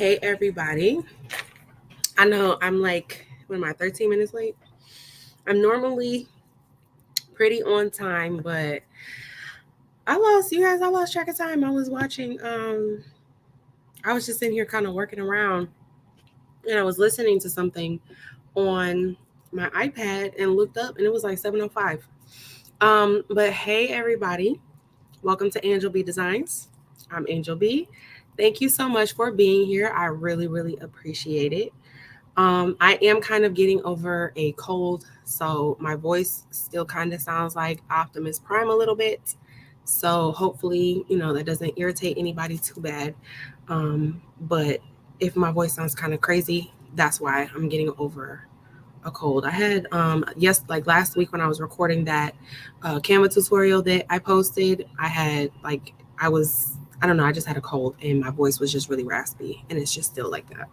Hey everybody. I know I'm like, what am I, 13 minutes late? I'm normally pretty on time, but I lost track of time. I was just in here kind of working around and I was listening to something on my iPad and looked up and it was like 7:05. But hey everybody, welcome to Angel B Designs. I'm Angel B. Thank you so much for being here. I really, really appreciate it. I am kind of getting over a cold, so my voice still kind of sounds like Optimus Prime a little bit. So hopefully, that doesn't irritate anybody too bad. But if my voice sounds kind of crazy, that's why I'm getting over a cold. I had like last week when I was recording that Canva tutorial that I posted, I don't know, I just had a cold and my voice was just really raspy and it's just still like that.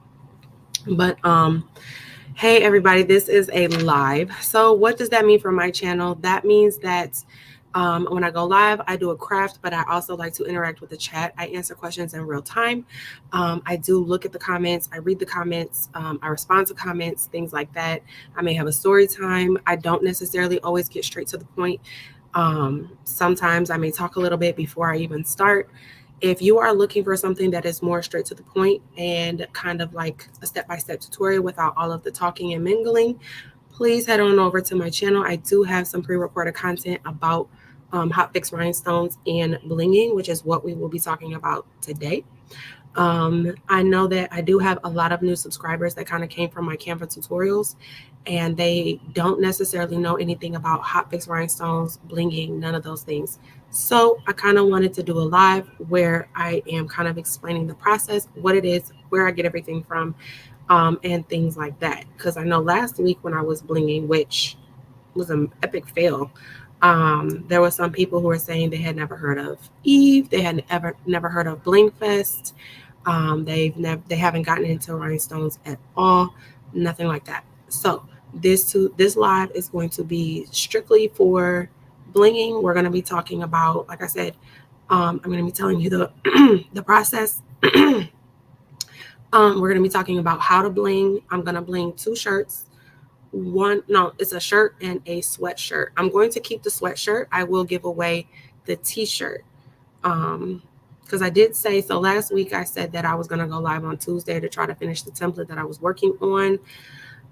But hey everybody, this is a live. So what does that mean for my channel? That means that when I go live, I do a craft, but I also like to interact with the chat. I answer questions in real time. I do look at the comments. I read the comments. I respond to comments, things like that. I may have a story time. I don't necessarily always get straight to the point. Sometimes I may talk a little bit before I even start. If you are looking for something that is more straight to the point and kind of like a step-by-step tutorial without all of the talking and mingling, please head on over to my channel. I do have some pre-recorded content about Hotfix Rhinestones and blinging, which is what we will be talking about today. I know that I do have a lot of new subscribers that kind of came from my Canva tutorials and they don't necessarily know anything about Hotfix Rhinestones, blinging, none of those things. So I kind of wanted to do a live where I am kind of explaining the process, what it is, where I get everything from, and things like that. Because I know last week when I was blinging, which was an epic fail, there were some people who were saying they had never heard of Eve, they had never heard of Bling Fest, they haven't gotten into rhinestones at all, nothing like that. So this live is going to be strictly for blinging. We're going to be talking about, like I said, I'm going to be telling you the the process. We're going to be talking about how to bling. I'm going to bling two shirts. It's a shirt and a sweatshirt. I'm going to keep the sweatshirt. I will give away the t-shirt. Because I did say, so last week I said that I was going to go live on Tuesday to try to finish the template that I was working on.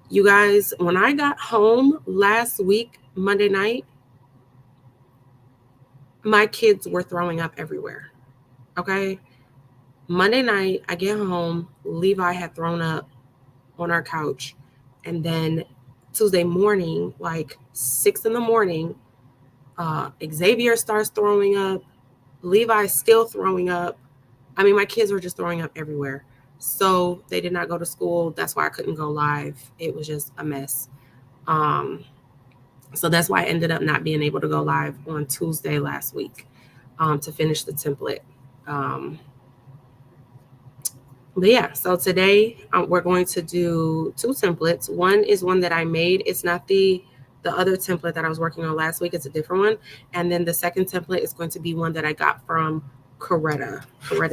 You guys, when I got home last week, Monday night, my kids were throwing up everywhere. Okay. Monday night, I get home, Levi had thrown up on our couch. And then Tuesday morning, like 6 a.m, Xavier starts throwing up. Levi's still throwing up. I mean, my kids were just throwing up everywhere. So they did not go to school. That's why I couldn't go live. It was just a mess. So that's why I ended up not being able to go live on Tuesday last week to finish the template. But yeah, so today we're going to do two templates. One is one that I made. It's not the other template that I was working on last week. It's a different one. And then the second template is going to be one that I got from Coretta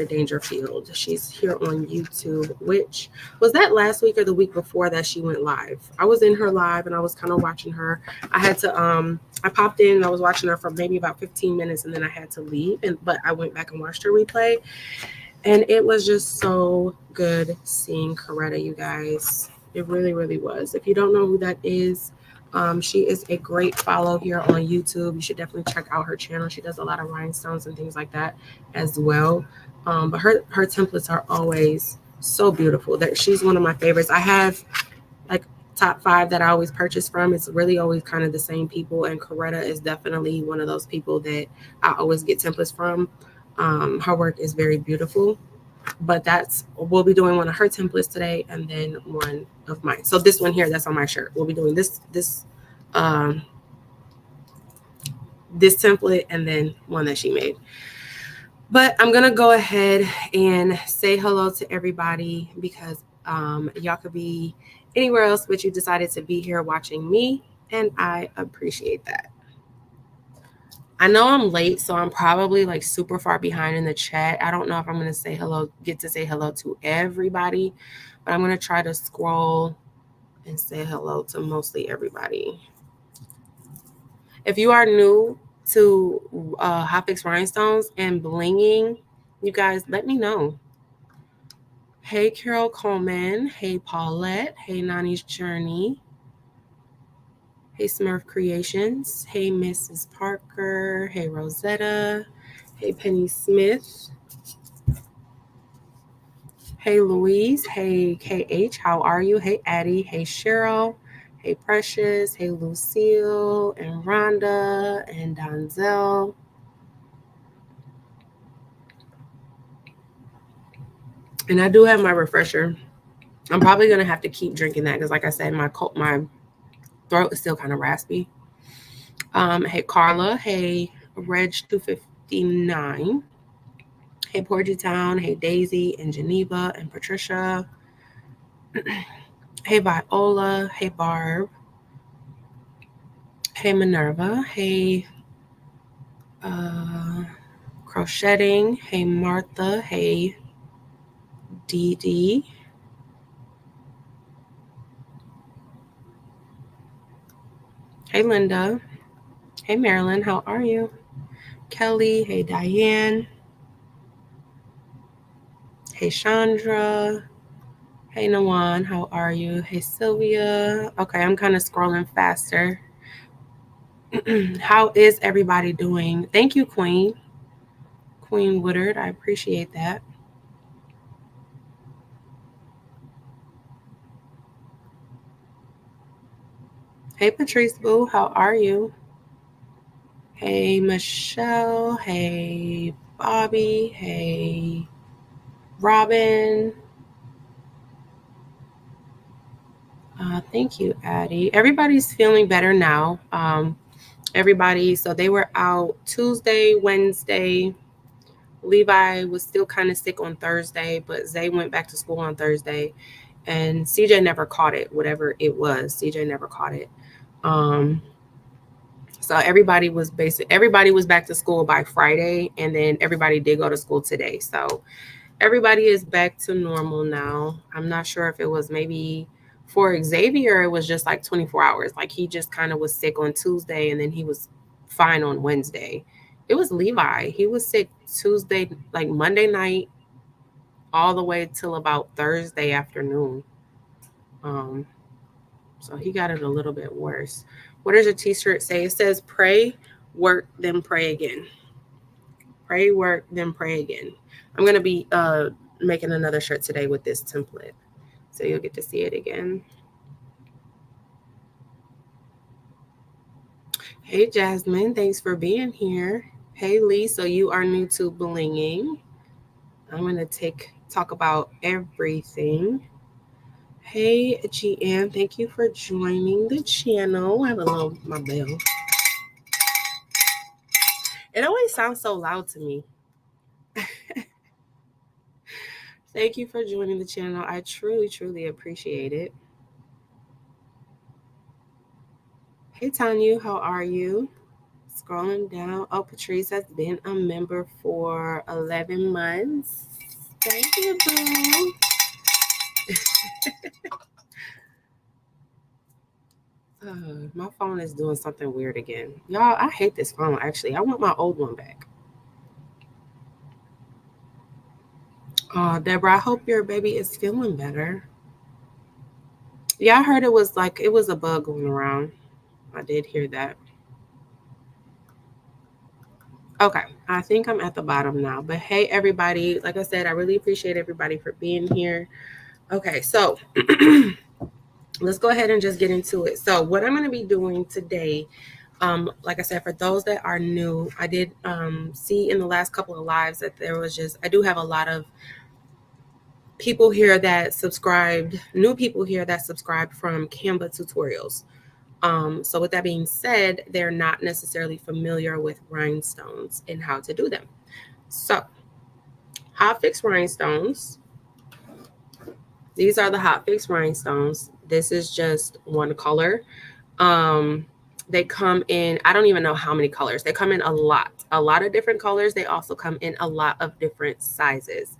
Dangerfield. She's here on YouTube, which was that last week or the week before that she went live. I was in her live and I was kind of watching her. I had to I popped in and I was watching her for maybe about 15 minutes and then I had to leave, but I went back and watched her replay. And it was just so good seeing Coretta, you guys. It really, really was. If you don't know who that is, she is a great follow here on YouTube. You should definitely check out her channel. She does a lot of rhinestones and things like that as well. But her templates are always so beautiful. That she's one of my favorites. I have like top 5 that I always purchase from. It's really always kind of the same people, and Coretta is definitely one of those people that I always get templates from. Her work is very beautiful, but we'll be doing one of her templates today and then one of mine. So this one here that's on my shirt, we'll be doing this template and then one that she made. But I'm gonna go ahead and say hello to everybody because y'all could be anywhere else, but you decided to be here watching me, and I appreciate that. I know I'm late, so I'm probably like super far behind in the chat. I don't know if I'm going to say hello, get to say hello to everybody, but I'm going to try to scroll and say hello to mostly everybody. If you are new to Hotfix Rhinestones and Blinging, you guys let me know. Hey, Carol Coleman. Hey, Paulette. Hey, Nani's Journey. Hey, Smurf Creations. Hey, Mrs. Parker. Hey, Rosetta. Hey, Penny Smith. Hey, Louise. Hey, KH. How are you? Hey, Addie. Hey, Cheryl. Hey, Precious. Hey, Lucille and Rhonda and Donzel. And I do have my refresher. I'm probably going to have to keep drinking that because, like I said, my throat is still kind of raspy. Hey, Carla. Hey, Reg259. Hey, Porgy Town. Hey, Daisy and Geneva and Patricia. Hey, Viola. Hey, Barb. Hey, Minerva. Hey, Crocheting. Hey, Martha. Hey, Dee Dee. Hey, Linda. Hey, Marilyn. How are you? Kelly. Hey, Diane. Hey, Chandra. Hey, Nawan. How are you? Hey, Sylvia. Okay, I'm kind of scrolling faster. How is everybody doing? Thank you, Queen. Queen Woodard. I appreciate that. Hey, Patrice Boo. How are you? Hey, Michelle. Hey, Bobby. Hey, Robin. Thank you, Addie. Everybody's feeling better now. Everybody, so they were out Tuesday, Wednesday. Levi was still kind of sick on Thursday, but Zay went back to school on Thursday, and CJ never caught it, whatever it was. CJ never caught it. So everybody was back to school by Friday, and then everybody did go to school today. So everybody is back to normal now. I'm not sure if it was maybe for Xavier, it was just like 24 hours. Like he just kind of was sick on Tuesday and then he was fine on Wednesday. It was Levi. He was sick Tuesday, like Monday night, all the way till about Thursday afternoon. Um, so he got it a little bit worse. What does your t-shirt say? It says pray, work, then pray again. Pray, work, then pray again. I'm going to be making another shirt today with this template. So you'll get to see it again. Hey, Jasmine. Thanks for being here. Hey, Lee. So you are new to Blinging. I'm going to talk about everything. Hey, GM. Thank you for joining the channel. I have my bell. It always sounds so loud to me. Thank you for joining the channel. I truly, truly appreciate it. Hey, Tanya, how are you? Scrolling down. Oh, Patrice has been a member for 11 months. Thank you, boo. My phone is doing something weird again. Y'all, I hate this phone, actually. I want my old one back. Deborah, I hope your baby is feeling better. Yeah, I heard it was a bug going around. I did hear that. Okay, I think I'm at the bottom now. But hey, everybody, like I said, I really appreciate everybody for being here. Okay, so let's go ahead and just get into it. So what I'm going to be doing today, like I said, for those that are new, I did see in the last couple of lives that I do have a lot of people here that subscribed, new people here that subscribed from Canva tutorials. So with that being said, they're not necessarily familiar with rhinestones and how to do them. So Hotfix rhinestones. These are the Hotfix rhinestones. This is just one color. They come in, I don't even know how many colors. They come in a lot of different colors. They also come in a lot of different sizes.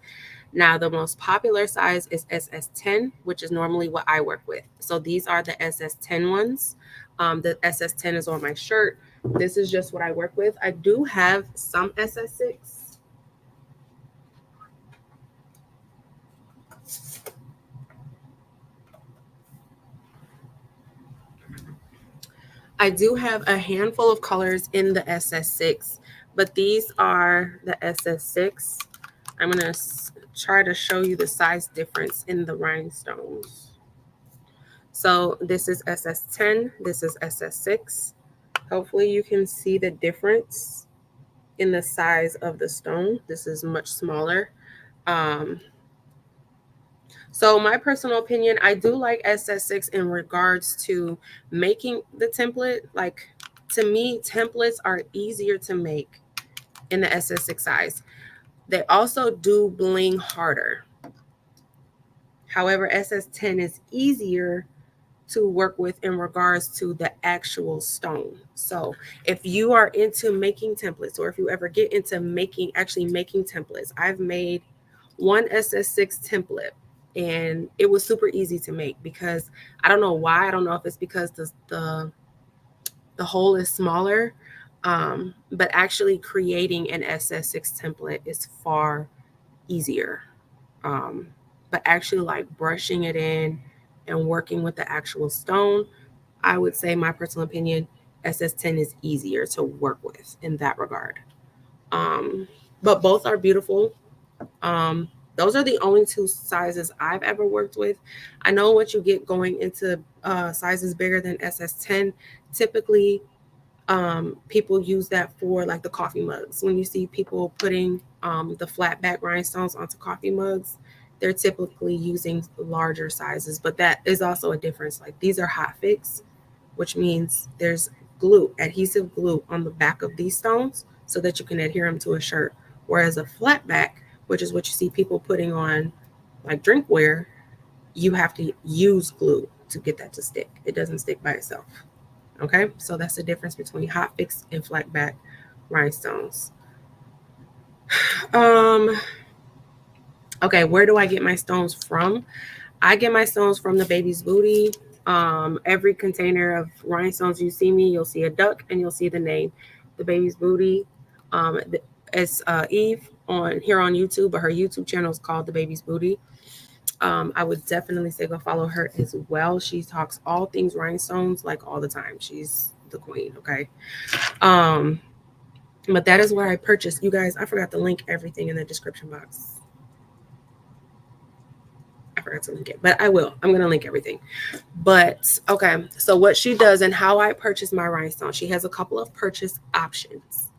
Now, the most popular size is SS10, which is normally what I work with. So these are the SS10 ones. The SS10 is on my shirt. This is just what I work with. I do have some SS6. I do have a handful of colors in the SS6, but these are the SS6. I'm going to try to show you the size difference in the rhinestones. So this is SS10, this is SS6. Hopefully you can see the difference in the size of the stone. This is much smaller. So my personal opinion, I do like SS6 in regards to making the template. Like, to me, templates are easier to make in the SS6 size. They also do bling harder. However, SS10 is easier to work with in regards to the actual stone. So if you are into making templates, or if you ever get into actually making templates, I've made one SS6 template and it was super easy to make because I don't know why. I don't know if it's because the hole is smaller, but actually creating an SS6 template is far easier. But actually, like, brushing it in and working with the actual stone, I would say, my personal opinion, SS10 is easier to work with in that regard. But both are beautiful. Those are the only two sizes I've ever worked with. I know what you get going into sizes bigger than SS10. Typically, people use that for like the coffee mugs. When you see people putting the flat back rhinestones onto coffee mugs, they're typically using larger sizes, but that is also a difference. Like, these are Hotfix, which means there's adhesive glue on the back of these stones so that you can adhere them to a shirt. Whereas a flat back, which is what you see people putting on like drinkware, you have to use glue to get that to stick. It doesn't stick by itself. Okay, so that's the difference between Hotfix and flat back rhinestones. Okay, where do I get my stones from? I get my stones from the baby's booty. Every container of rhinestones you see me, you'll see a duck and you'll see the name, the baby's booty. It's Eve on YouTube, but her YouTube channel is called the baby's booty. I would definitely say go follow her as well. She talks all things rhinestones like all the time. She's the queen. Okay. But that is where I purchased. You guys, I forgot to link everything in the description box. I forgot to link it, but I will. I'm going to link everything. But okay, so what she does and how I purchase my rhinestone, she has a couple of purchase options.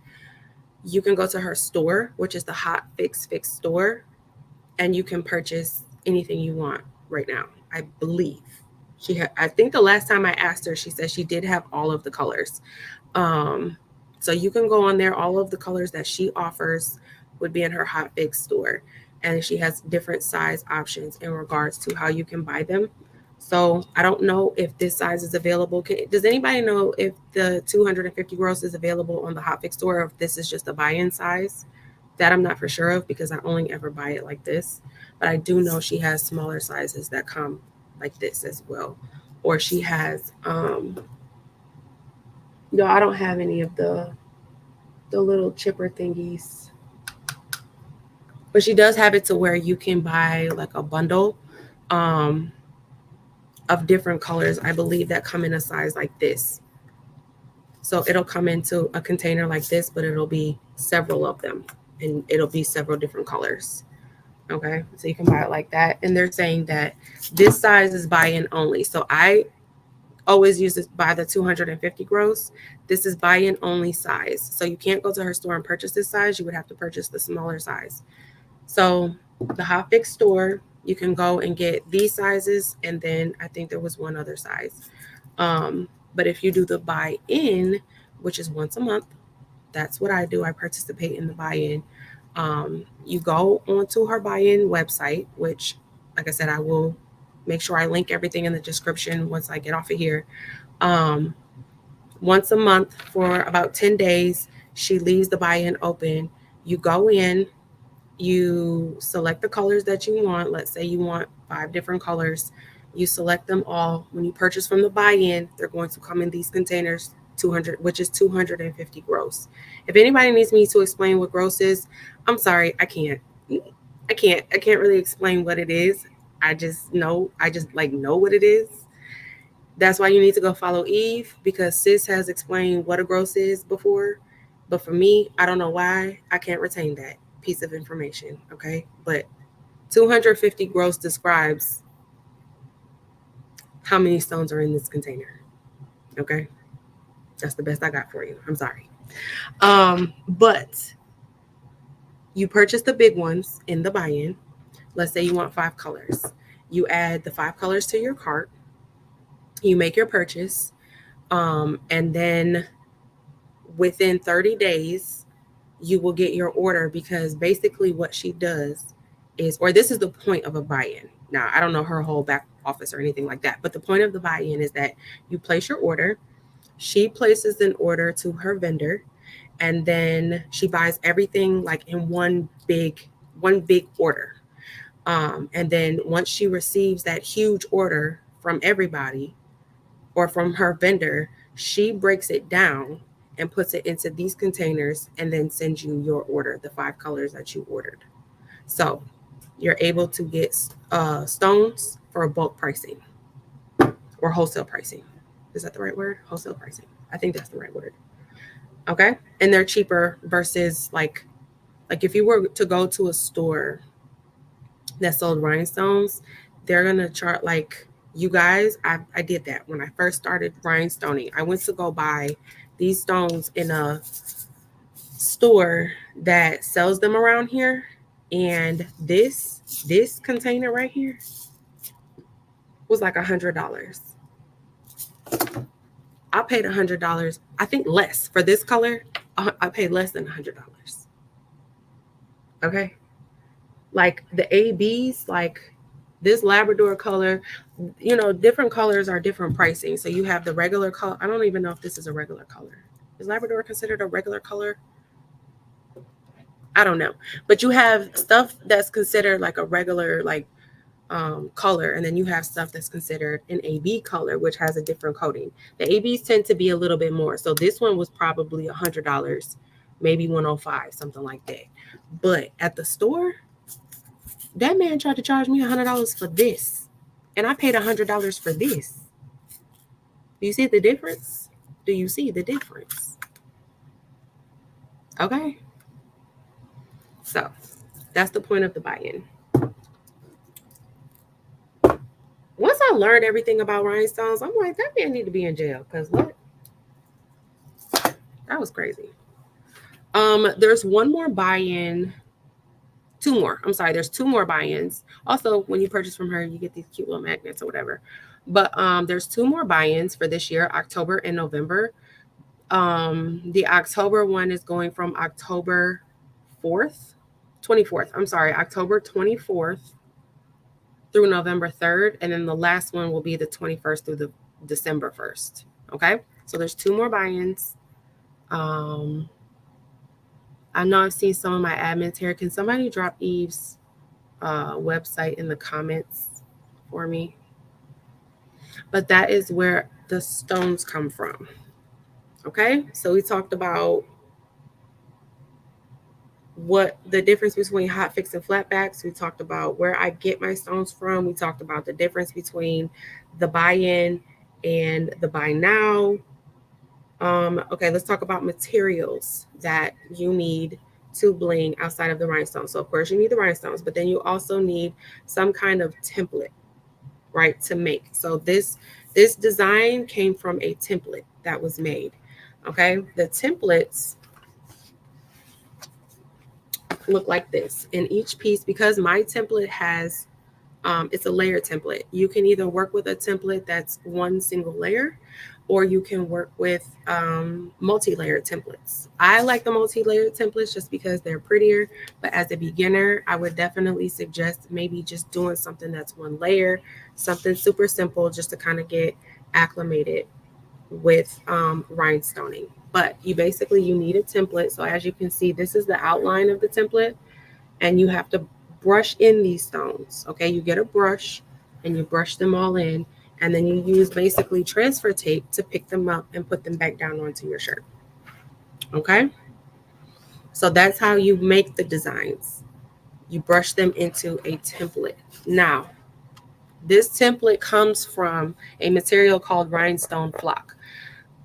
You can go to her store, which is the Hotfix store, and you can purchase anything you want right now. I believe I think the last time I asked her, she said she did have all of the colors. So you can go on there. All of the colors that she offers would be in her Hotfix store. And she has different size options in regards to how you can buy them. So I don't know if this size is available. Does anybody know if the 250 gross is available on the Hotfix store, or if this is just a buy-in size? That I'm not for sure of because I only ever buy it like this. But I do know she has smaller sizes that come like this as well. Or she has, I don't have any of the little chipper thingies. But she does have it to where you can buy like a bundle of different colors, I believe, that come in a size like this. So it'll come into a container like this, but it'll be several of them and it'll be several different colors. Okay, so you can buy it like that. And they're saying that this size is buy-in only. So I always use this by the 250 gross. This is buy-in only size. So you can't go to her store and purchase this size. You would have to purchase the smaller size. So the Hotfix store, you can go and get these sizes, and then I think there was one other size. But if you do the buy-in, which is once a month, that's what I do. I participate in the buy-in. You go onto her buy-in website, which, like I said, I will make sure I link everything in the description once I get off of here. Once a month for about 10 days, she leaves the buy-in open. You go in, you select the colors that you want. Let's say you want 5 different colors. You select them all. When you purchase from the buy-in, they're going to come in these containers, 200, which is 250 gross. If anybody needs me to explain what gross is, I'm sorry, I can't. I can't really explain what it is. I just like know what it is. That's why you need to go follow Eve, because sis has explained what a gross is before. But for me, I don't know why I can't retain that piece of information. Okay. But 250 gross describes how many stones are in this container. Okay. That's the best I got for you. I'm sorry. But you purchase the big ones in the buy-in. Let's say you want 5 colors. You add the 5 colors to your cart. You make your purchase. And then within 30 days, you will get your order, because basically what she does is, or this is the point of a buy-in. Now, I don't know her whole back office or anything like that, but the point of the buy-in is that you place your order. She places an order to her vendor, and then she buys everything like in one big order. And then once she receives that huge order from everybody or from her vendor, she breaks it down and puts it into these containers and then sends you your order, the 5 colors that you ordered. So you're able to get stones for bulk pricing or wholesale pricing. Is that the right word? Wholesale pricing. I think that's the right word. Okay. And they're cheaper versus like if you were to go to a store that sold rhinestones, they're going to charge like, you guys, I did that when I first started rhinestoning. I went to go buy these stones in a store that sells them around here, and this container right here was like $100. I paid $100. I think less for this color. I paid less than $100. Okay, like the ABs, like this Labrador color, you know, different colors are different pricing. So you have the regular color. I don't even know if this is a regular color. Is Labrador considered a regular color? I don't know. But you have stuff that's considered like a regular color, and then you have stuff that's considered an AB color, which has a different coating. The ABs tend to be a little bit more. So this one was probably $100, maybe 105, something like that. But at the store, that man tried to charge me $100 for this, and I paid $100 for this. Do you see the difference? Do you see the difference? Okay. So that's the point of the buy-in. Once I learned everything about rhinestones, I'm like, that man need to be in jail, because what? That was crazy. There's one more buy-in. Two more. I'm sorry. There's 2 more buy-ins. Also, when you purchase from her, you get these cute little magnets or whatever. But there's 2 more buy-ins for this year, October and November. The October one is going from October 24th. I'm sorry, October 24th through November 3rd. And then the last one will be the 21st through the December 1st. Okay. So there's 2 more buy-ins. I know I've seen some of my admins here. Can somebody drop Eve's website in the comments for me? But that is where the stones come from. Okay. So we talked about what the difference between Hotfix and flatbacks. We talked about where I get my stones from. We talked about the difference between the buy-in and the buy now. Okay, let's talk about materials that you need to bling outside of the rhinestone. So of course you need the rhinestones, but then you also need some kind of template, right, to make. So this design came from a template that was made. Okay, the templates look like this in each piece, because my template has it's a layer template. You can either work with a template that's one single layer, or you can work with multi-layer templates. I like the multi-layer templates just because they're prettier, but as a beginner, I would definitely suggest maybe just doing something that's one layer, something super simple, just to kind of get acclimated with rhinestoning. But you need a template. So as you can see, this is the outline of the template, and you have to brush in these stones. Okay, you get a brush and you brush them all in, and then you use basically transfer tape to pick them up and put them back down onto your shirt. Okay, so that's how you make the designs. You brush them into a template. Now, this template comes from a material called rhinestone flock.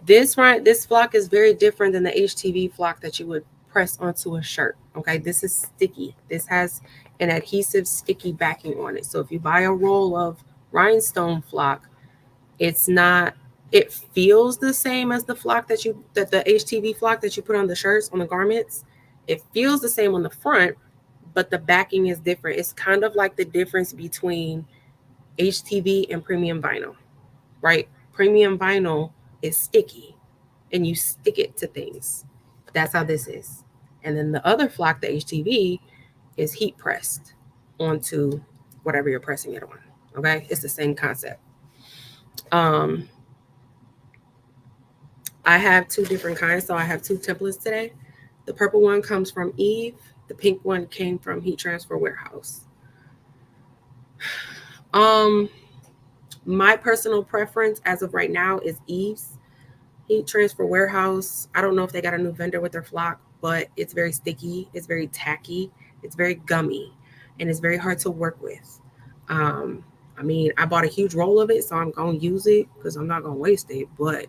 This flock is very different than the HTV flock that you would press onto a shirt. Okay, this is sticky. This has an adhesive sticky backing on it. So if you buy a roll of rhinestone flock, it's not it feels the same as the flock that the HTV flock that you put on the shirts, on the garments. It feels the same on the front, but the backing is different. It's kind of like the difference between HTV and premium vinyl, right? Premium vinyl is sticky and you stick it to things. That's how this is. And then the other flock, the HTV, is heat pressed onto whatever you're pressing it on. Okay, it's the same concept. Um, I have two different kinds, so I have two templates today. The purple one comes from Eve. The pink one came from Heat Transfer Warehouse. My personal preference as of right now is Eve's. Heat Transfer Warehouse, I don't know if they got a new vendor with their flock, but it's very sticky, it's very tacky, it's very gummy, and it's very hard to work with. Um, I mean, I bought a huge roll of it, so I'm going to use it because I'm not going to waste it. But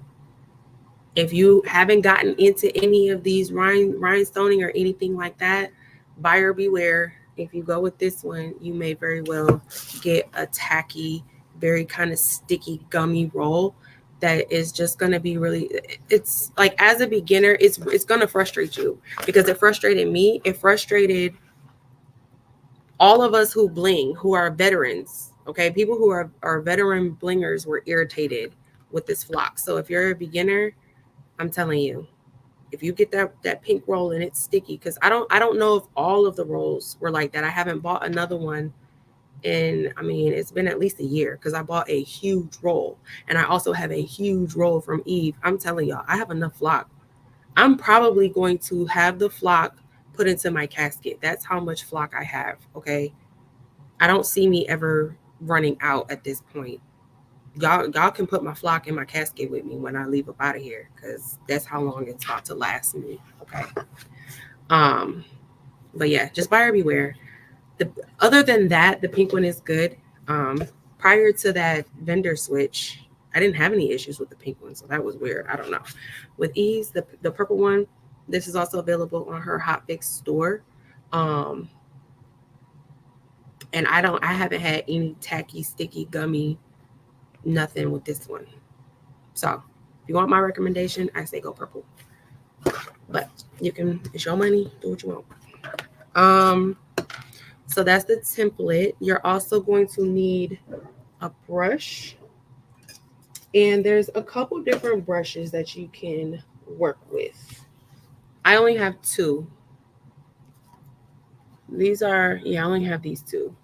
if you haven't gotten into any of these rhinestoning or anything like that, buyer beware. If you go with this one, you may very well get a tacky, very kind of sticky, gummy roll that is just going to be really, it's like, as a beginner, it's going to frustrate you, because it frustrated me. It frustrated all of us who bling, who are veterans. Okay, people who are veteran blingers were irritated with this flock. So if you're a beginner, I'm telling you, if you get that pink roll and it's sticky, because I don't know if all of the rolls were like that. I haven't bought another one in, I mean, it's been at least a year, because I bought a huge roll, and I also have a huge roll from Eve. I'm telling y'all, I have enough flock. I'm probably going to have the flock put into my casket. That's how much flock I have. Okay, I don't see me ever running out at this point. Y'all can put my flock in my casket with me when I leave up out of here, because that's how long it's about to last me. Okay. Um, but yeah, just buyer beware. Other than that, the pink one is good. Prior to that vendor switch, I didn't have any issues with the pink one, so that was weird. I don't know. With Ease, the purple one, this is also available on her Hotfix store. Um, and I haven't had any tacky, sticky, gummy, nothing with this one. So if you want my recommendation, I say go purple. But you can, it's your money, do what you want. So that's the template. You're also going to need a brush. And there's a couple different brushes that you can work with. I only have two. I only have these two.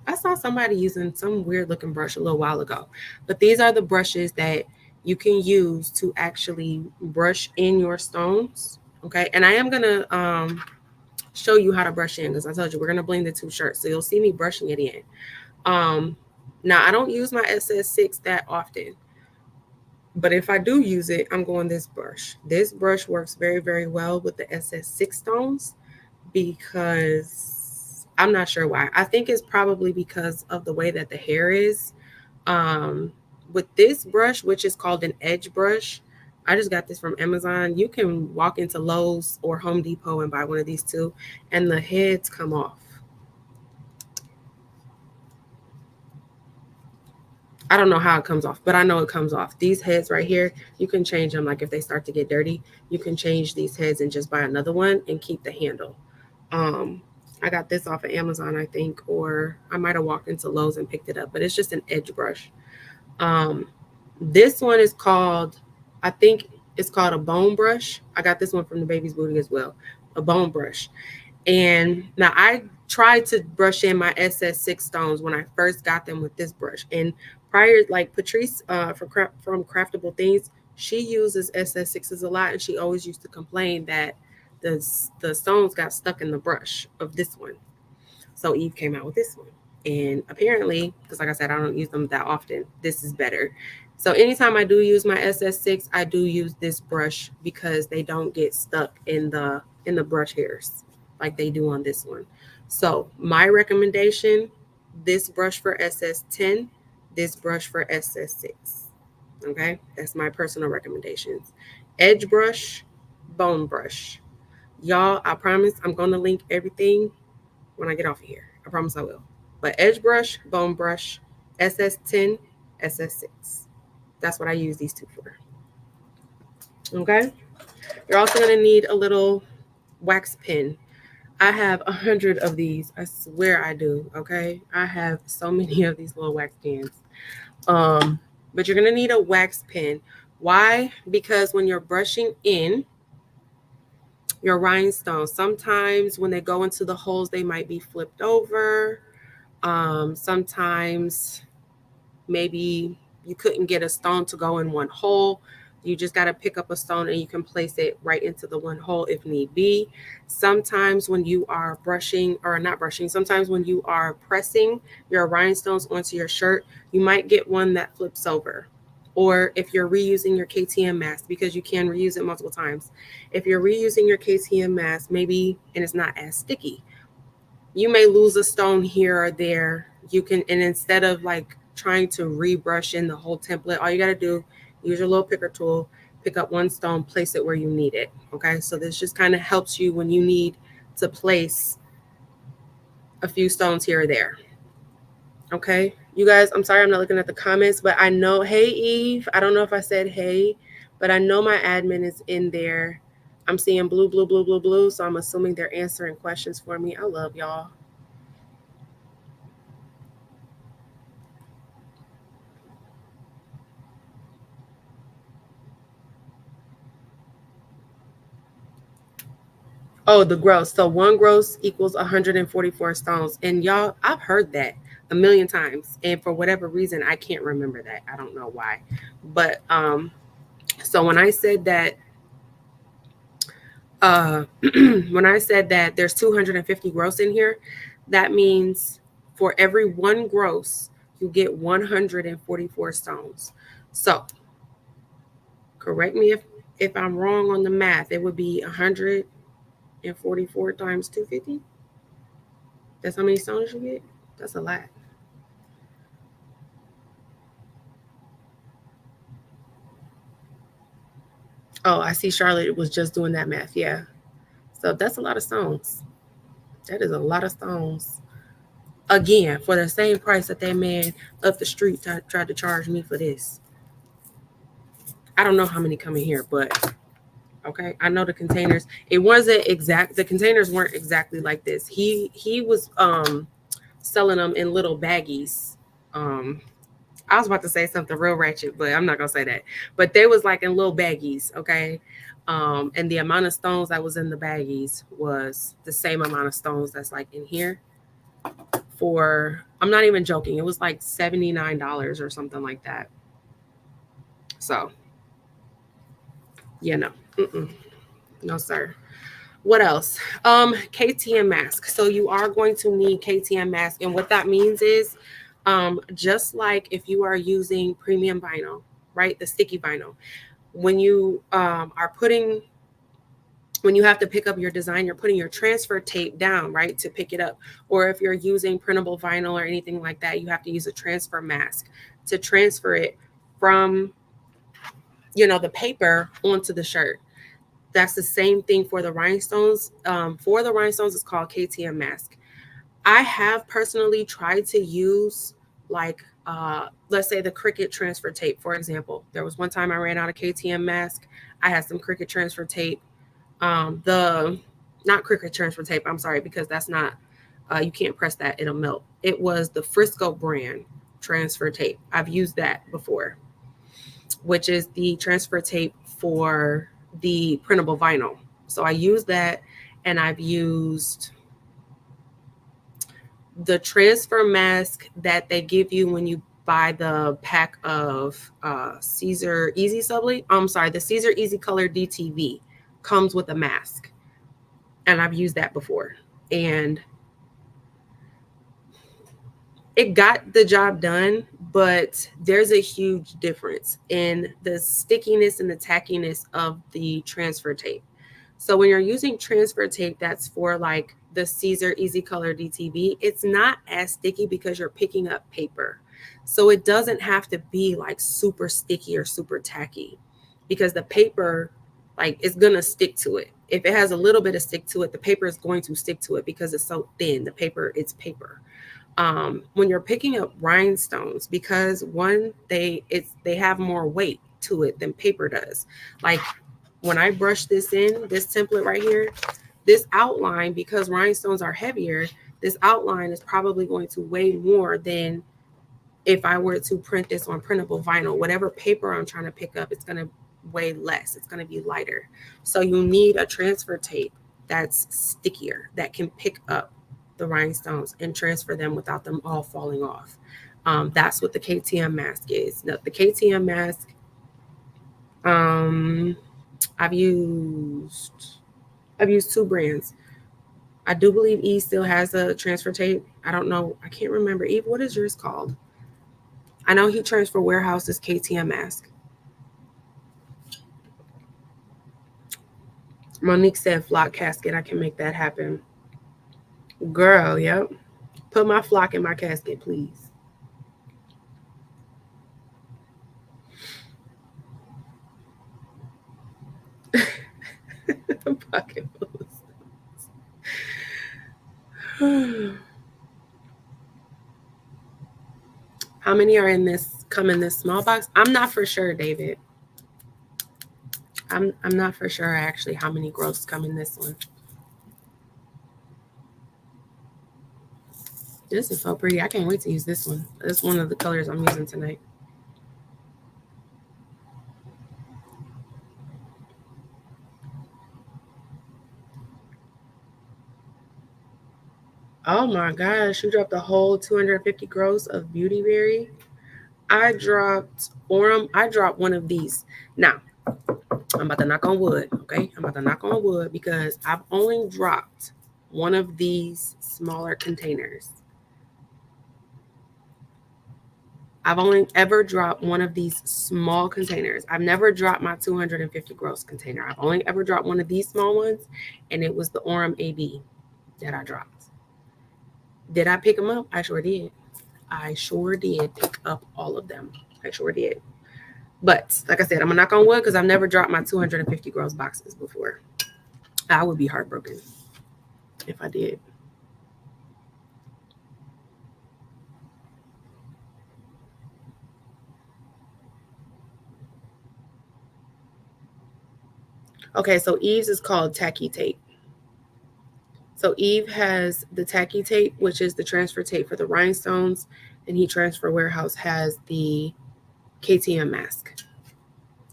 I saw somebody using some weird looking brush a little while ago. But these are the brushes that you can use to actually brush in your stones. Okay. And I am going to show you how to brush in, because I told you we're going to bling the two shirts. So you'll see me brushing it in. Now, I don't use my SS6 that often. But if I do use it, I'm going this brush. This brush works very, very well with the SS6 stones, because I'm not sure why. I think it's probably because of the way that the hair is. With this brush, which is called an edge brush, I just got this from Amazon. You can walk into Lowe's or Home Depot and buy one of these too, and the heads come off. I don't know how it comes off, but I know it comes off. These heads right here, you can change them. Like if they start to get dirty, you can change these heads and just buy another one and keep the handle. I got this off of Amazon, I think, or I might have walked into Lowe's and picked it up, but it's just an edge brush. This one is called, I think it's called a bone brush. I got this one from the Baby's Booty as well, a bone brush. And now I tried to brush in my SS6 stones when I first got them with this brush. And prior, like Patrice from Craftable Things, She uses SS6s a lot, and she always used to complain that the stones got stuck in the brush of this one. So Eve came out with this one. And apparently, because like I said, I don't use them that often, this is better. So anytime I do use my SS6, I do use this brush because they don't get stuck in the brush hairs like they do on this one. So my recommendation, this brush for SS10, this brush for SS6. Okay, that's my personal recommendations. Edge brush, bone brush. Y'all, I promise I'm going to link everything when I get off of here. I promise I will. But edge brush, bone brush, SS10, SS6. That's what I use these two for. Okay. You're also going to need a little wax pen. I have 100 of these. I swear I do. Okay. I have so many of these little wax pens. But you're going to need a wax pen. Why? Because when you're brushing in your rhinestones, sometimes when they go into the holes, they might be flipped over. Sometimes maybe you couldn't get a stone to go in one hole. You just got to pick up a stone and you can place it right into the one hole if need be. Sometimes when you are brushing, or not brushing, sometimes when you are pressing your rhinestones onto your shirt, you might get one that flips over. Or if you're reusing your KTM mask, because you can reuse it multiple times. If you're reusing your KTM mask, maybe, and it's not as sticky, you may lose a stone here or there. You can, and instead of like trying to rebrush in the whole template, all you got to do, use your little picker tool, pick up one stone, place it where you need it. Okay, so this just kind of helps you when you need to place a few stones here or there. Okay, you guys, I'm sorry I'm not looking at the comments, but I know, hey Eve, I don't know if I said hey, but I know my admin is in there. I'm seeing blue, blue, blue, blue, blue, so I'm assuming they're answering questions for me. I love y'all. Oh, the gross. So one gross equals 144 stones. And y'all, I've heard that a million times. And for whatever reason, I can't remember that. I don't know why. But so when I said that when I said that there's 250 gross in here, that means for every one gross, you get 144 stones. So correct me if I'm wrong on the math. It would be 144 times 250. That's how many stones you get? That's a lot. Oh, I see Charlotte was just doing that math. Yeah. So that's a lot of stones. That is a lot of stones. Again, for the same price that that man up the street tried to charge me for this. I don't know how many come in here, but okay. I know the containers. It wasn't exact. The containers weren't exactly like this. He was selling them in little baggies. I was about to say something real ratchet, but I'm not gonna say that. But they was like in little baggies, okay? And the amount of stones that was in the baggies was the same amount of stones that's like in here. For, I'm not even joking, it was like $79 or something like that. So, yeah, no, no, sir. What else? KTM mask. So you are going to need KTM mask, and what that means is, just like if you are using premium vinyl, right, the sticky vinyl, when you are putting, when you have to pick up your design, you're putting your transfer tape down, right, to pick it up. Or if you're using printable vinyl or anything like that, you have to use a transfer mask to transfer it from, the paper onto the shirt. That's the same thing for the rhinestones. For the rhinestones, it's called KTM mask. I have personally tried to use, like, let's say the Cricut transfer tape, for example. There was one time I ran out of KTM mask. I had some Cricut transfer tape. The not Cricut transfer tape, I'm sorry, because that's not, you can't press that, it'll melt. It was the Frisco brand transfer tape. I've used that before, which is the transfer tape for the printable vinyl. So I use that, and I've used the transfer mask that they give you when you buy the pack of Siser Easy Subli. The Siser Easy Color DTV comes with a mask, and I've used that before, and it got the job done, but there's a huge difference in the stickiness and the tackiness of the transfer tape. So when you're using transfer tape that's for like the Siser Easy Color DTV, it's not as sticky because you're picking up paper. So it doesn't have to be like super sticky or super tacky, because the paper, like, it's gonna stick to it. If it has a little bit of stick to it, the paper is going to stick to it because it's so thin. The paper, it's paper. When you're picking up rhinestones, because one, they have more weight to it than paper does. Like when I brush this in, this template right here, this outline, because rhinestones are heavier, this outline is probably going to weigh more than if I were to print this on printable vinyl. Whatever paper I'm trying to pick up, it's going to weigh less. It's going to be lighter. So you need a transfer tape that's stickier, that can pick up the rhinestones and transfer them without them all falling off. That's what the KTM mask is. Now, the KTM mask, I've used two brands. I do believe Eve still has a transfer tape. I don't know. I can't remember. Eve, what is yours called? I know he transfer warehouse's KTM mask. Monique said flock casket. I can make that happen. Girl, yep. Put my flock in my casket, please. Pocket How many are in this, come in this small box? I'm not for sure, David. I'm not for sure actually how many gross come in this one. This is so pretty. I can't wait to use this one. It's one of the colors I'm using tonight. Oh my gosh, you dropped a whole 250 gross of Beauty Berry. I dropped Orem. I dropped one of these. Now, I'm about to knock on wood, okay? I'm about to knock on wood because I've only dropped one of these smaller containers. I've only ever dropped one of these small containers. I've never dropped my 250 gross container. I've only ever dropped one of these small ones, and it was the Orem AB that I dropped. Did I pick them up? I sure did. I sure did pick up all of them. I sure did. But like I said, I'm gonna knock on wood because I've never dropped my 250 gross boxes before. I would be heartbroken if I did. Okay, so Eve's is called tacky tape. So Eve has the tacky tape, which is the transfer tape for the rhinestones, and he Transfer Warehouse has the KTM mask.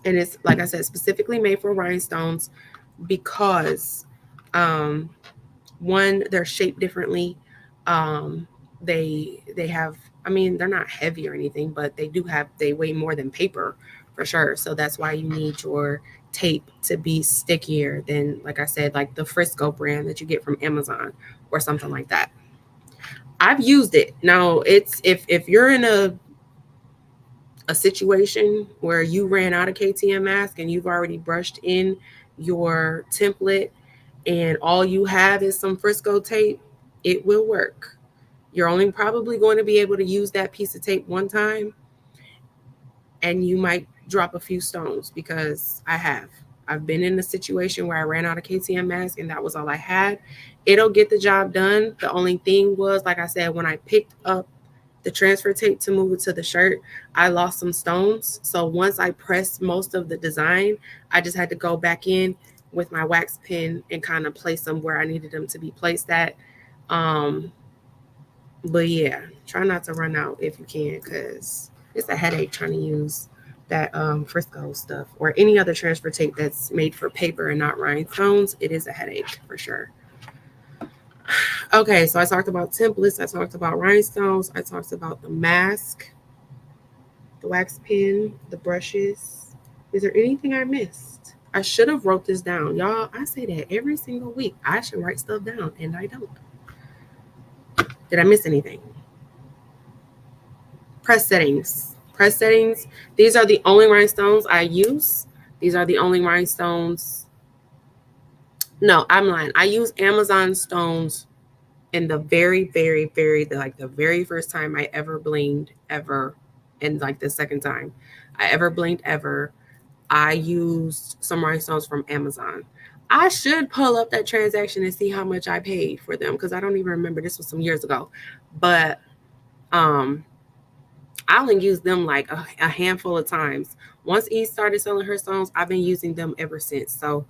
And it's, like I said, specifically made for rhinestones because one, they're shaped differently. They have, I mean, they're not heavy or anything, but they weigh more than paper for sure. So that's why you need your tape to be stickier than, like I said, like the Frisco brand that you get from Amazon or something like that. I've used it. Now, it's if you're in a situation where you ran out of KTM mask and you've already brushed in your template and all you have is some Frisco tape, it will work. You're only probably going to be able to use that piece of tape one time, and you might drop a few stones because I've been in a situation where I ran out of KTM mask and that was all I had. It'll get the job done. The only thing was, like I said, when I picked up the transfer tape to move it to the shirt, I lost some stones. So once I pressed most of the design, I just had to go back in with my wax pen and kind of place them where I needed them to be placed at. But yeah, try not to run out if you can, because it's a headache trying to use that Frisco stuff or any other transfer tape that's made for paper and not rhinestones. It is a headache for sure. Okay, so I talked about templates, I talked about rhinestones, I talked about the mask. the wax pen, the brushes. Is there anything I missed? I should have wrote this down. Y'all, I say that every single week. I should write stuff down, and I don't. Did I miss anything? Press settings. Press settings. These are the only rhinestones I use. These are the only rhinestones. No, I'm lying. I use Amazon stones in the the very first time I ever blinged ever, and like the second time I ever blinged ever, I used some rhinestones from Amazon. I should pull up that transaction and see how much I paid for them because I don't even remember. This was some years ago, but um, I only used them like a handful of times. Once Eve started selling her stones, I've been using them ever since. So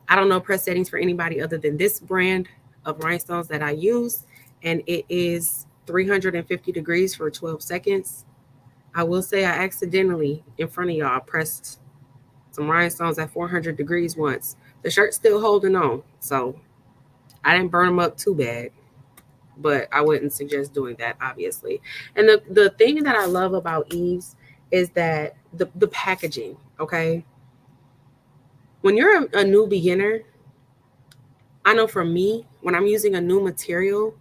I don't know press settings for anybody other than this brand of rhinestones that I use, and it is 350 degrees for 12 seconds. I will say I accidentally, in front of y'all, pressed some rhinestones at 400 degrees once. The shirt's still holding on, so I didn't burn them up too bad, but I wouldn't suggest doing that, obviously. And the thing that I love about Eve's is that the packaging, okay? When you're a new beginner, I know for me, when I'm using a new material,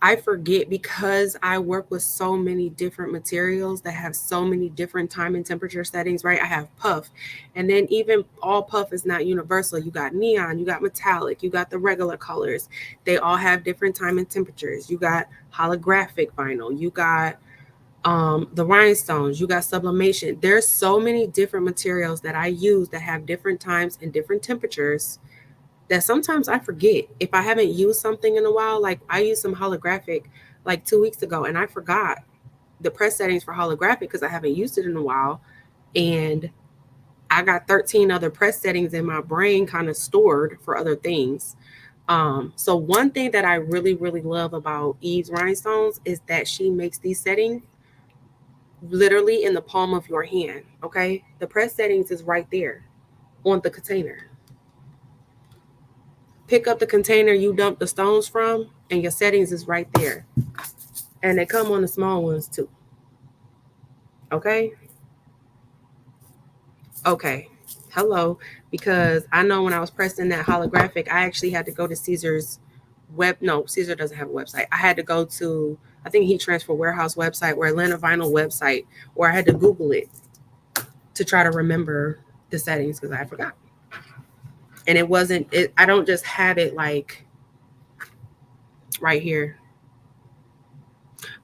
I forget because I work with so many different materials that have so many different time and temperature settings, right? I have puff, and then even all puff is not universal. You got neon, you got metallic, you got the regular colors. They all have different time and temperatures. You got holographic vinyl, you got the rhinestones, you got sublimation. There's so many different materials that I use that have different times and different temperatures that sometimes I forget if I haven't used something in a while. Like I used some holographic like 2 weeks ago, and I forgot the press settings for holographic because I haven't used it in a while. And I got 13 other press settings in my brain kind of stored for other things. So one thing that I really, really love about Eve's Rhinestones is that she makes these settings literally in the palm of your hand. Okay. The press settings is right there on the container. Pick up the container you dump the stones from, and your settings is right there. And they come on the small ones too. Okay. Okay. Hello. Because I know when I was pressing that holographic, I actually had to go to Siser's web. No, Siser doesn't have a website. I had to go to, I think, Heat Transfer Warehouse website or Atlanta Vinyl website, where I had to Google it to try to remember the settings because I forgot. And it wasn't, I don't just have it like right here.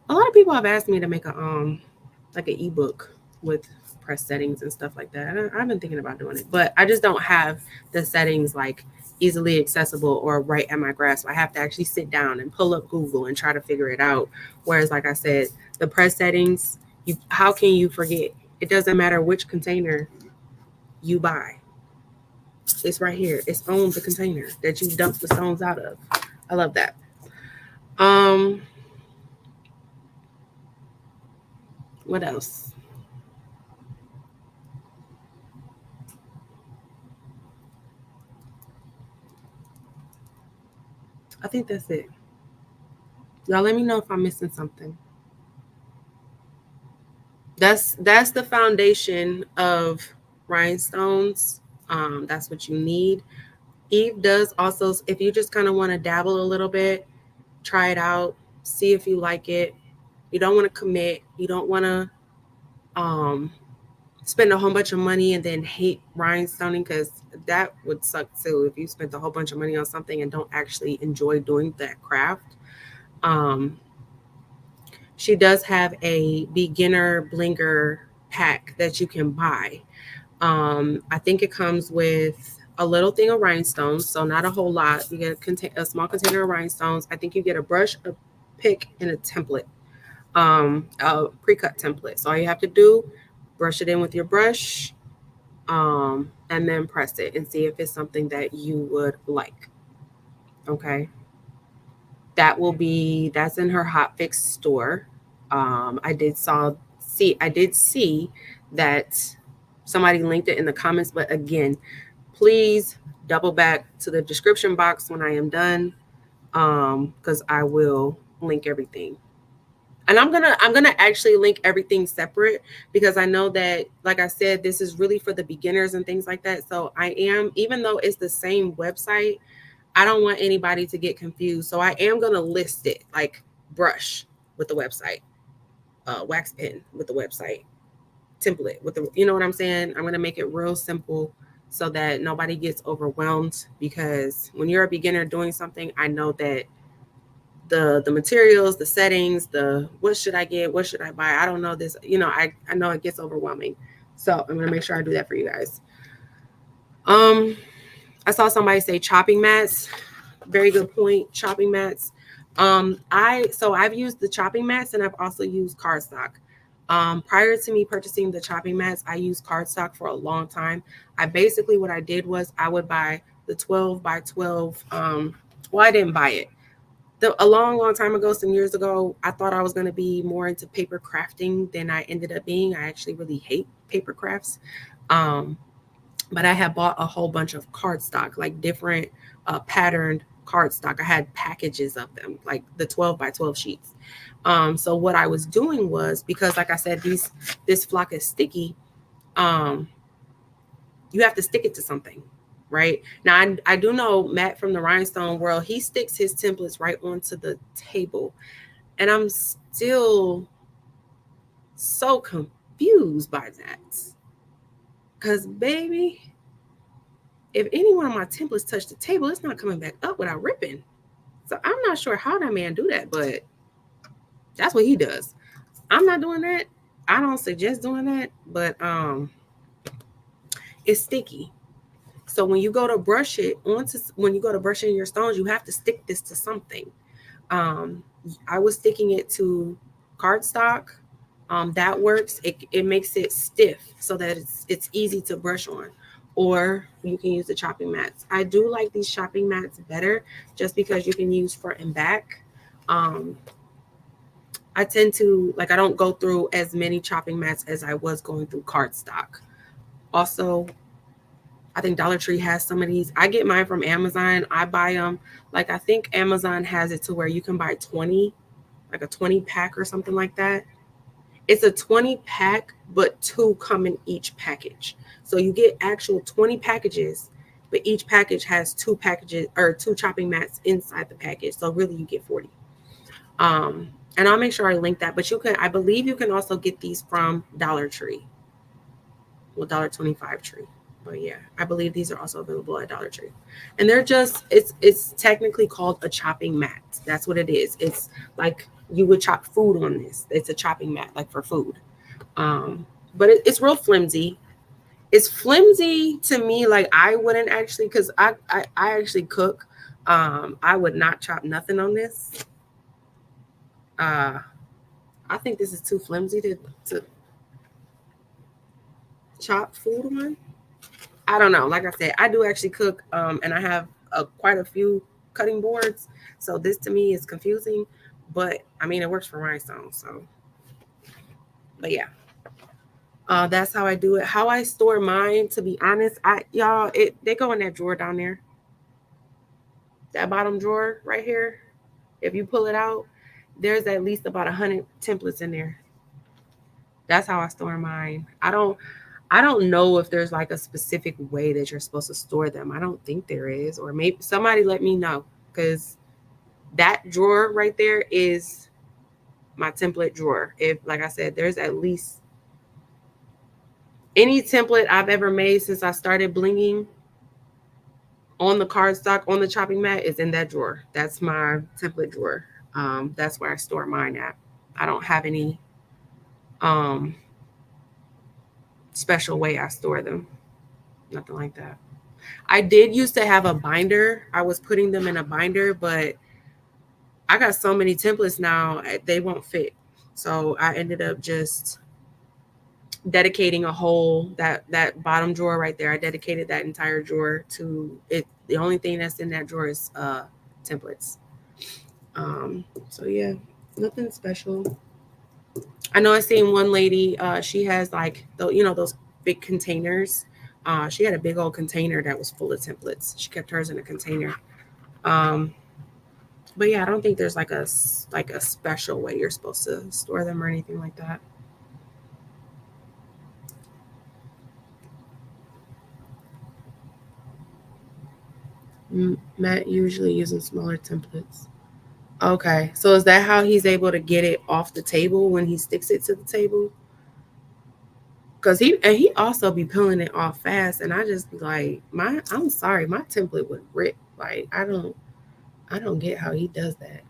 A lot of people have asked me to make a like an ebook with press settings and stuff like that. I've been thinking about doing it, but I just don't have the settings like easily accessible or right at my grasp. I have to actually sit down and pull up Google and try to figure it out. Whereas, like I said, the press settings, how can you forget? It doesn't matter which container you buy. It's right here. It's on the container that you dump the stones out of. I love that. What else? I think that's it. Y'all let me know if I'm missing something. That's the foundation of rhinestones. That's what you need. Eve does also, if you just kind of want to dabble a little bit, try it out, see if you like it. You don't want to commit. You don't want to spend a whole bunch of money and then hate rhinestoning, because that would suck too if you spent a whole bunch of money on something and don't actually enjoy doing that craft. She does have a beginner blinger pack that you can buy. I think it comes with a little thing of rhinestones, so not a whole lot. You get a small container of rhinestones. I think you get a brush, a pick, and a template, a pre-cut template. So all you have to do, brush it in with your brush, and then press it and see if it's something that you would like. Okay. That's in her Hotfix store. I did see that somebody linked it in the comments, but again, please double back to the description box when I am done, because I will link everything. And I'm gonna actually link everything separate, because I know that, like I said, this is really for the beginners and things like that. So I am, even though it's the same website, I don't want anybody to get confused. So I am gonna list it, like brush with the website, wax pen with the website, template with the, you know what I'm saying? I'm gonna make it real simple so that nobody gets overwhelmed, because when you're a beginner doing something, I know that the materials, the settings, the what should I get, what should I buy, I don't know this, I know it gets overwhelming. So I'm gonna make sure I do that for you guys. um I saw somebody say chopping mats. Very good point. Chopping mats. I've used the chopping mats, and I've also used cardstock. Prior to me purchasing the chopping mats, I used cardstock for a long time. What I did was I would buy the 12 by 12. Well, I didn't buy it. A long, long time ago, some years ago, I thought I was going to be more into paper crafting than I ended up being. I actually really hate paper crafts. Um, but I had bought a whole bunch of cardstock, like different patterned cardstock. I had packages of them, like the 12 by 12 sheets. So what I was doing was, because like I said, this flock is sticky, um, you have to stick it to something, right? Now, I do know Matt from the Rhinestone world, he sticks his templates right onto the table. And I'm still so confused by that. Because, baby, if any one of my templates touch the table, it's not coming back up without ripping. So I'm not sure how that man do that, but that's what he does. I'm not doing that. I don't suggest doing that, but it's sticky. So when you go to brush in your stones, you have to stick this to something. Um, I was sticking it to cardstock. That works. It makes it stiff so that it's easy to brush on. Or you can use the chopping mats. I do like these chopping mats better, just because you can use front and back. Um, I tend to, like, I don't go through as many chopping mats as I was going through cardstock. Also, I think Dollar Tree has some of these. I get mine from Amazon. I buy them. Like, I think Amazon has it to where you can buy 20, like a 20 pack or something like that. It's a 20 pack, but two come in each package. So you get actual 20 packages, but each package has two packages or two chopping mats inside the package. So really you get 40. Um, and I'll make sure I link that. But I believe you can also get these from Dollar Tree. Well, $1.25 Tree. But yeah, I believe these are also available at Dollar Tree. And they're just, it's technically called a chopping mat. That's what it is. It's like you would chop food on this. It's a chopping mat, like for food. Um, but it's real flimsy. It's flimsy to me. Like, I wouldn't actually, because I actually cook. I would not chop nothing on this. Uh, I think this is too flimsy to chop food on. I don't know. Like I said, I do actually cook, and I have quite a few cutting boards. So this to me is confusing, but I mean, it works for rhinestones. So, but yeah, that's how I do it. How I store mine, to be honest, they go in that drawer down there, that bottom drawer right here. If you pull it out, there's at least about 100 templates in there. That's how I store mine. I don't know if there's like a specific way that you're supposed to store them. I don't think there is, or maybe somebody let me know, because that drawer right there is my template drawer. If, like I said, there's at least any template I've ever made since I started blinging on the cardstock on the chopping mat is in that drawer. That's my template drawer. That's where I store mine at. I don't have any um, special way I store them. Nothing like that. I did used to have a binder. I was putting them in a binder, but I got so many templates now, they won't fit. So I ended up just dedicating a whole that bottom drawer right there. I dedicated that entire drawer to it. The only thing that's in that drawer is templates. So yeah, nothing special. I know I seen one lady, she has like those big containers. She had a big old container that was full of templates. She kept hers in a container. Um, But yeah, I don't think there's like a special way you're supposed to store them or anything like that. Matt usually using smaller templates. Okay, so is that how he's able to get it off the table when he sticks it to the table? Cause he also be peeling it off fast, and I just be like, I'm sorry, my template would rip. Like I don't get how he does that.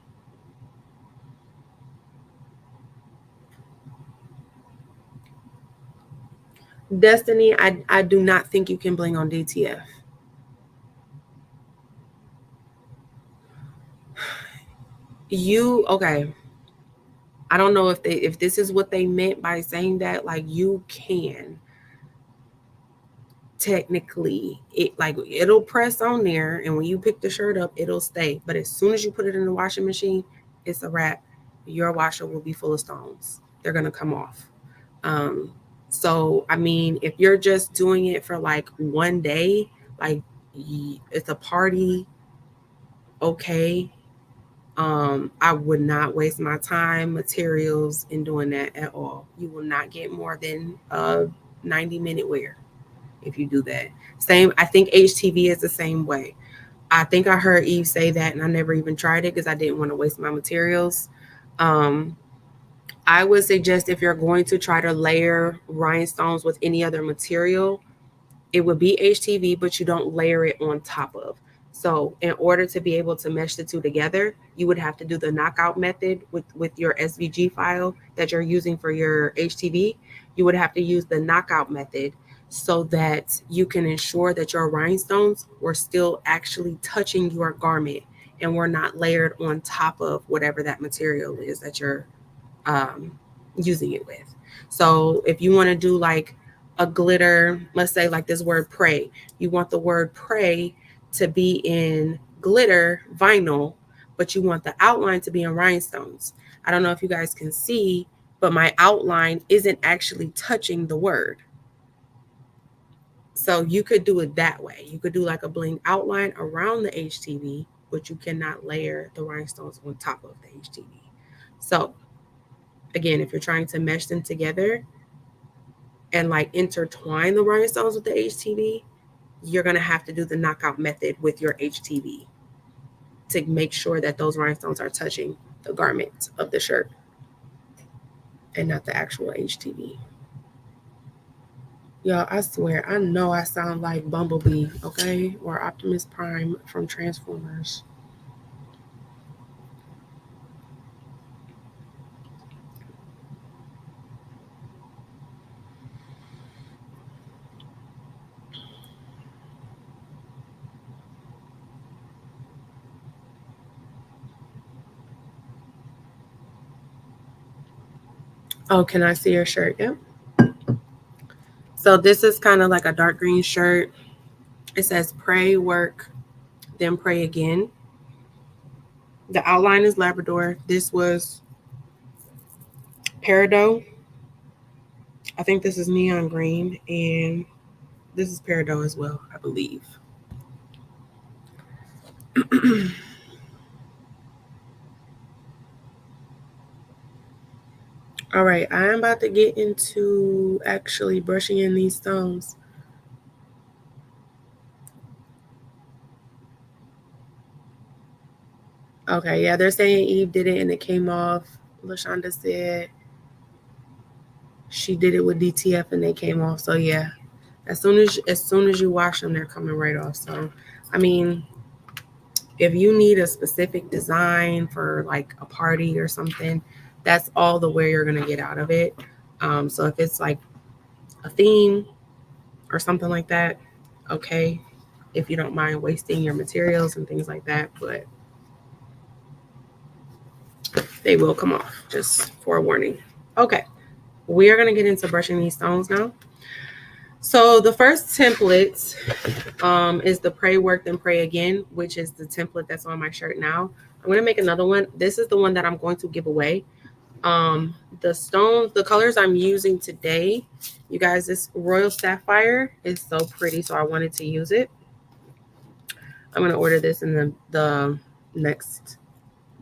Destiny, I do not think you can bling on DTF. You okay? I don't know if this is what they meant by saying that. Like you can technically it'll press on there, and when you pick the shirt up, it'll stay. But as soon as you put it in the washing machine, it's a wrap. Your washer will be full of stones. They're gonna come off. Um, so I mean, if you're just doing it for like one day, like it's a party, okay. I would not waste my time, materials in doing that at all. You will not get more than a 90-minute wear if you do that. Same, I think HTV is the same way. I think I heard Eve say that, and I never even tried it because I didn't want to waste my materials. Um, I would suggest if you're going to try to layer rhinestones with any other material, it would be HTV, but you don't layer it on top of. So in order to be able to mesh the two together, you would have to do the knockout method with your SVG file that you're using for your HTV. You would have to use the knockout method so that you can ensure that your rhinestones were still actually touching your garment and were not layered on top of whatever that material is that you're um, using it with. So if you want to do like a glitter, let's say like this word pray, you want the word pray to be in glitter vinyl, but you want the outline to be in rhinestones. I don't know if you guys can see, but my outline isn't actually touching the word. So you could do it that way. You could do like a bling outline around the HTV, but you cannot layer the rhinestones on top of the HTV. So again, if you're trying to mesh them together and like intertwine the rhinestones with the HTV, you're going to have to do the knockout method with your HTV to make sure that those rhinestones are touching the garment of the shirt and not the actual HTV. Y'all, I swear, I know I sound like Bumblebee, okay? Or Optimus Prime from Transformers. Oh, can I see your shirt? Yep. So this is kind of like a dark green shirt. It says pray, work, then pray again. The outline is Labrador. This was Peridot. I think this is neon green, and this is Peridot as well, I believe. All right, I am about to get into actually brushing in these stones. Okay, yeah, they're saying Eve did it and it came off. LaShonda said she did it with DTF and they came off. So yeah, as soon as you wash them, they're coming right off. So, I mean, if you need a specific design for like a party or something, that's all the wear you're gonna get out of it. So if it's like a theme or something like that, okay, if you don't mind wasting your materials and things like that, but they will come off, just forewarning. Okay, we are gonna get into brushing these stones now. So the first template is the pray work then pray again, which is the template that's on my shirt now. I'm gonna make another one. This is the one that I'm going to give away. The stones, the colors I'm using today, you guys, this royal sapphire is so pretty, so I wanted to use it. I'm gonna order this in the next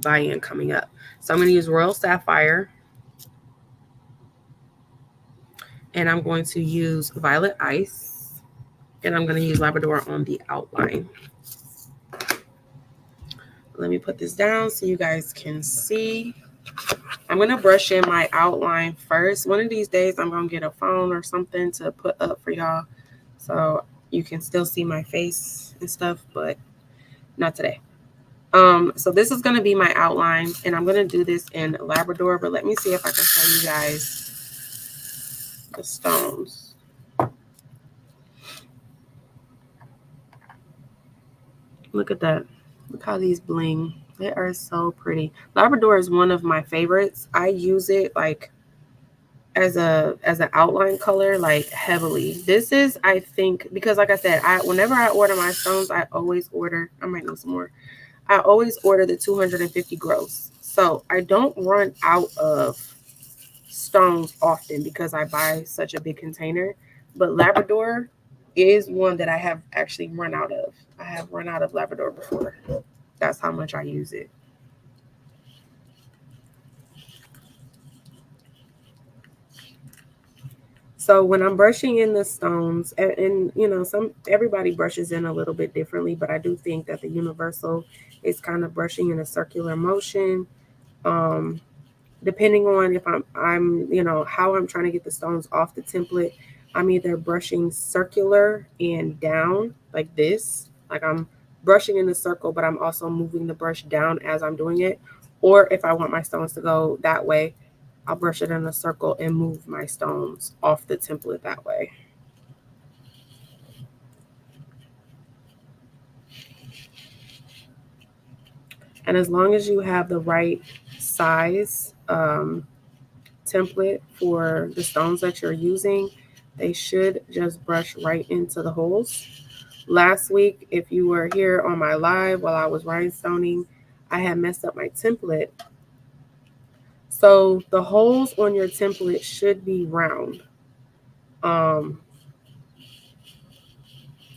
buy-in coming up. So I'm going to use Royal Sapphire, and I'm going to use Violet Ice, and I'm going to use Labrador on the outline. Let me put this down so you guys can see. I'm going to brush in my outline first. One of these days, I'm going to get a phone or something to put up for y'all so you can still see my face and stuff, but not today. So this is going to be my outline, and I'm going to do this in Labrador, but let me see if I can show you guys the stones. Look at that. Look how these bling. They are so pretty. Labrador is one of my favorites. I use it like as an outline color, like heavily. This is, I think, because like I said, whenever I order my stones, I always order, I might know some more. I always order the 250 gross. So I don't run out of stones often because I buy such a big container. But Labrador is one that I have actually run out of. I have run out of Labrador before. That's how much I use it. So when I'm brushing in the stones, and you know, everybody brushes in a little bit differently, but I do think that the universal is kind of brushing in a circular motion. Depending on if I'm you know, how I'm trying to get the stones off the template, I'm either brushing circular and down like this, like I'm brushing in the circle, but I'm also moving the brush down as I'm doing it. Or if I want my stones to go that way, I'll brush it in a circle and move my stones off the template that way. And as long as you have the right size template for the stones that you're using, they should just brush right into the holes. Last week, if you were here on my live while I was rhinestoning, I had messed up my template. So the holes on your template should be round.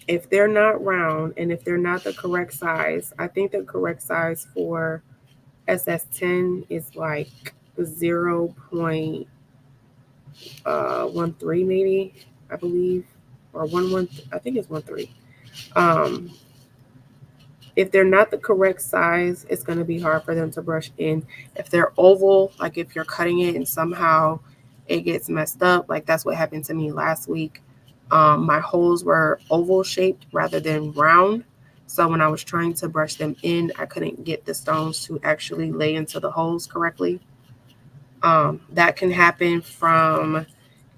If they're not round and if they're not the correct size, I think the correct size for SS10 is like 0.13 maybe, I believe, or 1 I think it's 1.3. If they're not the correct size, it's going to be hard for them to brush in. If they're oval, like if you're cutting it and somehow it gets messed up, like that's what happened to me last week. My holes were oval shaped rather than round. So when I was trying to brush them in, I couldn't get the stones to actually lay into the holes correctly. That can happen from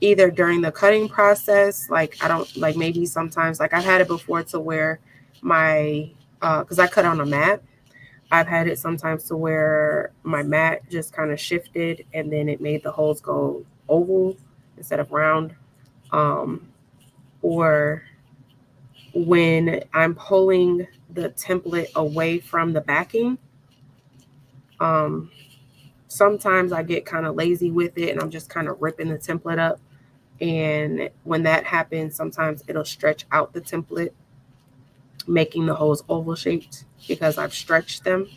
either during the cutting process, like I don't, like maybe sometimes, like I've had it before to where my, because I cut on a mat, I've had it sometimes to where my mat just kind of shifted and then it made the holes go oval instead of round. Or when I'm pulling the template away from the backing, sometimes I get kind of lazy with it and I'm just kind of ripping the template up. And when that happens, sometimes it'll stretch out the template, making the holes oval shaped because I've stretched them.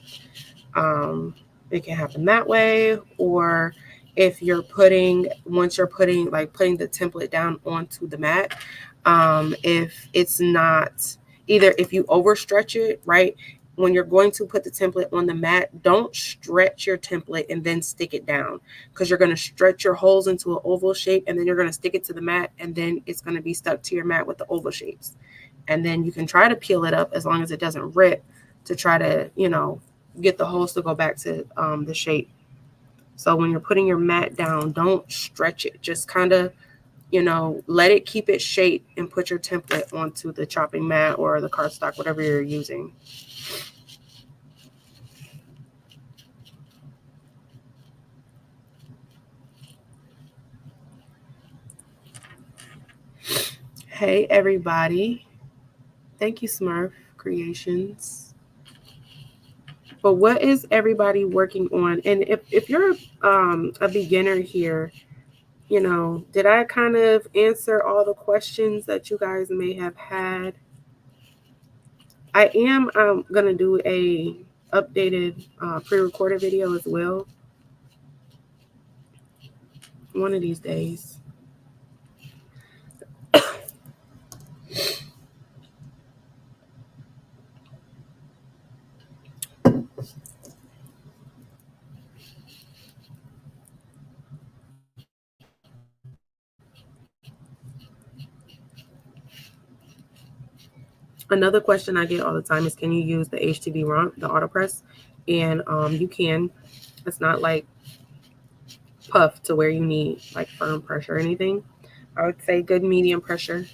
It can happen that way. Or if you're once you're putting the template down onto the mat, if it's not, either if you overstretch it, right? When you're going to put the template on the mat, don't stretch your template and then stick it down, because you're going to stretch your holes into an oval shape and then you're going to stick it to the mat and then it's going to be stuck to your mat with the oval shapes. And then you can try to peel it up as long as it doesn't rip to try to, you know, get the holes to go back to the shape. So when you're putting your mat down, don't stretch it. Just kind of, you know, let it keep its shape and put your template onto the chopping mat or the cardstock, whatever you're using. Hey, everybody. Thank you, Smurf Creations. But what is everybody working on? And if you're a beginner here, you know, did I kind of answer all the questions that you guys may have had? I am going to do a updated pre-recorded video as well one of these days. Another question I get all the time is, can you use the HTV rump, the auto press? And you can. It's not like puff to where you need like firm pressure or anything. I would say good medium pressure.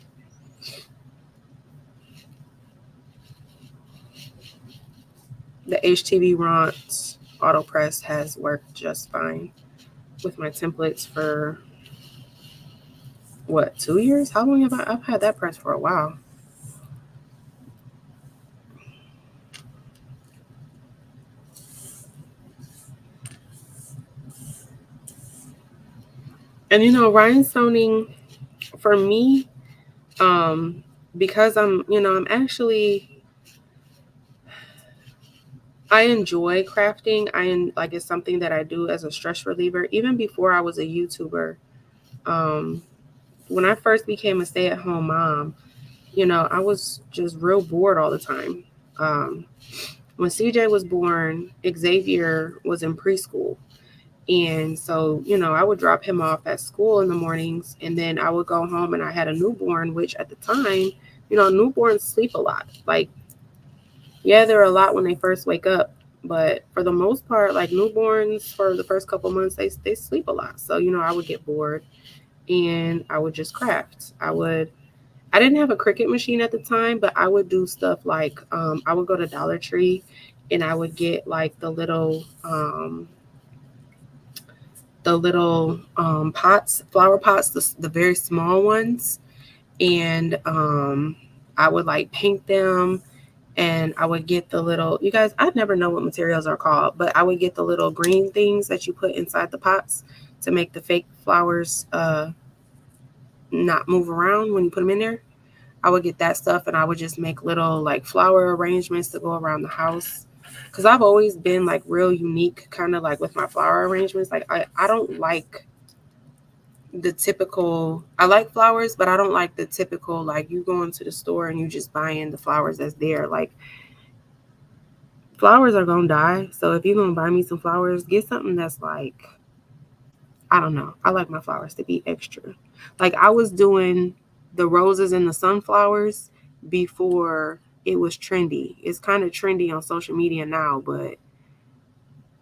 The HTV rump auto press has worked just fine with my templates for what, 2 years? How long have I've had that press for a while. And you know, rhinestoning for me, because I'm actually, I enjoy crafting. Like, it's something that I do as a stress reliever. Even before I was a YouTuber, when I first became a stay-at-home mom, I was just real bored all the time. When CJ was born, Xavier was in preschool. And so, I would drop him off at school in the mornings, and then I would go home, and I had a newborn, which at the time, newborns sleep a lot. Like, yeah, they're a lot when they first wake up, but for the most part, like newborns for the first couple months, they sleep a lot. So, I would get bored and I would just craft. I didn't have a Cricut machine at the time, but I would do stuff like, I would go to Dollar Tree and I would get like the little pots, flower pots, the very small ones. And I would like paint them, and I would get the little, you guys, I never know what materials are called, but I would get the little green things that you put inside the pots to make the fake flowers not move around when you put them in there. I would get that stuff, and I would just make little like flower arrangements to go around the house. Because I've always been like real unique, kind of like with my flower arrangements. Like, I don't like the typical, I like flowers, but I don't like the typical, like you go into the store and you just buying the flowers that's there. Like, flowers are gonna die. So if you're gonna buy me some flowers, get something that's like, I don't know. I like my flowers to be extra. Like, I was doing the roses and the sunflowers before it was trendy. It's kind of trendy on social media now, but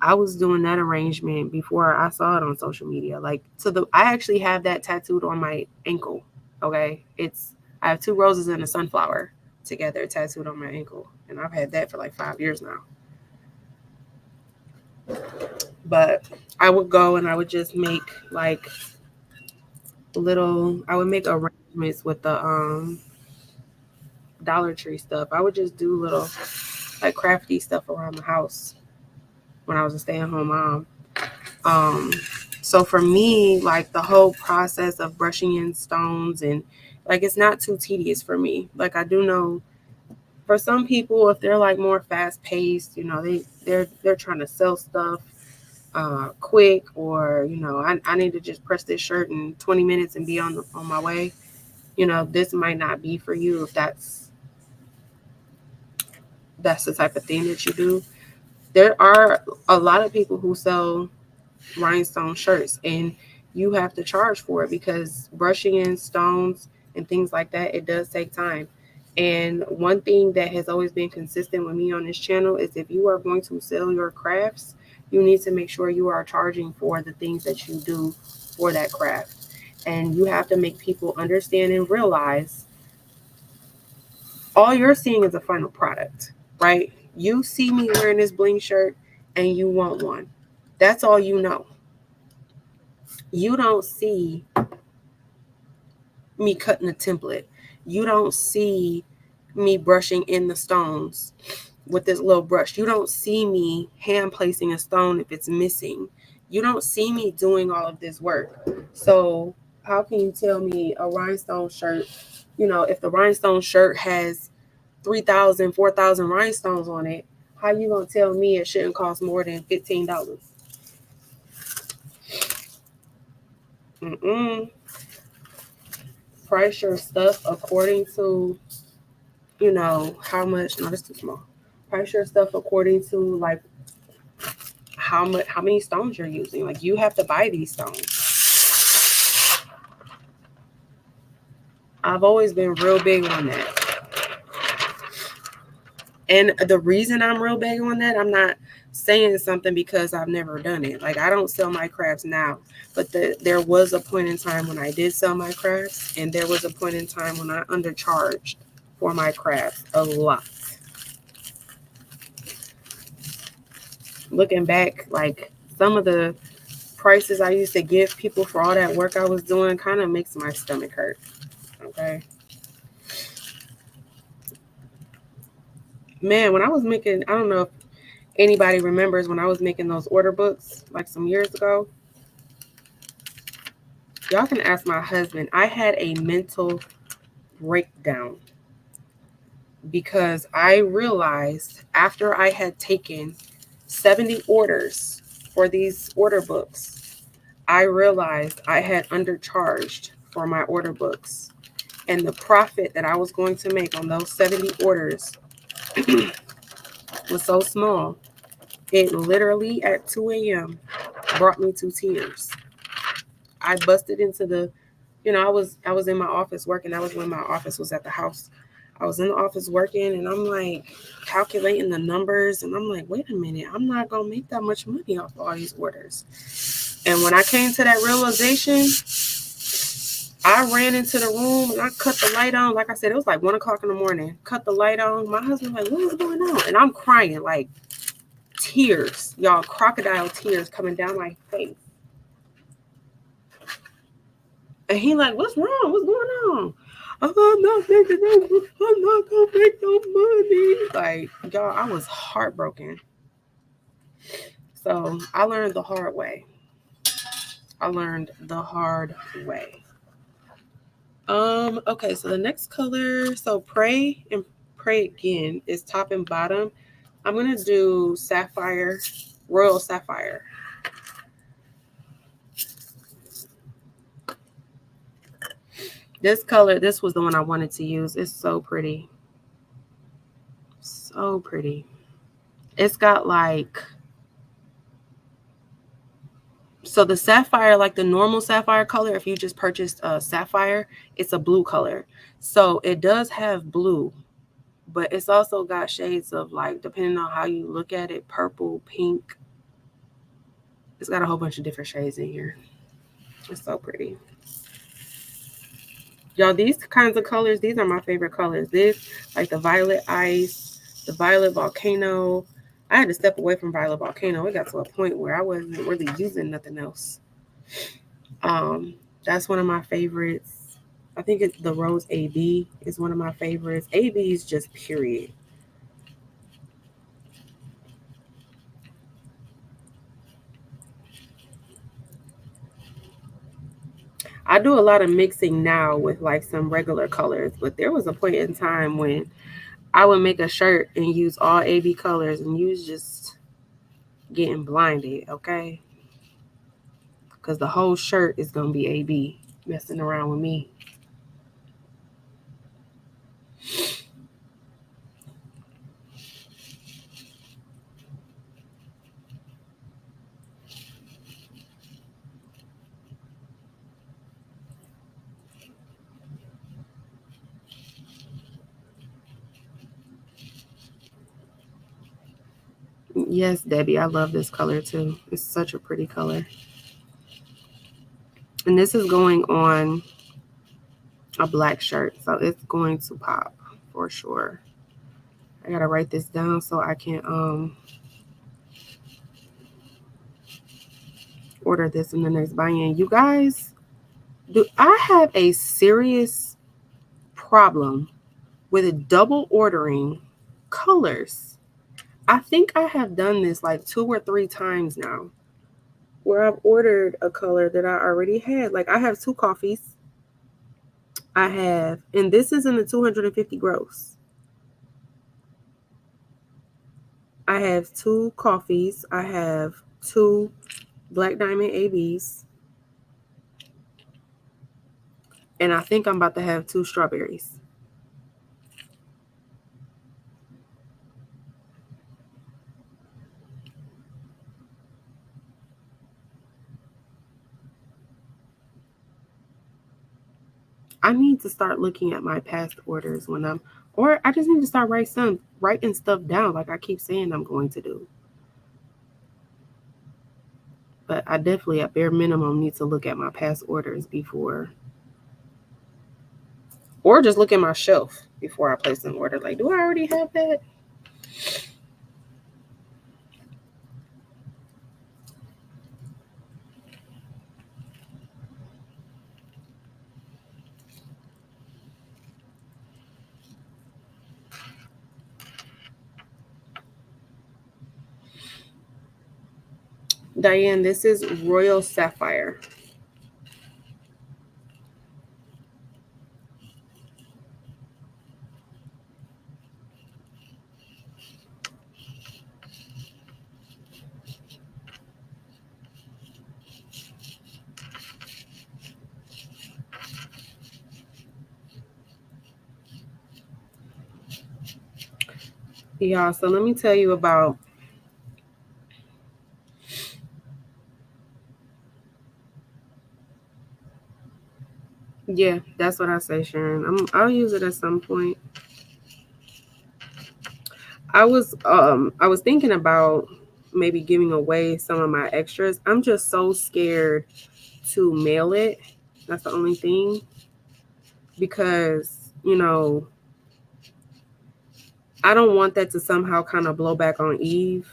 I was doing that arrangement before I saw it on social media. Like, I actually have that tattooed on my ankle. Okay. I have two roses and a sunflower together tattooed on my ankle. And I've had that for like 5 years now. But I would go and I would just make like I would make arrangements with the Dollar Tree stuff. I would just do little like crafty stuff around the house when I was a stay-at-home mom. So for me, like the whole process of brushing in stones, and like, it's not too tedious for me. Like, I do know for some people, if they're like more fast paced, they're trying to sell stuff quick, or I need to just press this shirt in 20 minutes and be on my way. This might not be for you if that's the type of thing that you do. There are a lot of people who sell rhinestone shirts, and you have to charge for it because brushing in stones and things like that, it does take time. And one thing that has always been consistent with me on this channel is, if you are going to sell your crafts, you need to make sure you are charging for the things that you do for that craft. And you have to make people understand and realize all you're seeing is a final product, right? You see me wearing this bling shirt and you want one. That's all you know. You don't see me cutting a template. You don't see me brushing in the stones with this little brush. You don't see me hand placing a stone if it's missing. You don't see me doing all of this work. So how can you tell me a rhinestone shirt, if the rhinestone shirt has 3,000, 4,000 rhinestones on it, How you gonna tell me it shouldn't cost more than $15? Mm-mm. Price your stuff according to, how much. No, that's too small. Price your stuff according to like how many stones you're using. Like, you have to buy these stones. I've always been real big on that. And the reason I'm real big on that, I'm not saying something because I've never done it. Like, I don't sell my crafts now, but there was a point in time when I did sell my crafts, and there was a point in time when I undercharged for my crafts a lot. Looking back, like, some of the prices I used to give people for all that work I was doing kind of makes my stomach hurt. Okay. Man, when I was making, I don't know if anybody remembers when I was making those order books like some years ago. Y'all can ask my husband. I had a mental breakdown because I realized after I had taken 70 orders for these order books, I realized I had undercharged for my order books. And the profit that I was going to make on those 70 orders was so small. It literally at 2 a.m. brought me to tears. I busted into I was in my office working. That was when my office was at the house. I was in the office working, and I'm like calculating the numbers, and I'm like, wait a minute, I'm not gonna make that much money off all these orders. And when I came to that realization, I ran into the room and I cut the light on. Like I said, it was like 1 o'clock in the morning. Cut the light on. My husband was like, what is going on? And I'm crying, like tears, y'all, crocodile tears coming down my face. And he like, what's wrong? What's going on? I'm not making no, I'm not gonna make no money. Like, y'all, I was heartbroken. So I learned the hard way. Okay, so the next color, so Pray and Pray Again is top and bottom. I'm gonna do Sapphire, Royal Sapphire. This color, this was the one I wanted to use. It's so pretty. So pretty. It's got like, so the sapphire, like the normal sapphire color, if you just purchased a sapphire, it's a blue color. So it does have blue, but it's also got shades of, like, depending on how you look at it, purple, pink. It's got a whole bunch of different shades in here. It's so pretty. Y'all, these kinds of colors, these are my favorite colors. This, like the Violet Ice, the Violet Volcano. I had to step away from Violet Volcano. It got to a point where I wasn't really using nothing else. That's one of my favorites. I think it's the Rose AB is one of my favorites. AB is just period. I do a lot of mixing now with like some regular colors, but there was a point in time when I would make a shirt and use all AB colors, and you was just getting blinded, okay? Because the whole shirt is going to be AB messing around with me. Yes, Debbie, I love this color too. It's such a pretty color. And this is going on a black shirt, so it's going to pop for sure. I gotta write this down so I can order this in the next buy-in. You guys, I have a serious problem with double ordering colors. I think I have done this like 2 or 3 times now, where I've ordered a color that I already had. Like, I have 2 coffees. I have, and this is in the 250 gross. I have 2 coffees. I have 2 Black Diamond ABs. And I think I'm about to have 2 strawberries. I need to start looking at my past orders or I just need to start writing stuff down like I keep saying I'm going to do. But I definitely, at bare minimum, need to look at my past orders before, or just look at my shelf before I place an order. Like, do I already have that? Diane, this is Royal Sapphire. Yeah, so let me tell you about. Yeah, that's what I say, Sharon. I'll use it at some point. I was thinking about maybe giving away some of my extras. I'm just so scared to mail it. That's the only thing. Because, I don't want that to somehow kind of blow back on Eve.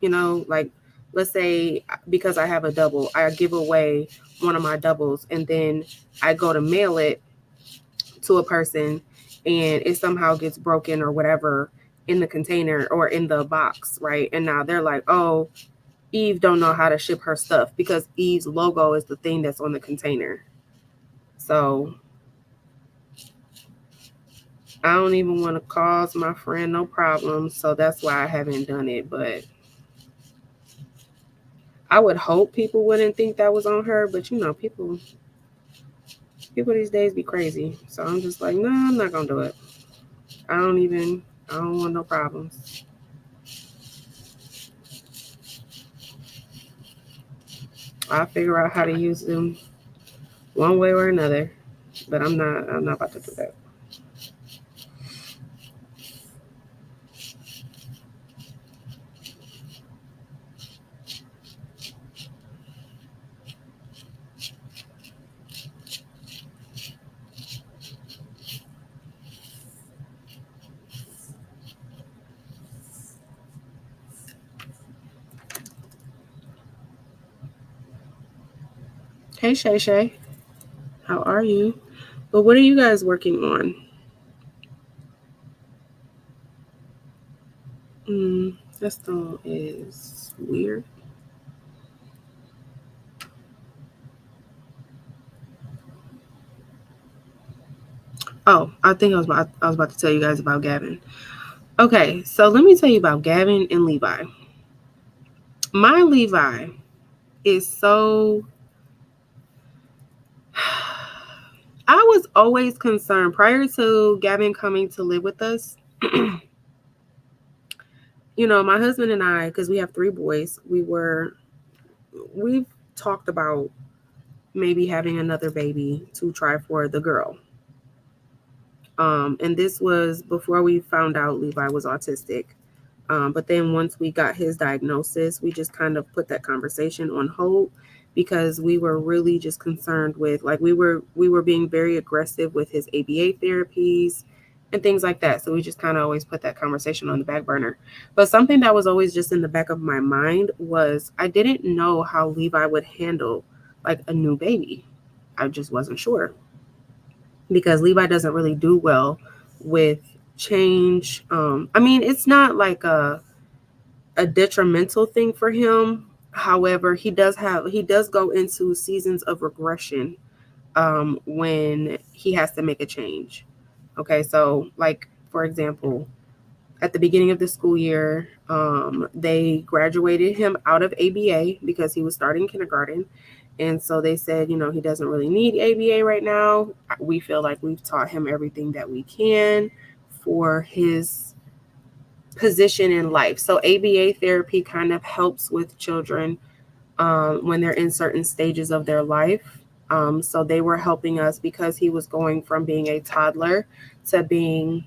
Like, let's say because I have a double, I give away one of my doubles and then I go to mail it to a person and it somehow gets broken or whatever in the container or in the box, right? And now they're like, oh, Eve don't know how to ship her stuff because Eve's logo is the thing that's on the container. So I don't even want to cause my friend no problems. So that's why I haven't done it. But I would hope people wouldn't think that was on her. But people these days be crazy. So I'm just like, no, I'm not gonna do it. I don't want no problems. I'll figure out how to use them one way or another. But I'm not about to do that. Hey Shay Shay, how are you? But what are you guys working on? That stone is weird. Oh, I think I was about to tell you guys about Gavin. Okay, so let me tell you about Gavin and Levi. My Levi is so. I was always concerned prior to Gavin coming to live with us. My husband and I, because we have 3 boys, we've talked about maybe having another baby to try for the girl. And this was before we found out Levi was autistic. But then once we got his diagnosis, we just kind of put that conversation on hold because we were really just concerned with, like, we were being very aggressive with his ABA therapies and things like that. So we just kind of always put that conversation on the back burner. But something that was always just in the back of my mind was I didn't know how Levi would handle like a new baby. I just wasn't sure because Levi doesn't really do well with change. I mean, it's not like a detrimental thing for him. However, he does go into seasons of regression when he has to make a change. Okay, so like for example, at the beginning of the school year, they graduated him out of ABA because he was starting kindergarten. And so they said, you know, he doesn't really need ABA right now. We feel like we've taught him everything that we can for his position in life. So ABA therapy kind of helps with children when they're in certain stages of their life. So they were helping us because he was going from being a toddler to being,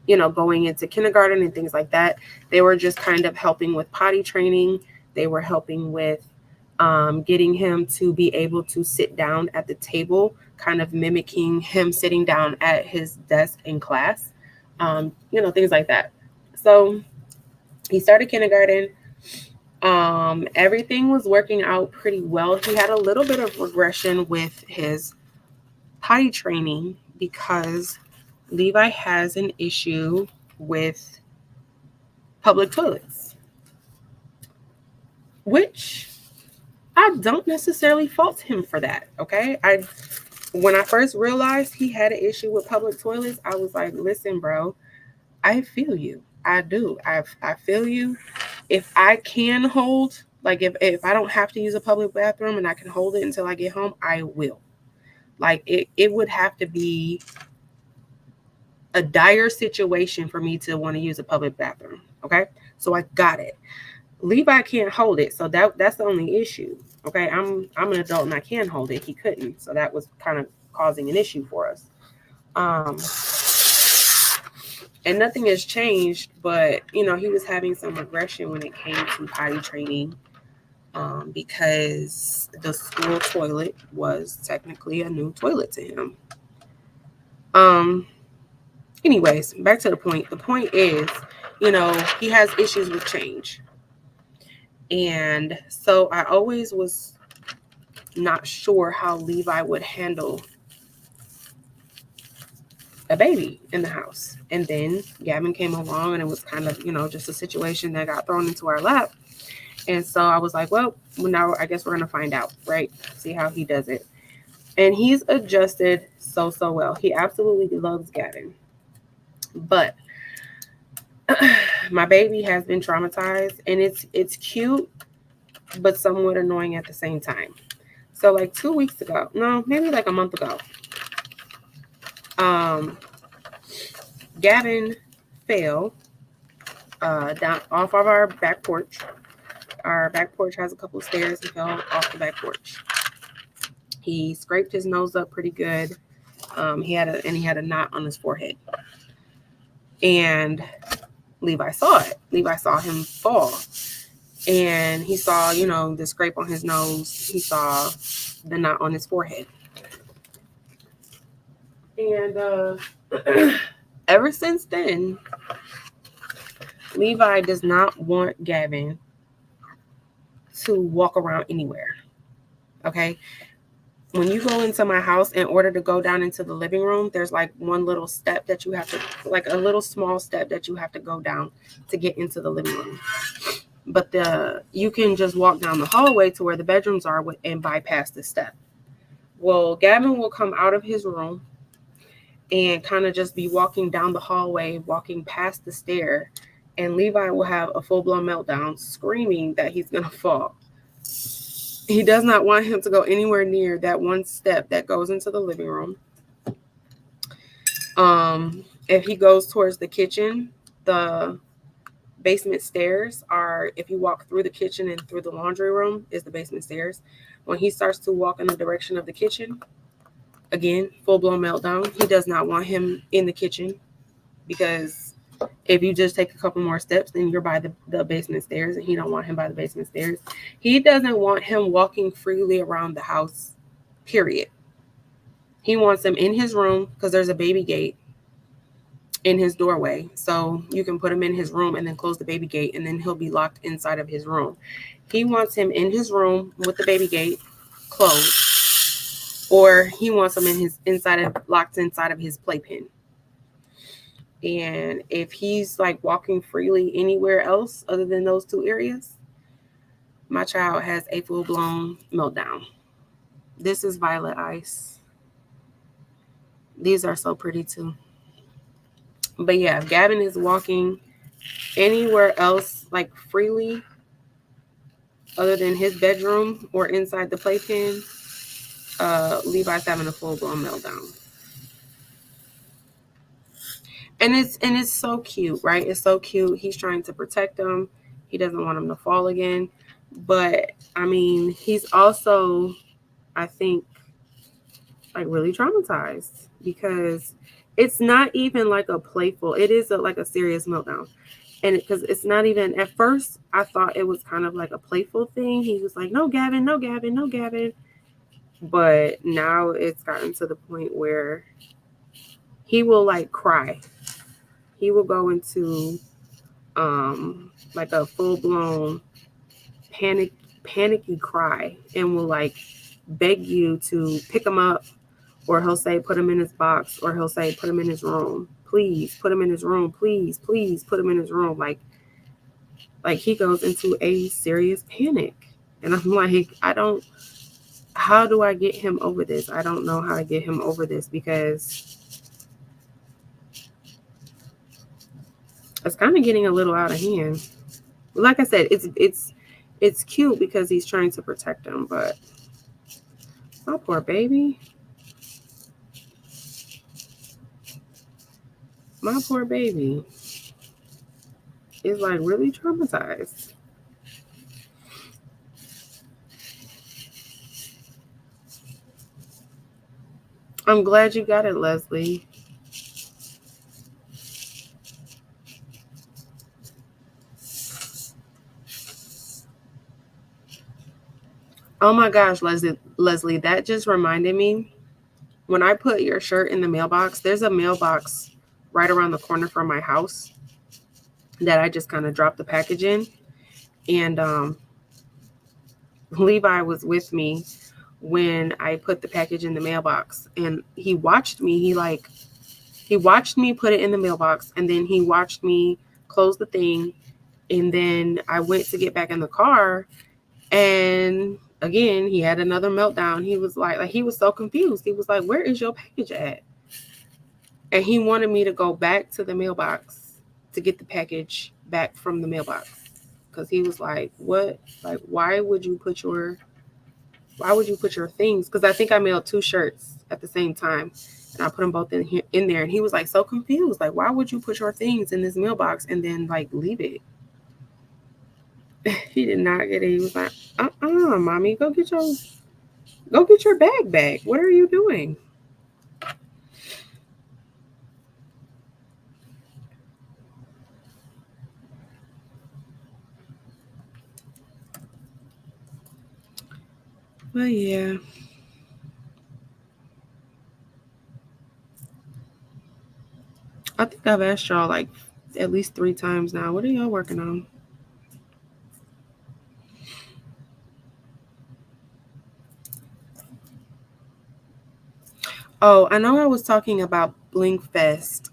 you know, going into kindergarten and things like that. They were just kind of helping with potty training. They were helping with getting him to be able to sit down at the table, kind of mimicking him sitting down at his desk in class, you know, things like that. So he started kindergarten. Everything was working out pretty well. He had a little bit of regression with his potty training because Levi has an issue with public toilets, which I don't necessarily fault him for that. Okay. When I first realized he had an issue with public toilets, I was like, listen, bro, I feel you. I do. I feel you. If I can hold, like if I don't have to use a public bathroom and I can hold it until I get home, I will. Like it would have to be a dire situation for me to want to use a public bathroom. Okay. So I got it. Levi can't hold it. So that's the only issue. Okay. I'm an adult and I can hold it. He couldn't. So that was kind of causing an issue for us. And nothing has changed, but you know, he was having some regression when it came to potty training. Because the school toilet was technically a new toilet to him. Anyways, back to the point. The point is, you know, he has issues with change. And so I always was not sure how Levi would handle a baby in the house. And then Gavin came along and it was kind of, you know, just a situation that got thrown into our lap. And so I was like, well, now I guess we're going to find out, right? See how he does it. And he's adjusted so well. He absolutely loves Gavin. But my baby has been traumatized, and it's cute, but somewhat annoying at the same time. So like 2 weeks ago, no, maybe like a month ago, Gavin fell down off of our back porch. Our back porch has a couple of stairs. He fell off the back porch. He scraped his nose up pretty good. He had a knot on his forehead. And Levi saw it. Levi saw him fall. And he saw, you know, the scrape on his nose. He saw the knot on his forehead. And ever since then, Levi does not want Gavin to walk around anywhere. Okay? When you go into my house, in order to go down into the living room, there's like one little step that you have to, like a little small step that you have to go down to get into the living room. But you can just walk down the hallway to where the bedrooms are and bypass the step. Well, Gavin will come out of his room and kind of just be walking down the hallway, walking past the stair, and Levi will have a full-blown meltdown, screaming that he's going to fall. He does not want him to go anywhere near that one step that goes into the living room. If he goes towards the kitchen, the basement stairs are, if you walk through the kitchen and through the laundry room, is the basement stairs. When he starts to walk in the direction of the kitchen, again, full-blown meltdown. He does not want him in the kitchen because if you just take a couple more steps, then you're by the basement stairs, and he don't want him by the basement stairs. He doesn't want him walking freely around the house, period. He wants him in his room because there's a baby gate in his doorway. So you can put him in his room and then close the baby gate, and then he'll be locked inside of his room. He wants him in his room with the baby gate closed, or he wants him locked inside of his playpen. And if he's like walking freely anywhere else other than those two areas, my child has a full-blown meltdown. This is Violet Ice. These are so pretty too. But yeah, if Gavin is walking anywhere else like freely other than his bedroom or inside the playpen, Levi's having a full-blown meltdown. And it's so cute, right? It's so cute. He's trying to protect him. He doesn't want him to fall again. But I mean, he's also, I think, like really traumatized because it's not even like a playful. It is like a serious meltdown. And because it's not even, at first I thought it was kind of like a playful thing. He was like, no Gavin, no Gavin, no Gavin. But now it's gotten to the point where he will like cry. He will go into like a full-blown panicky cry and will like beg you to pick him up, or he'll say put him in his box, or he'll say put him in his room, please put him in his room, please put him in his room. Like he goes into a serious panic. And I'm like, how do I get him over this? I don't know how to get him over this because it's kind of getting a little out of hand. Like I said, it's cute because he's trying to protect him, but my poor baby. My poor baby is like really traumatized. I'm glad you got it, Leslie. Oh my gosh, Leslie, that just reminded me. When I put your shirt in the mailbox, there's a mailbox right around the corner from my house that I just kind of dropped the package in. And Levi was with me when I put the package in the mailbox, and he watched me. He watched me put it in the mailbox, and then he watched me close the thing. And then I went to get back in the car, and again, he had another meltdown. He was like he was so confused. He was like, where is your package at? And he wanted me to go back to the mailbox to get the package back from the mailbox. Because he was like, what? Like, why would you put your things? Because I think I mailed 2 shirts at the same time. And I put them both in there. And he was like so confused. Like, why would you put your things in this mailbox and then like leave it? He did not get it. He was like, mommy, go get your bag back. What are you doing? Well, yeah. I think I've asked y'all like at least 3 times now. What are y'all working on? Oh, I know I was talking about Bling Fest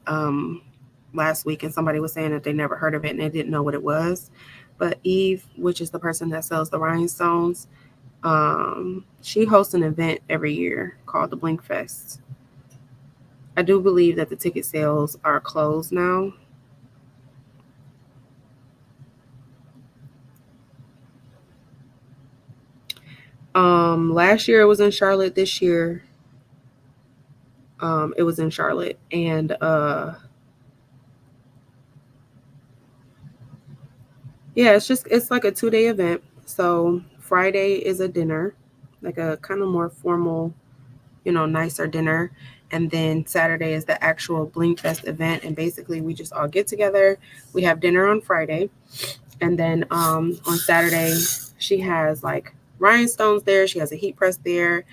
last week, and somebody was saying that they never heard of it and they didn't know what it was. But Eve, which is the person that sells the Rhinestones, she hosts an event every year called the Bling Fest. I do believe that the ticket sales are closed now. Last year it was in Charlotte. This year, it was in Charlotte, and yeah, it's like a 2-day event. So Friday is a dinner, like a kind of more formal, nicer dinner. And then Saturday is the actual Bling Fest event. And basically we just all get together. We have dinner on Friday. And then on Saturday, she has like rhinestones there. She has a heat press there.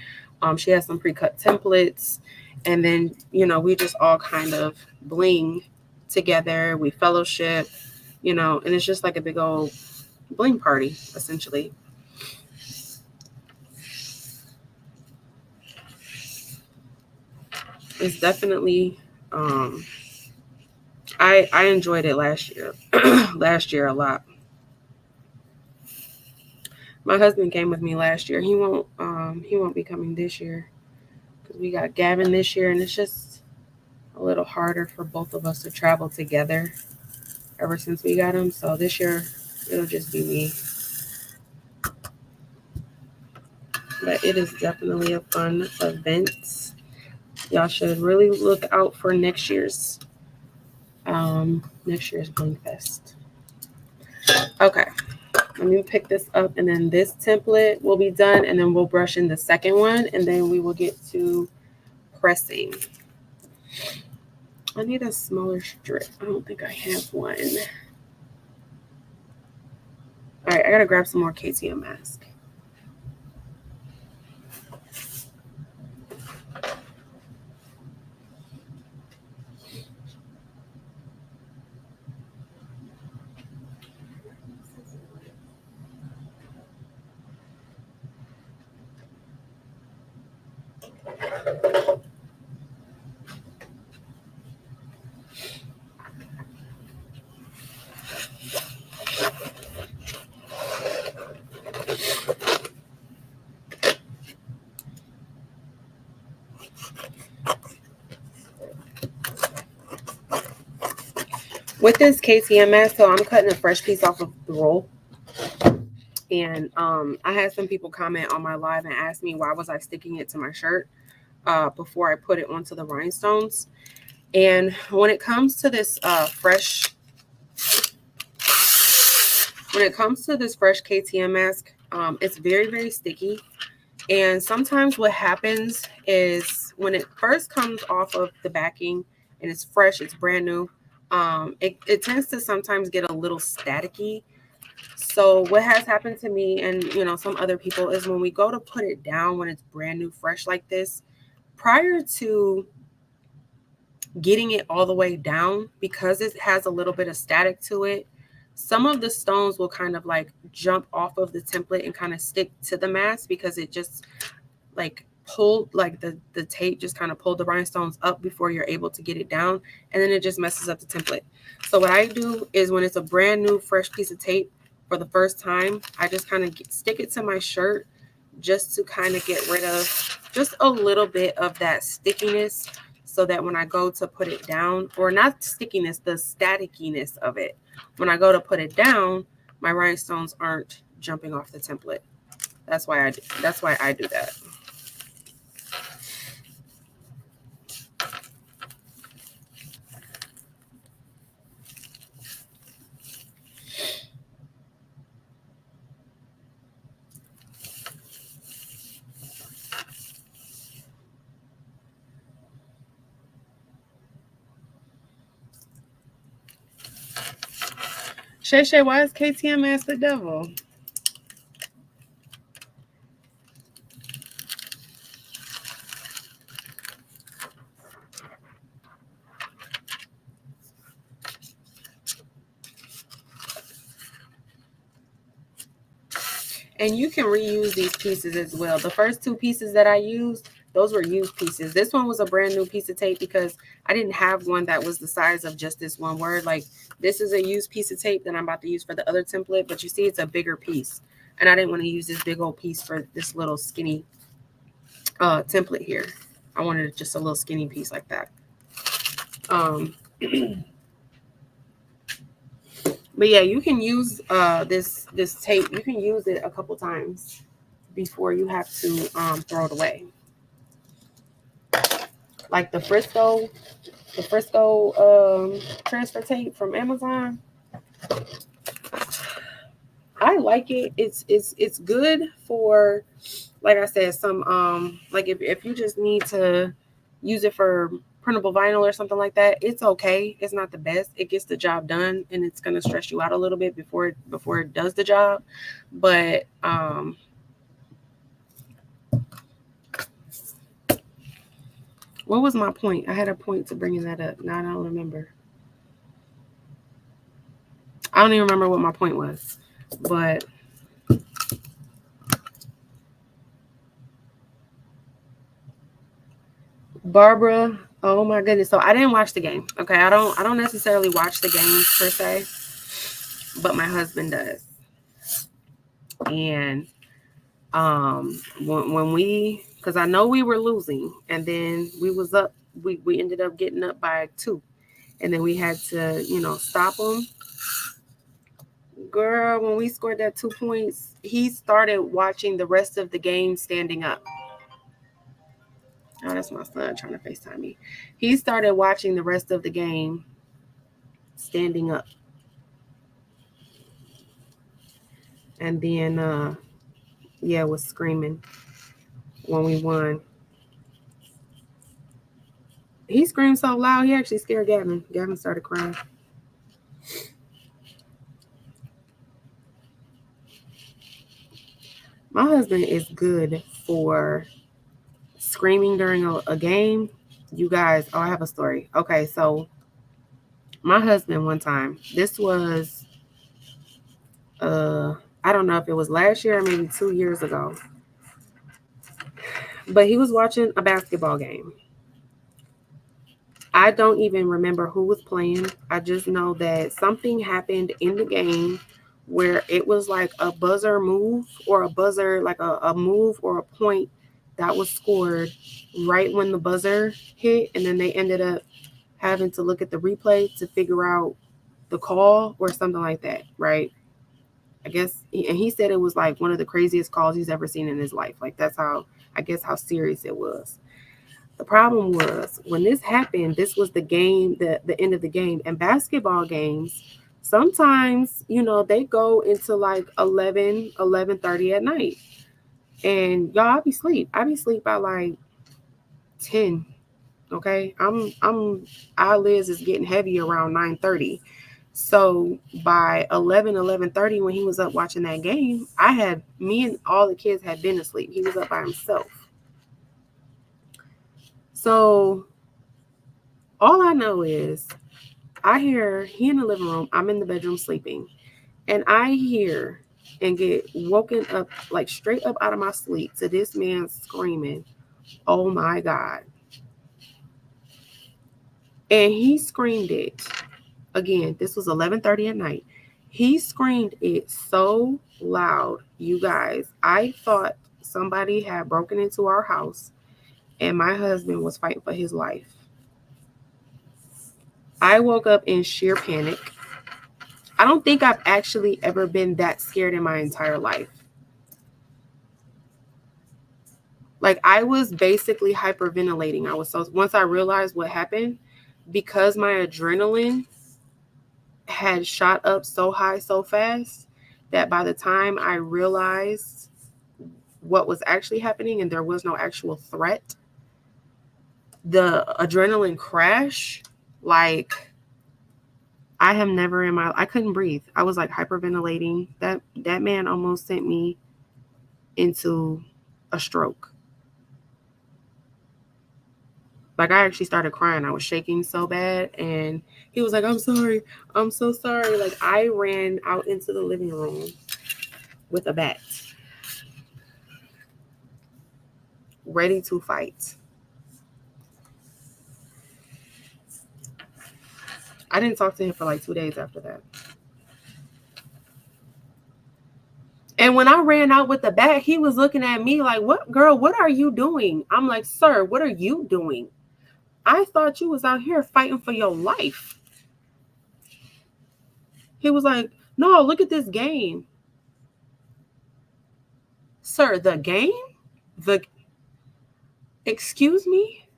She has some pre-cut templates. And then, we just all kind of bling together. We fellowship, and it's just like a big old bling party, essentially. It's definitely I enjoyed it last year. Last year a lot. My husband came with me last year. He won't be coming this year because we got Gavin this year, and it's just a little harder for both of us to travel together. ever since we got them. So this year it'll just be me. But it is definitely a fun event. Y'all should really look out for next year's Bling Fest. Okay, let me pick this up, and then this template will be done, and then we'll brush in the second one, and then we will get to pressing. I need a smaller strip. I don't think I have one. All right, I gotta grab some more KTM mask. With this KTM mask, so I'm cutting a fresh piece off of the roll. And I had some people comment on my live and ask me why was I sticking it to my shirt before I put it onto the rhinestones. And when it comes to this fresh KTM mask, it's very, very sticky. And sometimes what happens is when it first comes off of the backing and it's fresh, it's brand new, it tends to sometimes get a little staticky. So what has happened to me and, some other people is when we go to put it down when it's brand new, fresh like this, prior to getting it all the way down, because it has a little bit of static to it, some of the stones will kind of like jump off of the template and kind of stick to the mask because it just like pulled, like the tape just kind of pulled the rhinestones up before you're able to get it down, and then it just messes up the template. So what I do is when it's a brand new fresh piece of tape for the first time, I just kind of stick it to my shirt just to kind of get rid of just a little bit of that stickiness, so that when I go to put it down, or not stickiness, the staticiness of it, when I go to put it down, my rhinestones aren't jumping off the template. That's why I do that. Shay, why is KTM as the devil? And you can reuse these pieces as well. The first two pieces that I used, those were used pieces. This one was a brand new piece of tape because I didn't have one that was the size of just this one word. Like this is a used piece of tape that I'm about to use for the other template, but you see it's a bigger piece. And I didn't want to use this big old piece for this little skinny template here. I wanted just a little skinny piece like that. But yeah, you can use this tape. You can use it a couple times before you have to throw it away. Like the Frisco transfer tape from Amazon. I like it. It's good for, like I said, some like if you just need to use it for printable vinyl or something like that, it's okay. It's not the best. It gets the job done, and it's gonna stress you out a little bit before it does the job. But what was my point? I had a point to bringing that up. Now I don't remember. I don't even remember what my point was. But Barbara, oh my goodness. So I didn't watch the game. Okay. I don't necessarily watch the games per se, but my husband does. And when we, because I know we were losing, and then we was up, we ended up getting up by 2. and then we had to, stop him. Girl, when we scored that 2 points, he started watching the rest of the game standing up. Oh, that's my son trying to FaceTime me. He started watching the rest of the game standing up. And then, was screaming when we won. He screamed so loud, he actually scared Gavin. Gavin started crying. My husband is good for screaming during a game. You guys, I have a story. Okay, so my husband one time, this was, I don't know if it was last year or maybe 2 years ago, but he was watching a basketball game. I don't even remember who was playing. I just know that something happened in the game where it was like a buzzer move or a buzzer, like a move or a point that was scored right when the buzzer hit. And then they ended up having to look at the replay to figure out the call or something like that, right? I guess, and he said it was like one of the craziest calls he's ever seen in his life. Like that's how, I guess, how serious it was. The problem was when this happened, this was the game, the end of the game. And basketball games, sometimes, they go into like 11:30 at night. And y'all, I be sleep by like 10. Okay. Eyelids is getting heavy around 9:30. So by 11:30, when he was up watching that game, me and all the kids had been asleep. He was up by himself. So all I know is I hear he in the living room, I'm in the bedroom sleeping, and I hear and get woken up like straight up out of my sleep to this man screaming, "Oh my God." And he screamed it. Again, this was 11:30 at night. He screamed it so loud, you guys. I thought somebody had broken into our house and my husband was fighting for his life. I woke up in sheer panic. I don't think I've actually ever been that scared in my entire life. Like I was basically hyperventilating. Once I realized what happened, because my adrenaline had shot up so high so fast that by the time I realized what was actually happening and there was no actual threat, the adrenaline crash, like I have never I couldn't breathe. I was like hyperventilating. That man almost sent me into a stroke. Like I actually started crying. I was shaking so bad. And he was like, "I'm sorry. I'm so sorry." Like I ran out into the living room with a bat, ready to fight. I didn't talk to him for like 2 days after that. And when I ran out with the bat, he was looking at me like, "What, girl, what are you doing?" I'm like, "Sir, what are you doing? I thought you was out here fighting for your life." He was like, "No, look at this game." Sir, the game? Excuse me?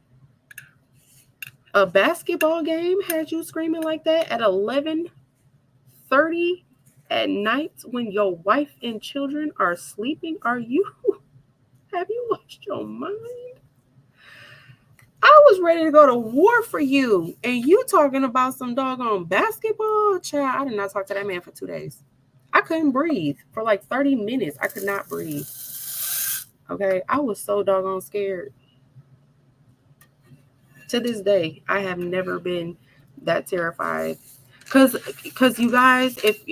A basketball game had you screaming like that at 11:30 at night when your wife and children are sleeping? Have you lost your mind? I was ready to go to war for you. And you talking about some doggone basketball? Child, I did not talk to that man for 2 days. I couldn't breathe for like 30 minutes. I could not breathe. Okay. I was so doggone scared. To this day, I have never been that terrified. Cause you guys, if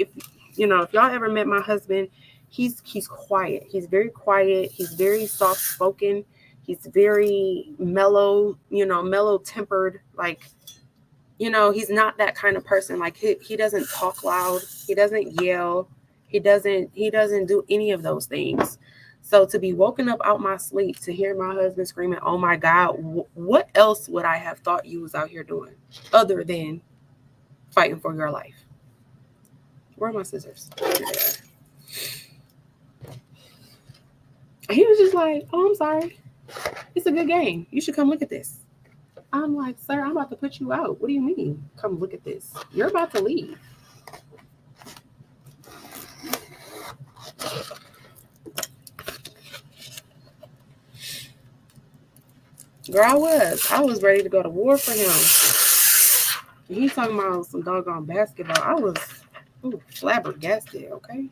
y'all ever met my husband, he's quiet. He's very quiet. He's very soft spoken. He's very mellow, mellow tempered. Like, he's not that kind of person. Like he doesn't talk loud. He doesn't yell. He doesn't do any of those things. So to be woken up out my sleep to hear my husband screaming, "Oh my God," what else would I have thought you was out here doing other than fighting for your life. Where are my scissors? He was just like, oh, I'm sorry. It's a good game. You should come look at this. I'm like, sir, I'm about to put you out. What do you mean? Come look at this. You're about to leave. Girl, I was ready to go to war for him. He's talking about some doggone basketball. I was flabbergasted, okay?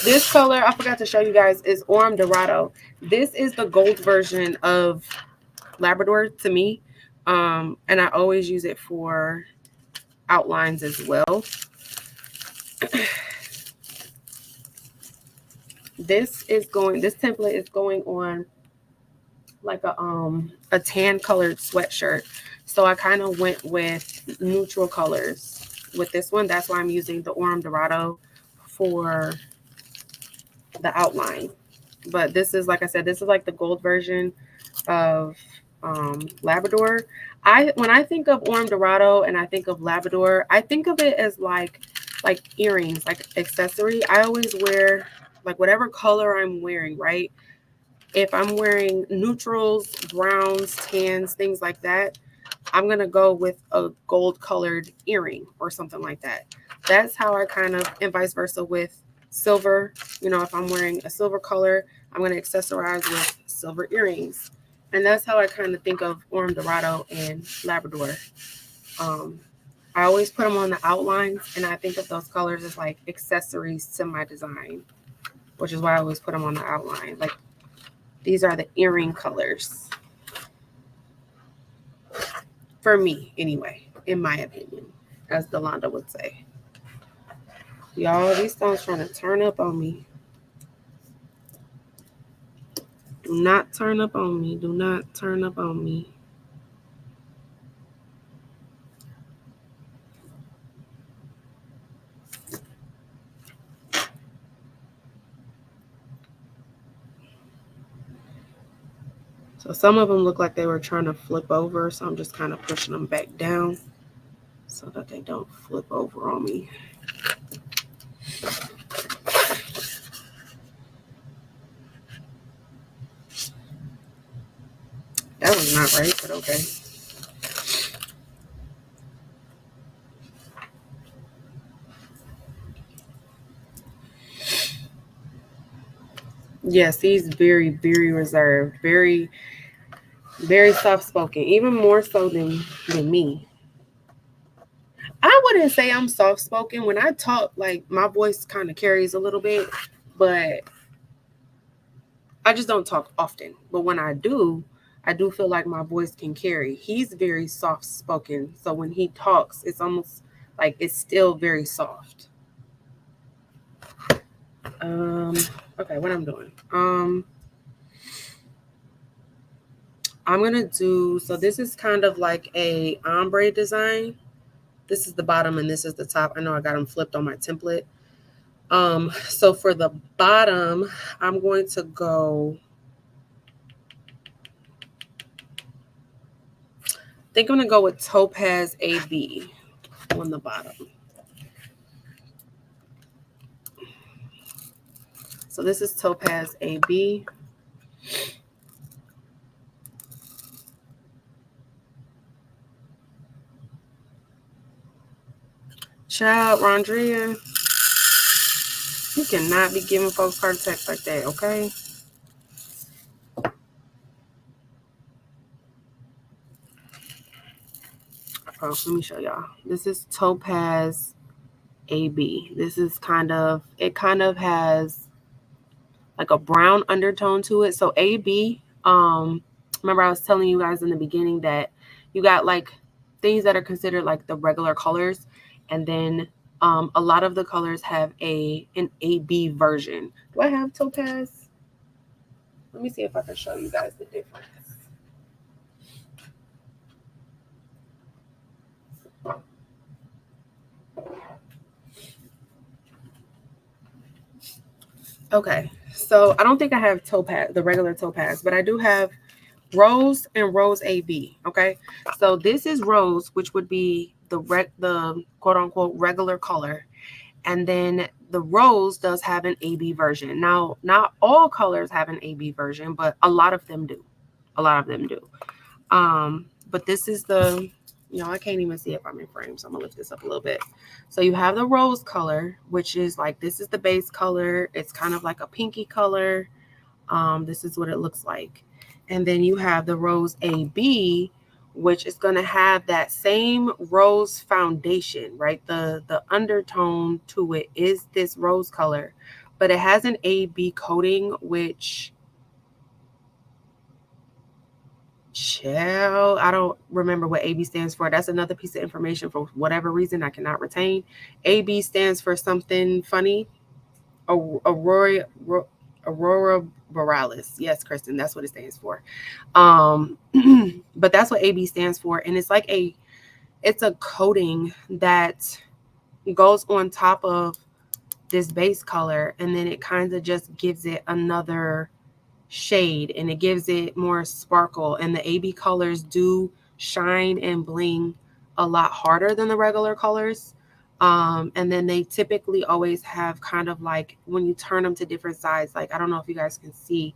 This color, I forgot to show you guys, is Orm Dorado. This is the gold version of Labrador to me. And I always use it for outlines as well. This template is going on like a tan colored sweatshirt. So I kind of went with neutral colors with this one. That's why I'm using the Orm Dorado for the outline. But this is, like I said, this is like the gold version of Labrador. When I think of Orm Dorado and I think of Labrador, I think of it as like earrings, like accessory. I always wear like whatever color I'm wearing, right? If I'm wearing neutrals, browns, tans, things like that, I'm going to go with a gold colored earring or something like that. That's how I kind of, and vice versa with silver. You know, if I'm wearing a silver color, I'm going to accessorize with silver earrings. And that's how I kind of think of Orm Dorado and Labrador. I always put them on the outlines, and I think of those colors as like accessories to my design, which is why I always put them on the outline. Like, these are the earring colors. For me, anyway, in my opinion, as Delonda would say. Y'all, these stones trying to turn up on me. Do not turn up on me. Do not turn up on me. So some of them look like they were trying to flip over, so I'm just kind of pushing them back down so that they don't flip over on me. That was not right, but okay. Yes, he's very, very reserved, very, very soft-spoken, even more so than me. I wouldn't say I'm soft-spoken. When I talk, like, my voice kind of carries a little bit, but I just don't talk often. But when I do feel like my voice can carry. He's very soft-spoken, so when he talks, it's almost like it's still very soft. Okay, what I'm doing. I'm gonna do, so this is kind of like a ombre design. This is the bottom and this is the top. I know I got them flipped on my template. So for the bottom, I'm going to go, I think I'm gonna go with Topaz AB on the bottom. So this is Topaz AB. Child, Rondria, you cannot be giving folks heart attacks like that, okay? Oh, let me show y'all. This is Topaz AB. This is it kind of has like a brown undertone to it. So AB, remember I was telling you guys in the beginning that you got like things that are considered like the regular colors, and then a lot of the colors have an AB version. Do I have Topaz? Let me see if I can show you guys the difference. Okay, so I don't think I have Topaz, the regular Topaz, but I do have rose and rose AB. Okay, so this is rose, which would be the quote unquote regular color, and then the rose does have an AB version. Now, not all colors have an AB version, but a lot of them do. A lot of them do. But this is the, I can't even see if I'm in frame, so I'm gonna lift this up a little bit. So you have the rose color, which is like, this is the base color. It's kind of like a pinky color. This is what it looks like. And then you have the rose AB, which is going to have that same rose foundation, right? The undertone to it is this rose color, but it has an AB coating, which, I don't remember what AB stands for. That's another piece of information for whatever reason I cannot retain. AB stands for something funny. Aurora borealis. Yes, Kristen, that's what it stands for. But that's what AB stands for, and it's like it's a coating that goes on top of this base color, and then it kind of just gives it another shade, and it gives it more sparkle. And the AB colors do shine and bling a lot harder than the regular colors. And then they typically always have kind of like, when you turn them to different sides, like, I don't know if you guys can see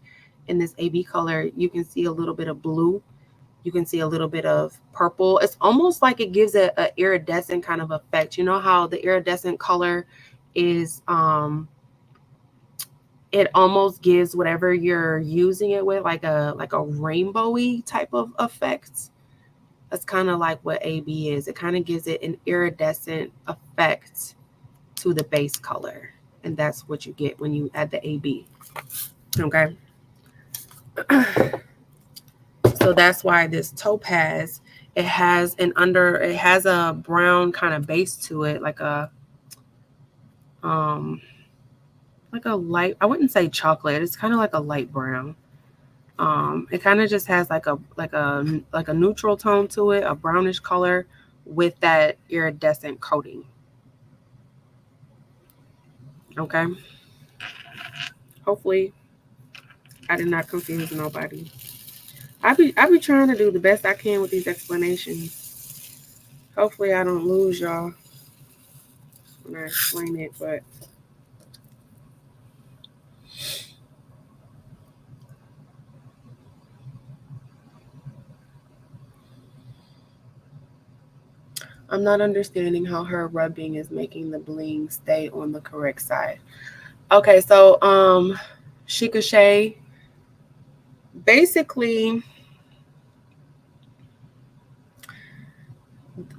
in this AB color, you can see a little bit of blue, you can see a little bit of purple. It's almost like it gives a iridescent kind of effect. You know how the iridescent color is, it almost gives whatever you're using it with like a rainbowy type of effect. That's kind of like what AB is. It kind of gives it an iridescent effect to the base color. And that's what you get when you add the AB. Okay. So that's why this topaz, it has a brown kind of base to it, like a light, I wouldn't say chocolate. It's kind of like a light brown. It kind of just has like a neutral tone to it, a brownish color with that iridescent coating. Okay. Hopefully I did not confuse nobody. I be trying to do the best I can with these explanations. Hopefully I don't lose y'all when I explain it, but I'm not understanding how her rubbing is making the bling stay on the correct side. Okay, so Shikashay, basically,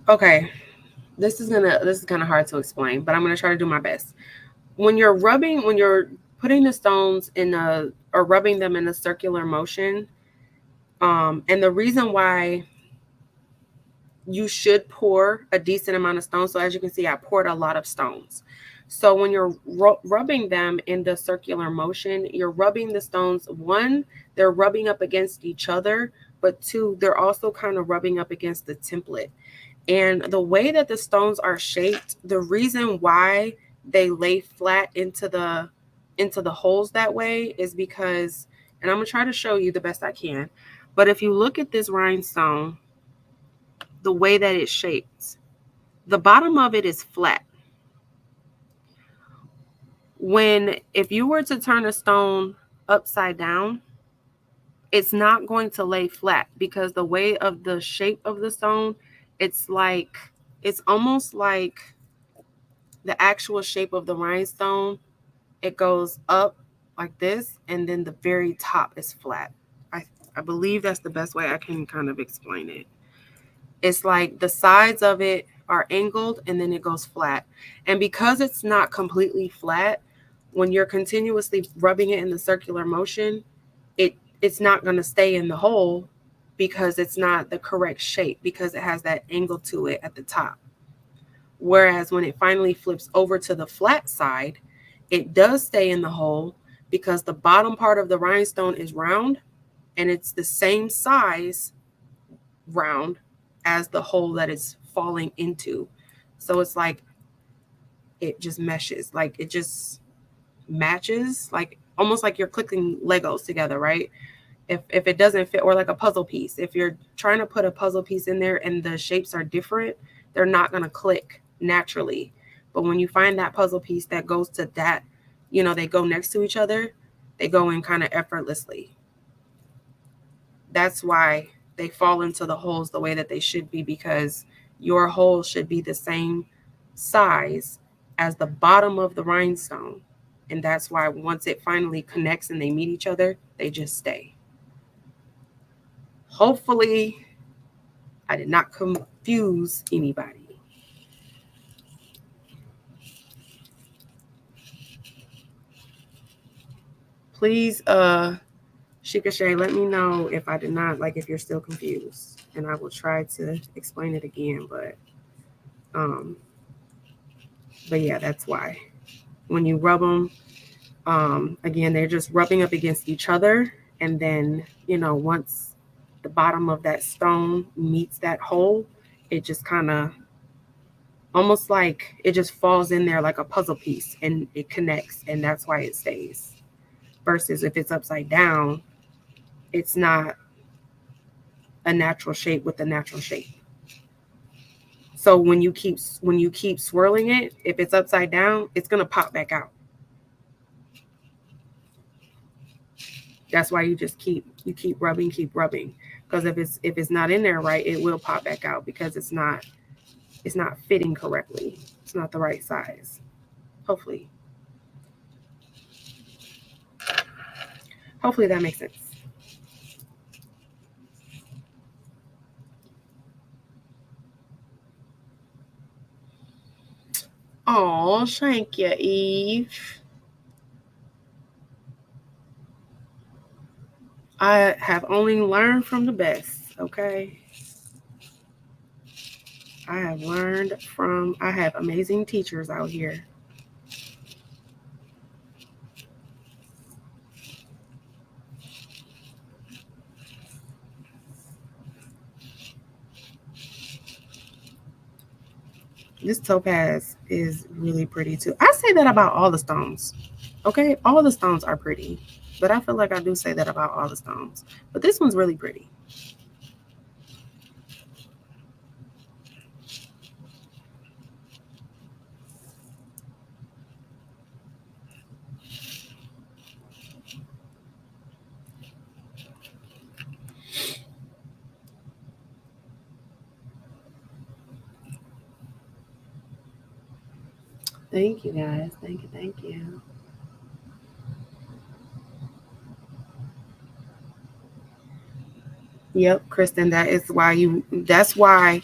okay, this is kind of hard to explain, but I'm gonna try to do my best. When you're putting the stones or rubbing them in a circular motion, and the reason why you should pour a decent amount of stones. So as you can see, I poured a lot of stones. So when you're rubbing them in the circular motion, you're rubbing the stones. One, they're rubbing up against each other, but two, they're also kind of rubbing up against the template. And the way that the stones are shaped, the reason why they lay flat into the holes that way is because, and I'm gonna try to show you the best I can, but if you look at this rhinestone, the way that it's shaped, the bottom of it is flat. If you were to turn a stone upside down, it's not going to lay flat because the way of the shape of the stone, it's almost like the actual shape of the rhinestone. It goes up like this, and then the very top is flat. I believe that's the best way I can kind of explain it. It's like the sides of it are angled and then it goes flat. And because it's not completely flat, when you're continuously rubbing it in the circular motion, it's not going to stay in the hole because it's not the correct shape, because it has that angle to it at the top. Whereas when it finally flips over to the flat side, it does stay in the hole because the bottom part of the rhinestone is round and it's the same size round as the hole that it's falling into. So it's like it just meshes, like it just matches, like almost like you're clicking Legos together, right? If it doesn't fit, or like a puzzle piece, if you're trying to put a puzzle piece in there and the shapes are different, they're not going to click naturally. But when you find that puzzle piece that goes to that, you know, they go next to each other, they go in kind of effortlessly. That's why they fall into the holes the way that they should be, because your hole should be the same size as the bottom of the rhinestone. And that's why once it finally connects and they meet each other, they just stay. Hopefully, I did not confuse anybody. Please, Shikashay, let me know if I did not, like, if you're still confused, and I will try to explain it again. But yeah, that's why. When you rub them, again, they're just rubbing up against each other, and then, you know, once the bottom of that stone meets that hole, it just kind of almost like it just falls in there like a puzzle piece, and it connects, and that's why it stays. Versus if it's upside down, it's not a natural shape with a natural shape. So when you keep swirling it, if it's upside down, it's gonna pop back out. That's why you just keep rubbing, because if it's not in there right, it will pop back out, because it's not fitting correctly. It's not the right size. Hopefully that makes sense. Oh, thank you, Eve. I have only learned from the best, okay? I have amazing teachers out here. This topaz is really pretty too. I say that about all the stones. Okay, all the stones are pretty, but I feel like I do say that about all the stones. But this one's really pretty. Thank you, guys. Thank you. Thank you. Yep, Kristen, that's why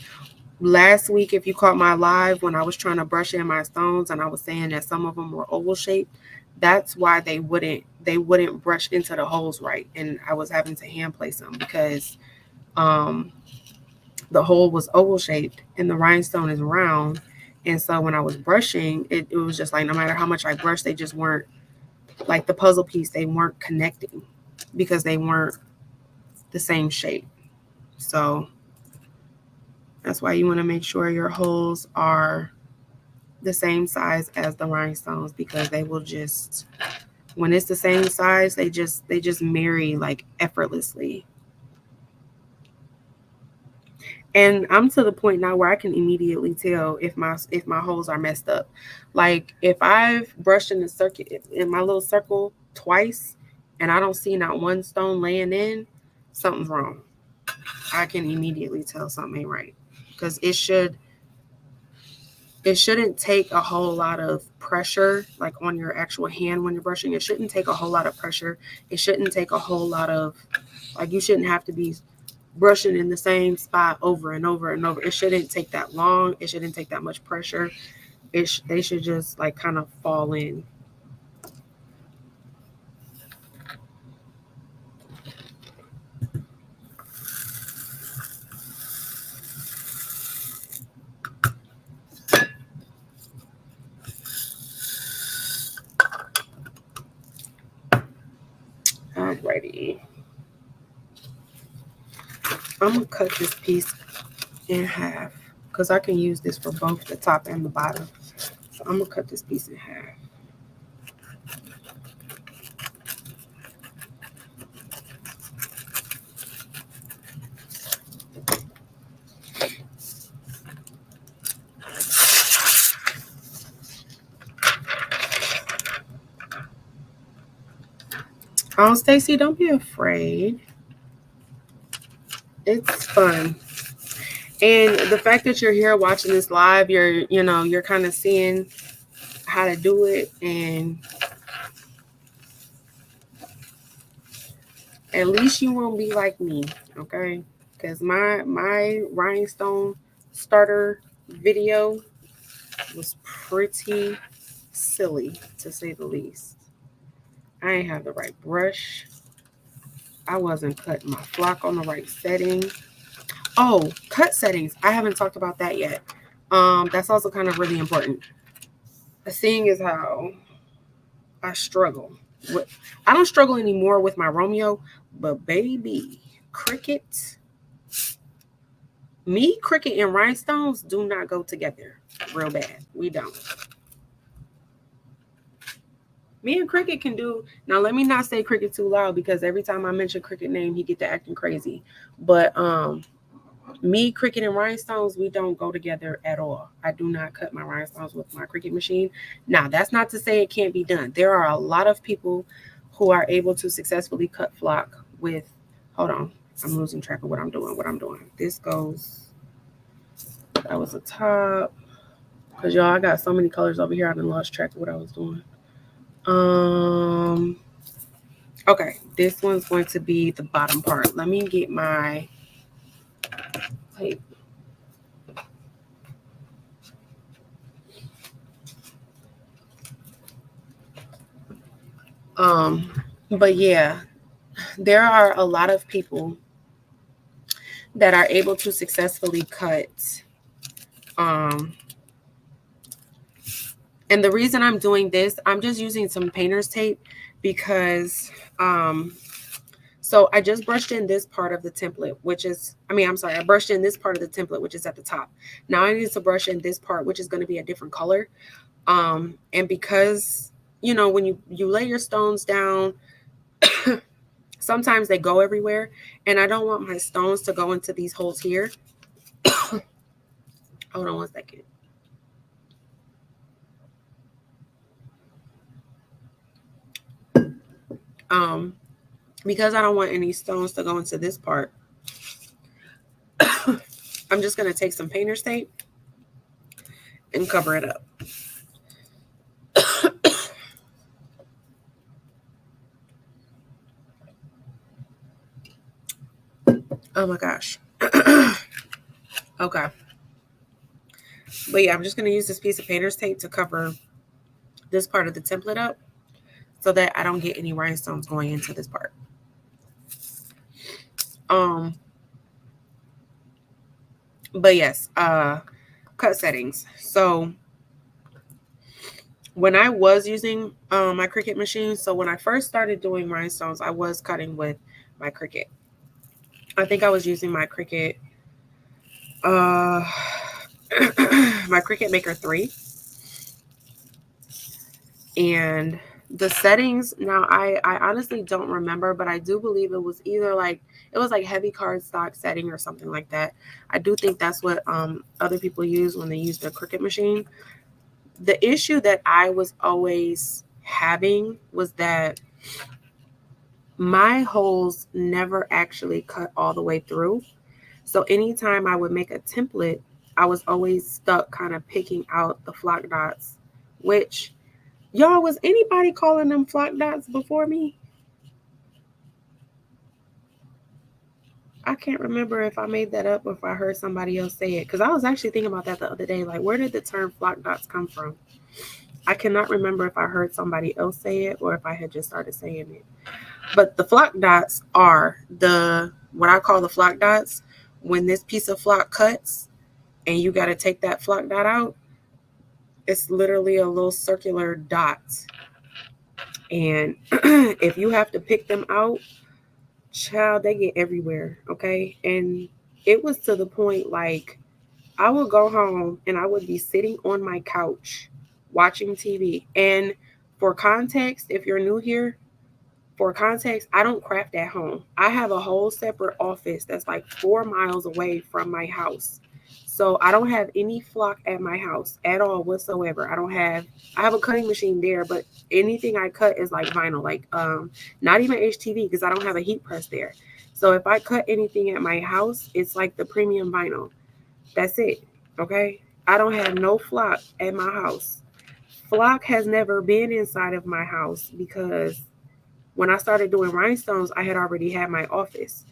last week, if you caught my live when I was trying to brush in my stones and I was saying that some of them were oval shaped, that's why they wouldn't brush into the holes right. And I was having to hand place them because the hole was oval shaped and the rhinestone is round. And so when I was brushing, it was just like no matter how much I brushed, they just weren't like the puzzle piece, they weren't connecting because they weren't the same shape. So that's why you want to make sure your holes are the same size as the rhinestones, because they will just, when it's the same size, they just marry like effortlessly. And I'm to the point now where I can immediately tell if my holes are messed up. Like if I've brushed in the circuit in my little circle twice and I don't see not one stone laying in, something's wrong. I can immediately tell something ain't right, because it shouldn't take a whole lot of pressure, like on your actual hand when you're brushing. It shouldn't take a whole lot of pressure. It shouldn't take a whole lot of, like, you shouldn't have to be brushing in the same spot over and over and over. It shouldn't take that long. It shouldn't take that much pressure. They should just like kind of fall in. Alrighty. I'm gonna cut this piece in half because I can use this for both the top and the bottom. So I'm gonna cut this piece in half. Oh, Stacy, don't be afraid. It's fun. And the fact that you're here watching this live, you're kind of seeing how to do it, and at least you won't be like me, okay? Because my rhinestone starter video was pretty silly, to say the least. I ain't have the right brush. I wasn't cutting my flock on the right setting. Oh, cut settings. I haven't talked about that yet. That's also kind of really important. Seeing is how I struggle. I don't struggle anymore with my Romeo, but baby, Cricket, Cricket, and Rhinestones do not go together real bad. We don't. Me and Cricket can do. Now, let me not say Cricket too loud, because every time I mention Cricket name, he get to acting crazy. But Cricket, and Rhinestones, we don't go together at all. I do not cut my rhinestones with my Cricket machine. Now, that's not to say it can't be done. There are a lot of people who are able to successfully cut flock with, hold on, I'm losing track of what I'm doing. This goes, that was the top. Because y'all, I got so many colors over here, I done lost track of what I was doing. Okay, this one's going to be the bottom part. Let me get my plate. But yeah, there are a lot of people that are able to successfully cut. And the reason I'm doing this, I'm just using some painter's tape because, so I just brushed in this part of the template, I brushed in this part of the template, which is at the top. Now I need to brush in this part, which is going to be a different color. And because, when you lay your stones down, sometimes they go everywhere, and I don't want my stones to go into these holes here. Hold on one second. Because I don't want any stones to go into this part, I'm just going to take some painter's tape and cover it up. Oh my gosh. Okay. But yeah, I'm just going to use this piece of painter's tape to cover this part of the template up so that I don't get any rhinestones going into this part. But yes, cut settings. So when I was using my Cricut machine, so when I first started doing rhinestones, I was cutting with my Cricut. I think I was using my Cricut, my Cricut Maker 3. And the settings, now I honestly don't remember, but I do believe it was either like heavy cardstock setting or something like that. I do think that's what other people use when they use the Cricut machine. The issue that I was always having was that my holes never actually cut all the way through. So anytime I would make a template, I was always stuck kind of picking out the flock dots, which, y'all, was anybody calling them flock dots before me? I can't remember if I made that up or if I heard somebody else say it, because I was actually thinking about that the other day. Like, where did the term flock dots come from? I cannot remember if I heard somebody else say it or if I had just started saying it. But the flock dots are what I call the flock dots. When this piece of flock cuts and you got to take that flock dot out, it's literally a little circular dot. And if you have to pick them out, child, they get everywhere. Okay. And it was to the point, like, I would go home and I would be sitting on my couch watching TV. And for context, if you're new here, I don't craft at home. I have a whole separate office that's like 4 miles away from my house. So I don't have any flock at my house at all whatsoever. I have a cutting machine there, but anything I cut is like vinyl, like not even HTV because I don't have a heat press there. So if I cut anything at my house, it's like the premium vinyl. That's it. Okay. I don't have no flock at my house. Flock has never been inside of my house because when I started doing rhinestones, I had already had my office.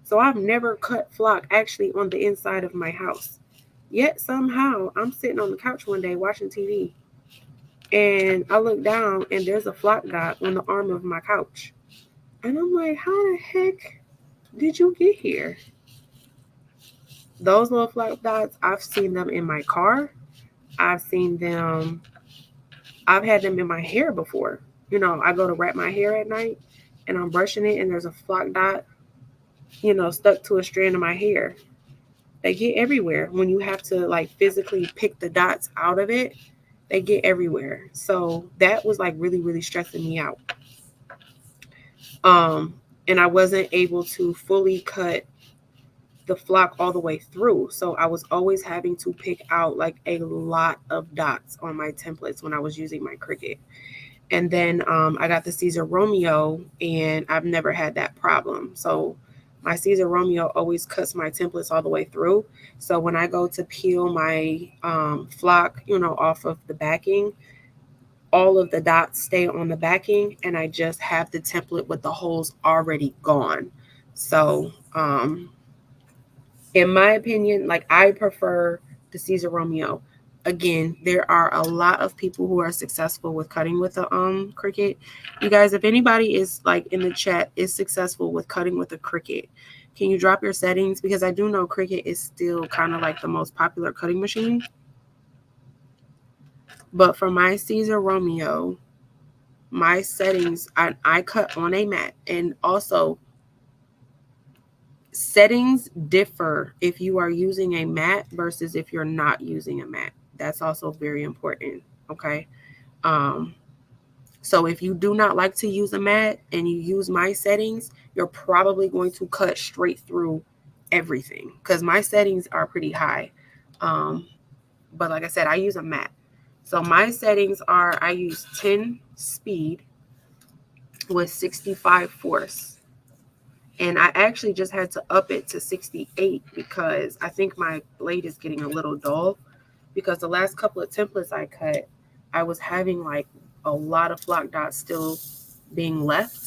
So I've never cut flock actually on the inside of my house. Yet somehow I'm sitting on the couch one day watching TV and I look down and there's a flock dot on the arm of my couch. And I'm like, how the heck did you get here? Those little flock dots, I've seen them in my car. I've seen them, I've had them in my hair before. You know, I go to wrap my hair at night and I'm brushing it and there's a flock dot, you know, stuck to a strand of my hair. They get everywhere when you have to like physically pick the dots out of it. They get everywhere. So that was like really, really stressing me out. And I wasn't able to fully cut the flock all the way through. So I was always having to pick out like a lot of dots on my templates when I was using my Cricut. And then I got the Siser Romeo and I've never had that problem. So my Siser Romeo always cuts my templates all the way through. So when I go to peel my flock, you know, off of the backing, all of the dots stay on the backing and I just have the template with the holes already gone. So in my opinion, like I prefer the Siser Romeo. Again, there are a lot of people who are successful with cutting with a Cricut. You guys, if anybody is like in the chat is successful with cutting with a Cricut, can you drop your settings? Because I do know Cricut is still kind of like the most popular cutting machine. But for my Siser Romeo, my settings, I cut on a mat. And also, settings differ if you are using a mat versus if you're not using a mat. That's also very important. Okay. So if you do not like to use a mat and you use my settings, you're probably going to cut straight through everything because my settings are pretty high. But like I said, I use a mat. So my settings are I use 10 speed with 65 force. And I actually just had to up it to 68 because I think my blade is getting a little dull. Because the last couple of templates I cut, I was having like a lot of flock dots still being left.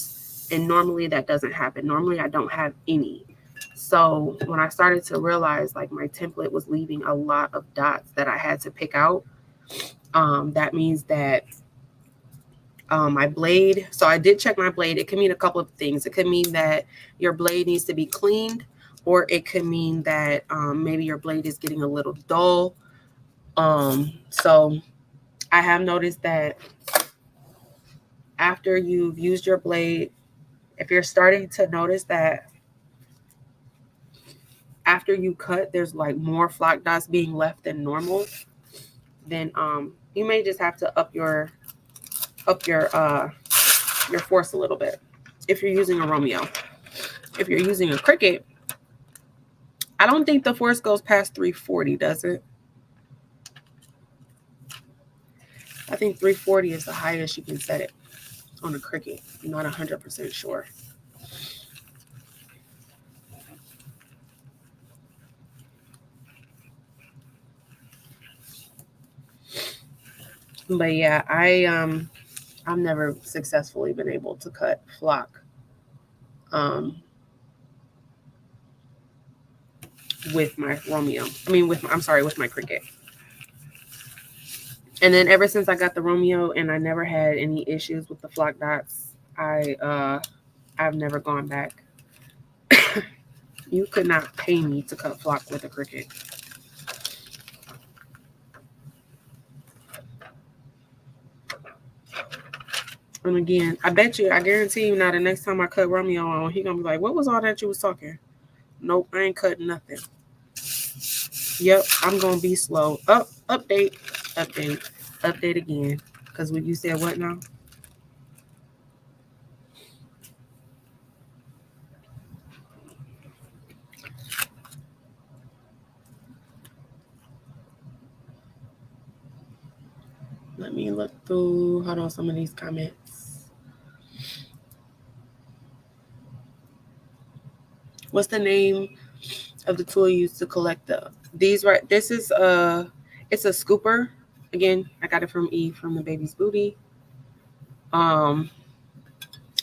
And normally that doesn't happen. Normally I don't have any. So when I started to realize like my template was leaving a lot of dots that I had to pick out, that means that my blade. So I did check my blade. It could mean a couple of things. It could mean that your blade needs to be cleaned, or it could mean that maybe your blade is getting a little dull. So I have noticed that after you've used your blade, if you're starting to notice that after you cut, there's like more flock dots being left than normal, then you may just have to up your force a little bit if you're using a Romeo. If you're using a Cricut, I don't think the force goes past 340, does it? I think 340 is the highest you can set it on a Cricut. I'm not 100% sure. But yeah, I've never successfully been able to cut flock with my Romeo. with my Cricut. And then ever since I got the Romeo and I never had any issues with the flock dots, I've never gone back. You could not pay me to cut flock with a Cricut. And again, I guarantee you now the next time I cut Romeo on, he gonna be like, what was all that you was talking? Nope, I ain't cutting nothing. Yep, I'm gonna be slow. Update again. Because when you said what now? look through, hold on, some of these comments. What's the name of the tool used to collect these? Right, this is it's a scooper. Again, I got it from Eve from the baby's booty. But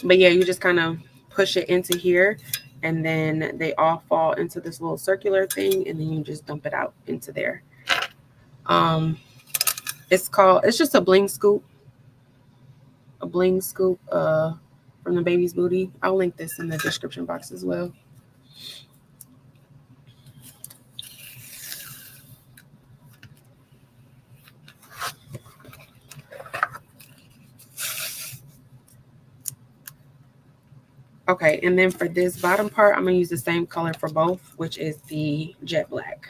yeah, you just kind of push it into here, and then they all fall into this little circular thing, and then you just dump it out into there. It's just a Bling scoop. A Bling scoop from the baby's booty. I'll link this in the description box as well. Okay, and then for this bottom part, I'm going to use the same color for both, which is the jet black.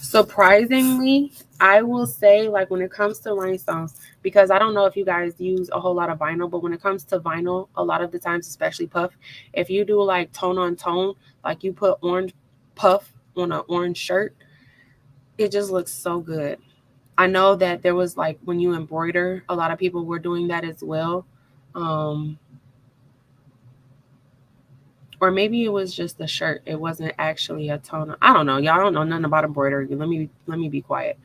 Surprisingly, I will say, like, when it comes to rhinestones, because I don't know if you guys use a whole lot of vinyl, but when it comes to vinyl, a lot of the times, especially puff, if you do like tone on tone, like you put orange puff on an orange shirt, it just looks so good. I know that there was, like, when you embroider, a lot of people were doing that as well. Or maybe it was just a shirt. It wasn't actually a tone. I don't know. Y'all don't know nothing about embroidery. Let me be quiet.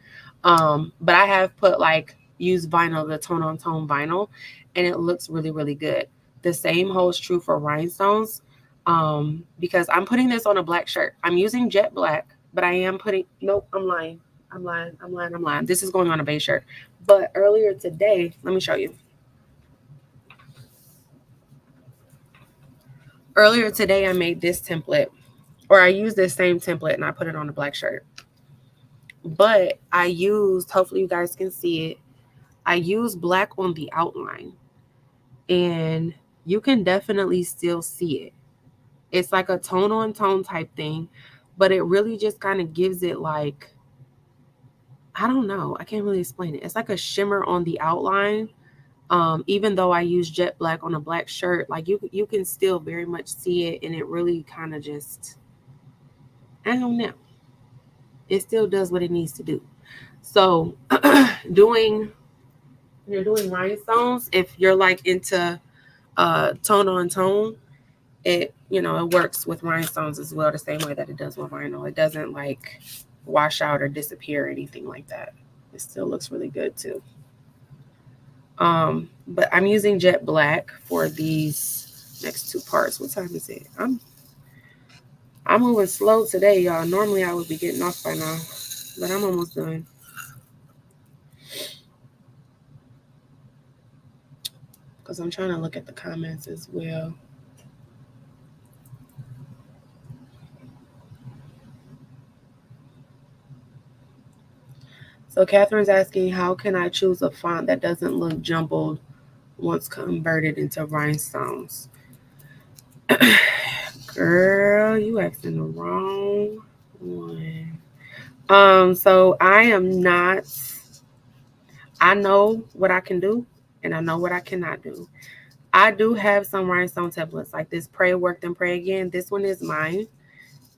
But I have put, like, use vinyl, the tone on tone vinyl, and it looks really, really good. The same holds true for rhinestones. Because I'm putting this on a black shirt. I'm using jet black, but I am putting, nope, I'm lying. This is going on a beige shirt. But earlier today, let me show you. Earlier today, I made this template, or I used this same template, and I put it on a black shirt. But I used, hopefully you guys can see it, I used black on the outline, and you can definitely still see it. It's like a tone on tone type thing, but it really just kind of gives it, like, I don't know, I can't really explain it. It's like a shimmer on the outline. Even though I use jet black on a black shirt, like, you can still very much see it, and it really kind of just, I don't know, it still does what it needs to do. So when you're doing rhinestones, if you're like into tone on tone, it works with rhinestones as well, the same way that it does with vinyl. It doesn't, like, wash out or disappear or anything like that. It still looks really good too. But I'm using jet black for these next two parts. What time is it? I'm moving slow today, y'all. Normally I would be getting off by now, but I'm almost done. Because I'm trying to look at the comments as well. So Catherine's asking, how can I choose a font that doesn't look jumbled once converted into rhinestones? Girl, you asking the wrong one. So I know what I can do, and I know what I cannot do. I do have some rhinestone templates, like this Pray, Work, Then Pray Again. This one is mine.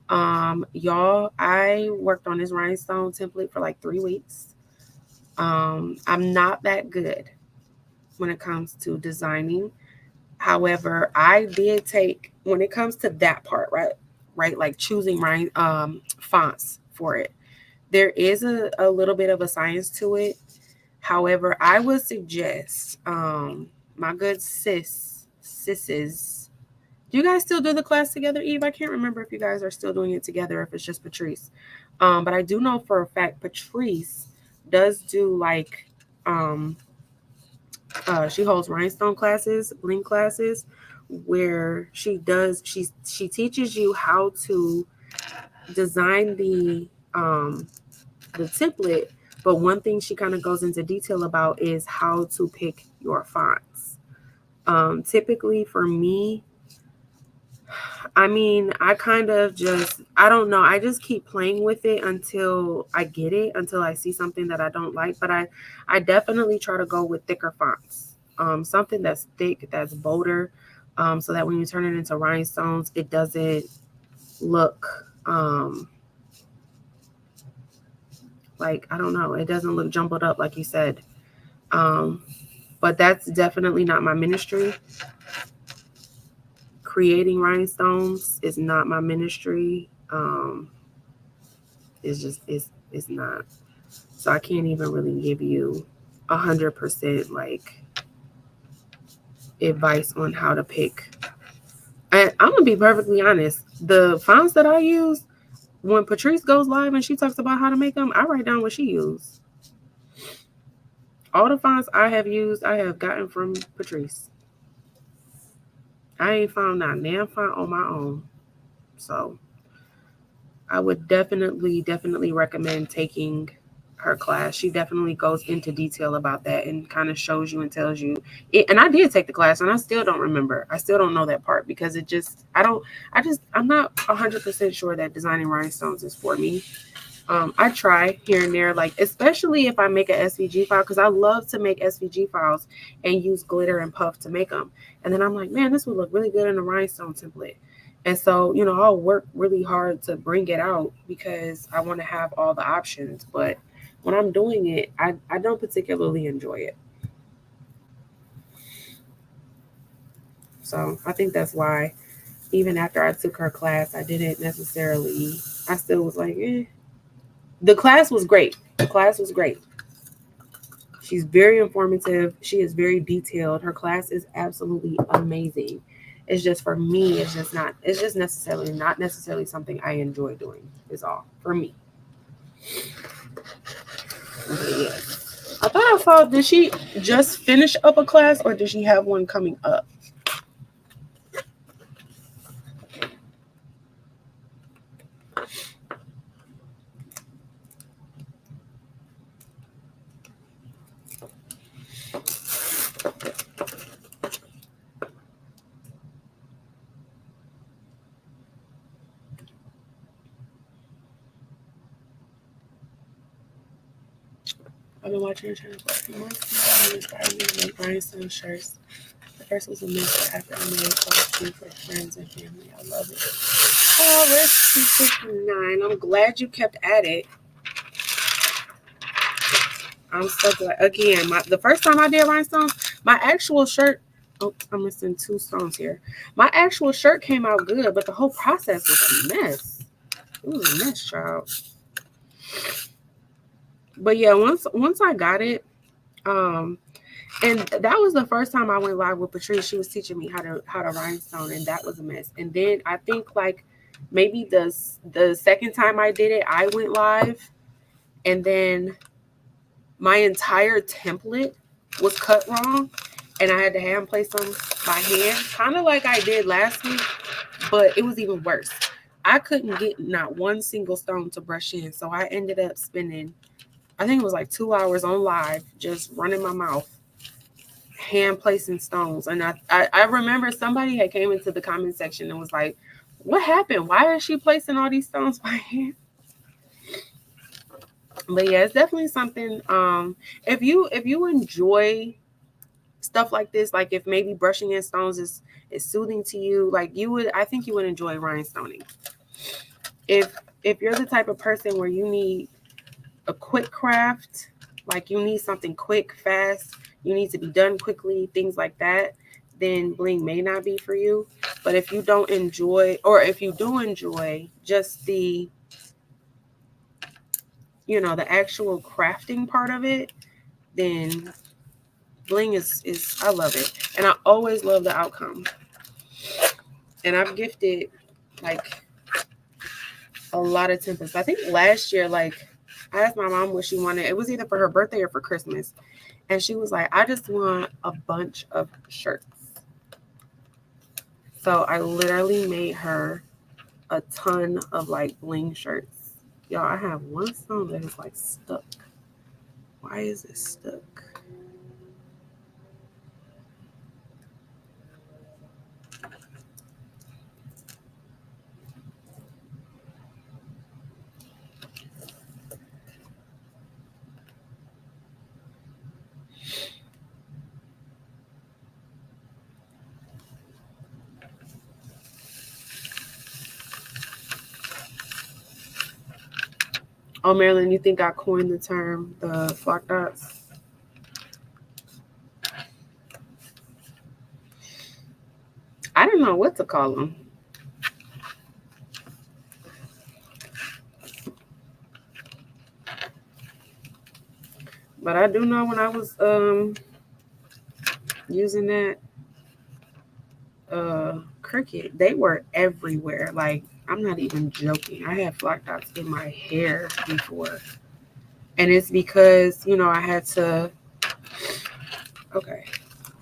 Y'all, I worked on this rhinestone template for like 3 weeks. I'm not that good when it comes to designing. However, I did take, when it comes to that part, right, like choosing fonts for it, there is a little bit of a science to it. However, I would suggest, my good sisses, do you guys still do the class together, Eve? I can't remember if you guys are still doing it together, if it's just Patrice. But I do know for a fact Patrice does do, like, she holds rhinestone classes, Bling classes, where she teaches you how to design the template. But one thing she kind of goes into detail about is how to pick your fonts. Typically for me, I mean, I kind of just, I don't know, I just keep playing with it until I get it, until I see something that I don't like. But I definitely try to go with thicker fonts, something that's thick, that's bolder, so that when you turn it into rhinestones, it doesn't look Like, I don't know. It doesn't look jumbled up like you said. But that's definitely not my ministry. Creating rhinestones is not my ministry. It's not. So I can't even really give you 100% like advice on how to pick. And I'm gonna be perfectly honest. The fonts that I use, when Patrice goes live and she talks about how to make them, I write down what she used. All the fonts I have used, I have gotten from Patrice. I ain't found not damn font on my own. So I would definitely recommend taking her class. She definitely goes into detail about that and kind of shows you and tells you it. And I did take the class and I still don't remember. I still don't know that part because I'm not 100% sure that designing rhinestones is for me. I try here and there, like especially if I make an SVG file, because I love to make SVG files and use glitter and puff to make them. And then I'm like, man, this would look really good in a rhinestone template. And so, I'll work really hard to bring it out because I want to have all the options. But when I'm doing it, I don't particularly enjoy it. So I think that's why even after I took her class, I still was like, eh. The class was great. The class was great. She's very informative. She is very detailed. Her class is absolutely amazing. It's just for me, it's just not necessarily something I enjoy doing, is all for me. But yeah. I thought I saw, did she just finish up a class or did she have one coming up? I've been watching her channel for a few months now. Inspired me to make rhinestone shirts. The first was a mix after I made a for friends and family. I love it. Oh, recipe 59. I'm glad you kept at it. I'm so glad. Again, the first time I did rhinestones, my actual shirt. Oh, I'm missing 2 stones here. My actual shirt came out good, but the whole process was a mess. It was a mess, child. But yeah, once I got it, and that was the first time I went live with Patrice. She was teaching me how to rhinestone, and that was a mess. And then I think like maybe the second time I did it, I went live, and then my entire template was cut wrong, and I had to hand place them by hand, kind of like I did last week, but it was even worse. I couldn't get not one single stone to brush in, so I ended up spending, I think it was like 2 hours on live, just running my mouth, hand placing stones. And I remember somebody had came into the comment section and was like, what happened? Why is she placing all these stones by hand? But yeah, it's definitely something. If you enjoy stuff like this, like if maybe brushing in stones is soothing to you, like I think you would enjoy rhinestoning. If you're the type of person where you need a quick craft, like you need something quick, fast, you need to be done quickly, things like that, then Bling may not be for you. But if you don't enjoy, or if you do enjoy just the the actual crafting part of it, then Bling is I love it. And I always love the outcome. And I've gifted like a lot of templates. I think last year, like I asked my mom what she wanted. It was either for her birthday or for Christmas. And she was like, I just want a bunch of shirts. So I literally made her a ton of like Bling shirts. Y'all, I have one stone that is like stuck. Why is it stuck? Oh, Marilyn, you think I coined the term the flock dots? I don't know what to call them. But I do know when I was using that Cricut, they were everywhere. Like, I'm not even joking. I had flock dots in my hair before. And it's because, you know, I had to, okay,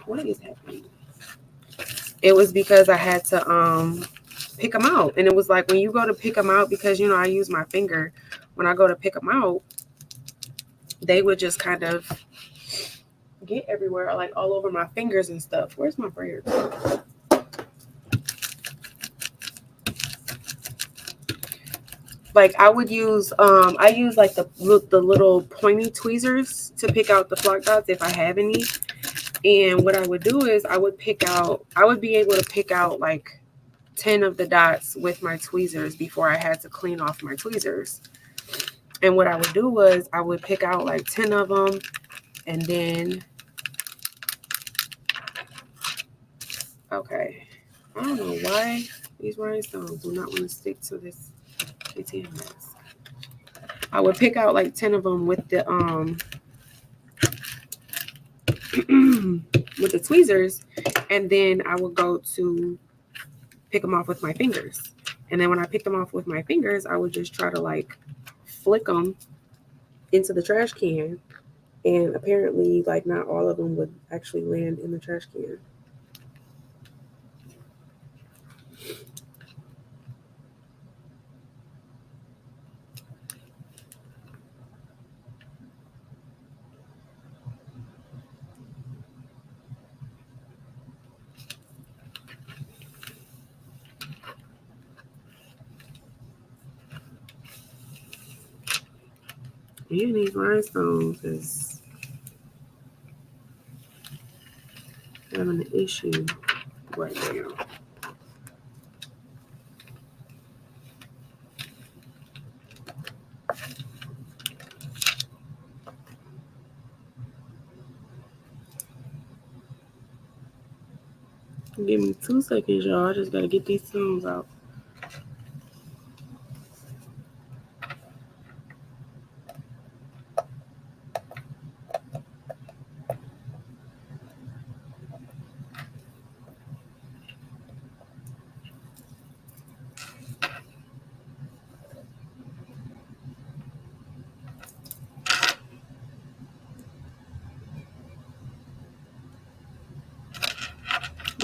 what is happening? It was because I had to pick them out. And it was like when you go to pick them out, because, you know, I use my finger. When I go to pick them out, they would just kind of get everywhere, like all over my fingers and stuff. Where's my braid? Like I would use, I use like the little pointy tweezers to pick out the flock dots if I have any. And what I would do is I would be able to pick out like 10 of the dots with my tweezers before I had to clean off my tweezers. And what I would do was I would pick out like 10 of them, and then, okay, I don't know why these rhinestones do not want to stick to this ATM mask. I would pick out like 10 of them with the with the tweezers, and then I would go to pick them off with my fingers. And then when I picked them off with my fingers, I would just try to like flick them into the trash can. And apparently, like, not all of them would actually land in the trash can. And these rhinestones is having an issue right now. Give me 2 seconds, y'all. I just gotta get these stones out.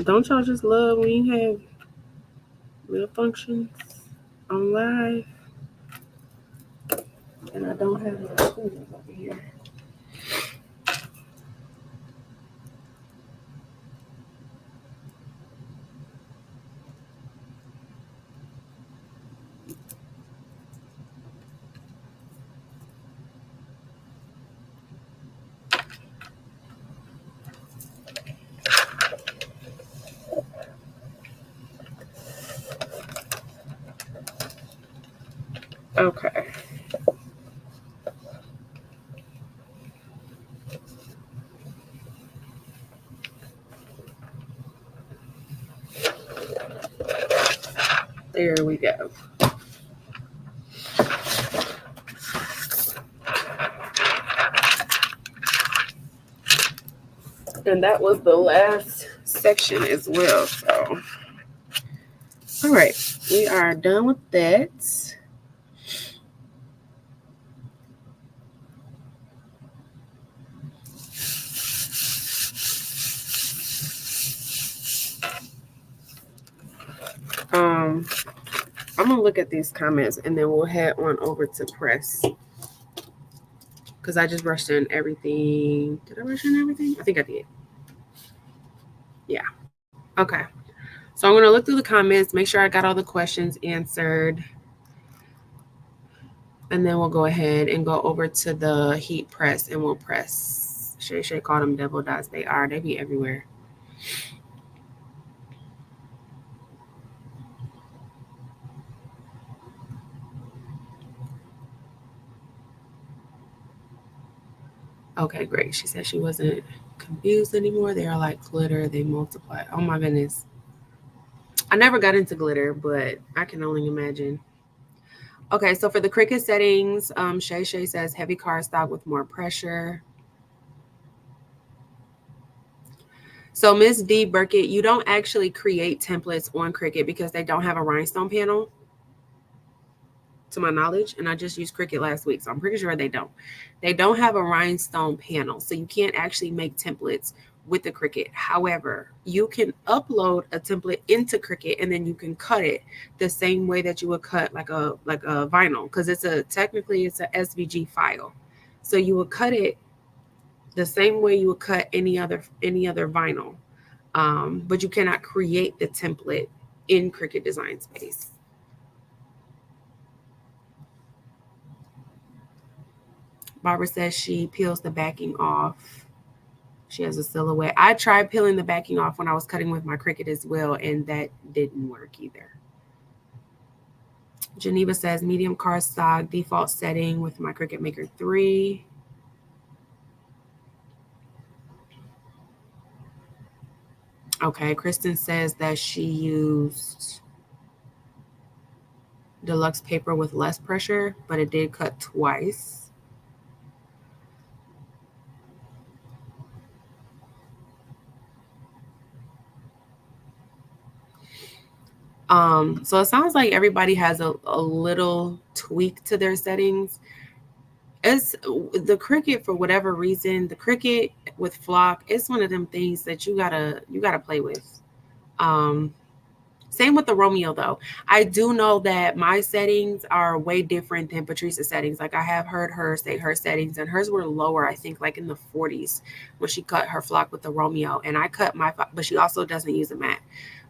Don't y'all just love when you have little functions on live? And I don't have my tools over here. Okay. There we go. And that was the last section as well. So, all right, we are done with that. I'm gonna look at these comments and then we'll head on over to press, because I just rushed in everything. Did I rush in everything? I think I did. Yeah. Okay. So I'm gonna look through the comments, make sure I got all the questions answered, and then we'll go ahead and go over to the heat press and we'll press. Shay called them devil dots. They are. They be everywhere. Okay, great. She said she wasn't confused anymore. They are like glitter. They multiply. Oh my goodness. I never got into glitter, but I can only imagine. Okay, so for the Cricut settings, Shay Shay says heavy cardstock with more pressure. So Miss D Burkett, you don't actually create templates on Cricut because they don't have a rhinestone panel, to my knowledge, and I just used Cricut last week, so I'm pretty sure they don't. They don't have a rhinestone panel, so you can't actually make templates with the Cricut. However, you can upload a template into Cricut and then you can cut it the same way that you would cut like a vinyl, because technically it's a SVG file. So you would cut it the same way you would cut any other vinyl, but you cannot create the template in Cricut Design Space. Barbara says she peels the backing off. She has a silhouette. I tried peeling the backing off when I was cutting with my Cricut as well, and that didn't work either. Geneva says medium cardstock default setting with my Cricut Maker 3. Okay, Kristen says that she used deluxe paper with less pressure, but it did cut twice. So it sounds like everybody has a little tweak to their settings. It's the Cricut, for whatever reason, the Cricut with Flock, it's one of them things that you gotta play with. Um, Same with the Romeo though. I do know that my settings are way different than Patrice's settings. Like I have heard her say her settings, and hers were lower, I think like in the 40s when she cut her Flock with the Romeo. And I cut my, but she also doesn't use a mat.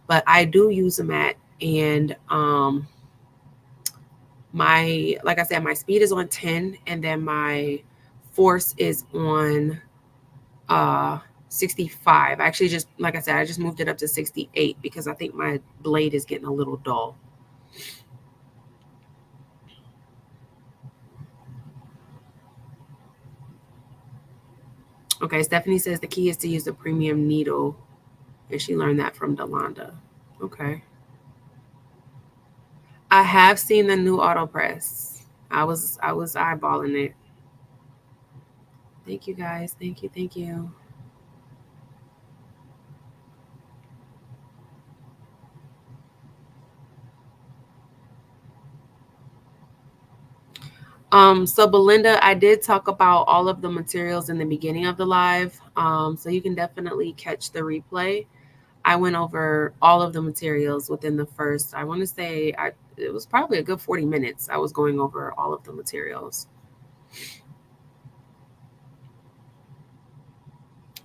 But I do use a mat, and my, like I said, my speed is on 10, and then my force is on 65. Actually, just like I said, I just moved it up to 68 because I think my blade is getting a little dull. Okay, Stephanie says the key is to use a premium needle, and she learned that from Delonda. Okay. I have seen the new auto press. I was eyeballing it. Thank you guys. Thank you. Thank you. So Belinda, I did talk about all of the materials in the beginning of the live. So you can definitely catch the replay. I went over all of the materials within the first, I want to say it was probably a good 40 minutes. I was going over all of the materials.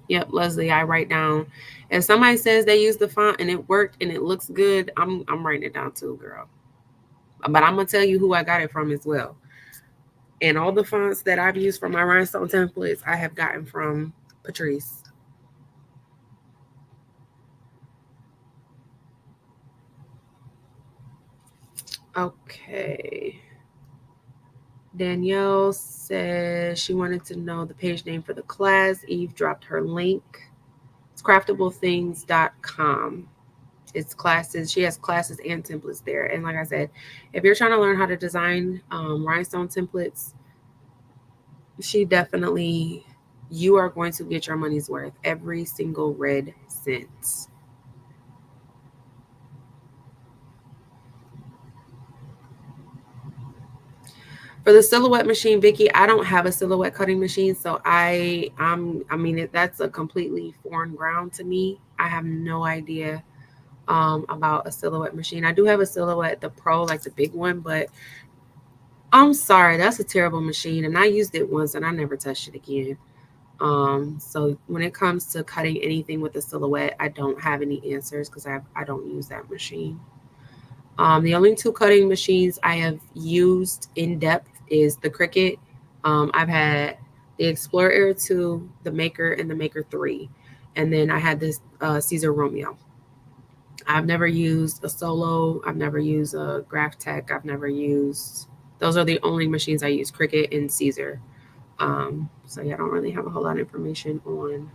Yep, Leslie, I write down. If somebody says they use the font and it worked and it looks good, I'm writing it down too, girl. But I'm gonna tell you who I got it from as well. And all the fonts that I've used for my rhinestone templates, I have gotten from Patrice. Okay. Danielle says she wanted to know the page name for the class. Eve dropped her link. It's craftableThings.com. It's classes. She has classes and templates there. And like I said, if you're trying to learn how to design rhinestone templates, she definitely, you are going to get your money's worth. Every single red cent. For the silhouette machine, Vicky, I don't have a silhouette cutting machine, so that's a completely foreign ground to me. I have no idea about a silhouette machine. I do have a silhouette, the Pro, like the big one, but I'm sorry, that's a terrible machine, and I used it once and I never touched it again. So when it comes to cutting anything with a silhouette, I don't have any answers because I don't use that machine. The only two cutting machines I have used in depth is the Cricut. I've had the Explorer Era 2, the Maker, and the Maker 3. And then I had this Siser Romeo. I've never used a Solo. I've never used a Graph Tech. I've never used, those are the only machines I use, Cricut and Siser. So yeah, I don't really have a whole lot of information on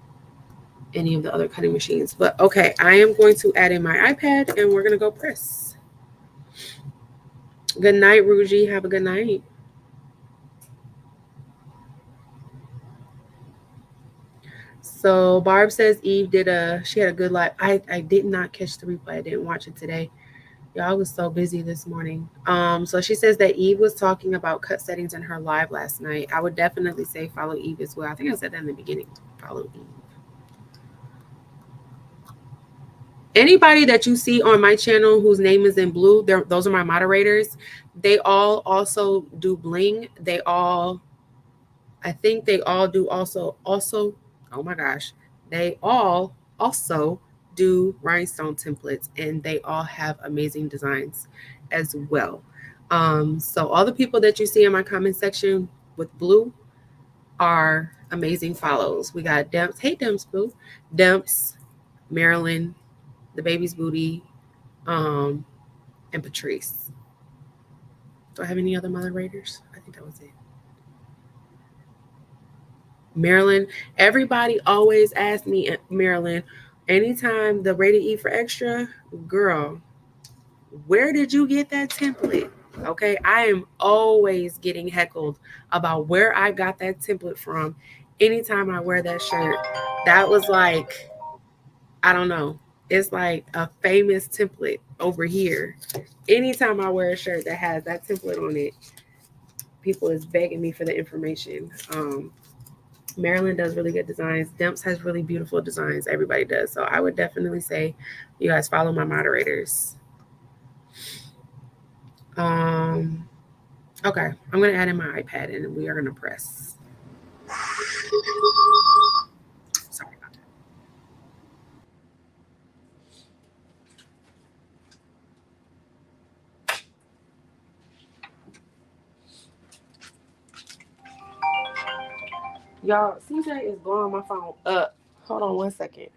any of the other cutting machines. But okay, I am going to add in my iPad and we're gonna go press. Good night, Ruji. Have a good night. So Barb says Eve she had a good life. I did not catch the replay. I didn't watch it today. Y'all was so busy this morning. So she says that Eve was talking about cut settings in her live last night. I would definitely say follow Eve as well. I think I said that in the beginning. Follow Eve. Anybody that you see on my channel whose name is in blue, those are my moderators. They all also do Bling. I think they all do also, oh my gosh, they all also do rhinestone templates, and they all have amazing designs as well. So all the people that you see in my comment section with blue are amazing follows. We got Demps, hey Demps Boo, Demps, Marilyn, the baby's booty, and Patrice. Do I have any other moderators? I think that was it. Marilyn, everybody always asks me, Marilyn, anytime the rated E for extra, girl, where did you get that template? Okay, I am always getting heckled about where I got that template from anytime I wear that shirt. That was like, I don't know, it's like a famous template over here. Anytime I wear a shirt that has that template on it, people is begging me for the information. Maryland does really good designs. Demps has really beautiful designs. Everybody does. So I would definitely say you guys follow my moderators. Okay, I'm gonna add in my iPad and we are gonna press. Sorry about that. Y'all, CJ is blowing my phone up. Hold on 1 second.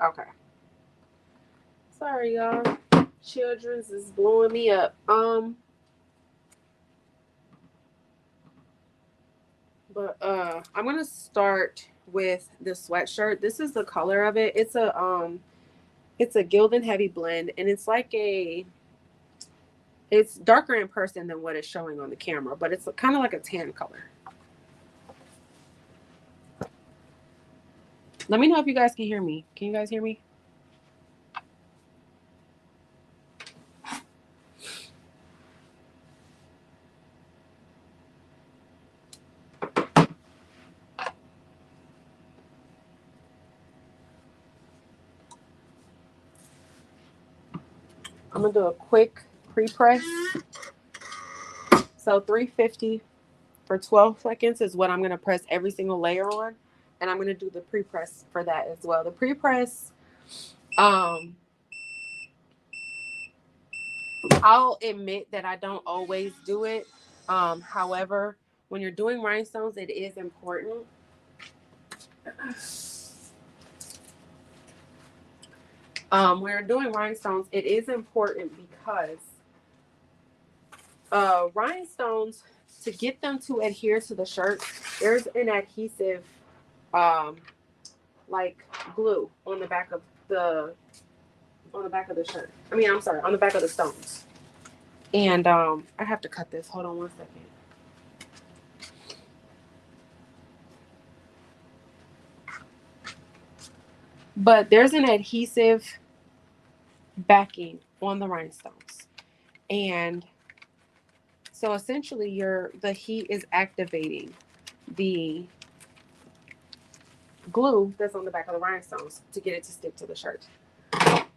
Okay. Sorry, y'all. Children's is blowing me up. But I'm gonna start with the sweatshirt. This is the color of it. It's a Gildan heavy blend, and it's darker in person than what it's showing on the camera, but it's kind of like a tan color. Let me know if you guys can hear me. Can you guys hear me? I'm gonna do a quick pre-press. So 350 for 12 seconds is what I'm gonna press every single layer on, and I'm gonna do the pre-press for that as well. The pre-press, um, I'll admit that I don't always do it. However, when you're doing rhinestones, it is important. When you're doing rhinestones, it is important because rhinestones, to get them to adhere to the shirt, there's an adhesive like glue on the back of the shirt. I mean, I'm sorry, on the back of the stones. And I have to cut this. Hold on one second. But there's an adhesive backing on the rhinestones. And so essentially the heat is activating the glue that's on the back of the rhinestones to get it to stick to the shirt.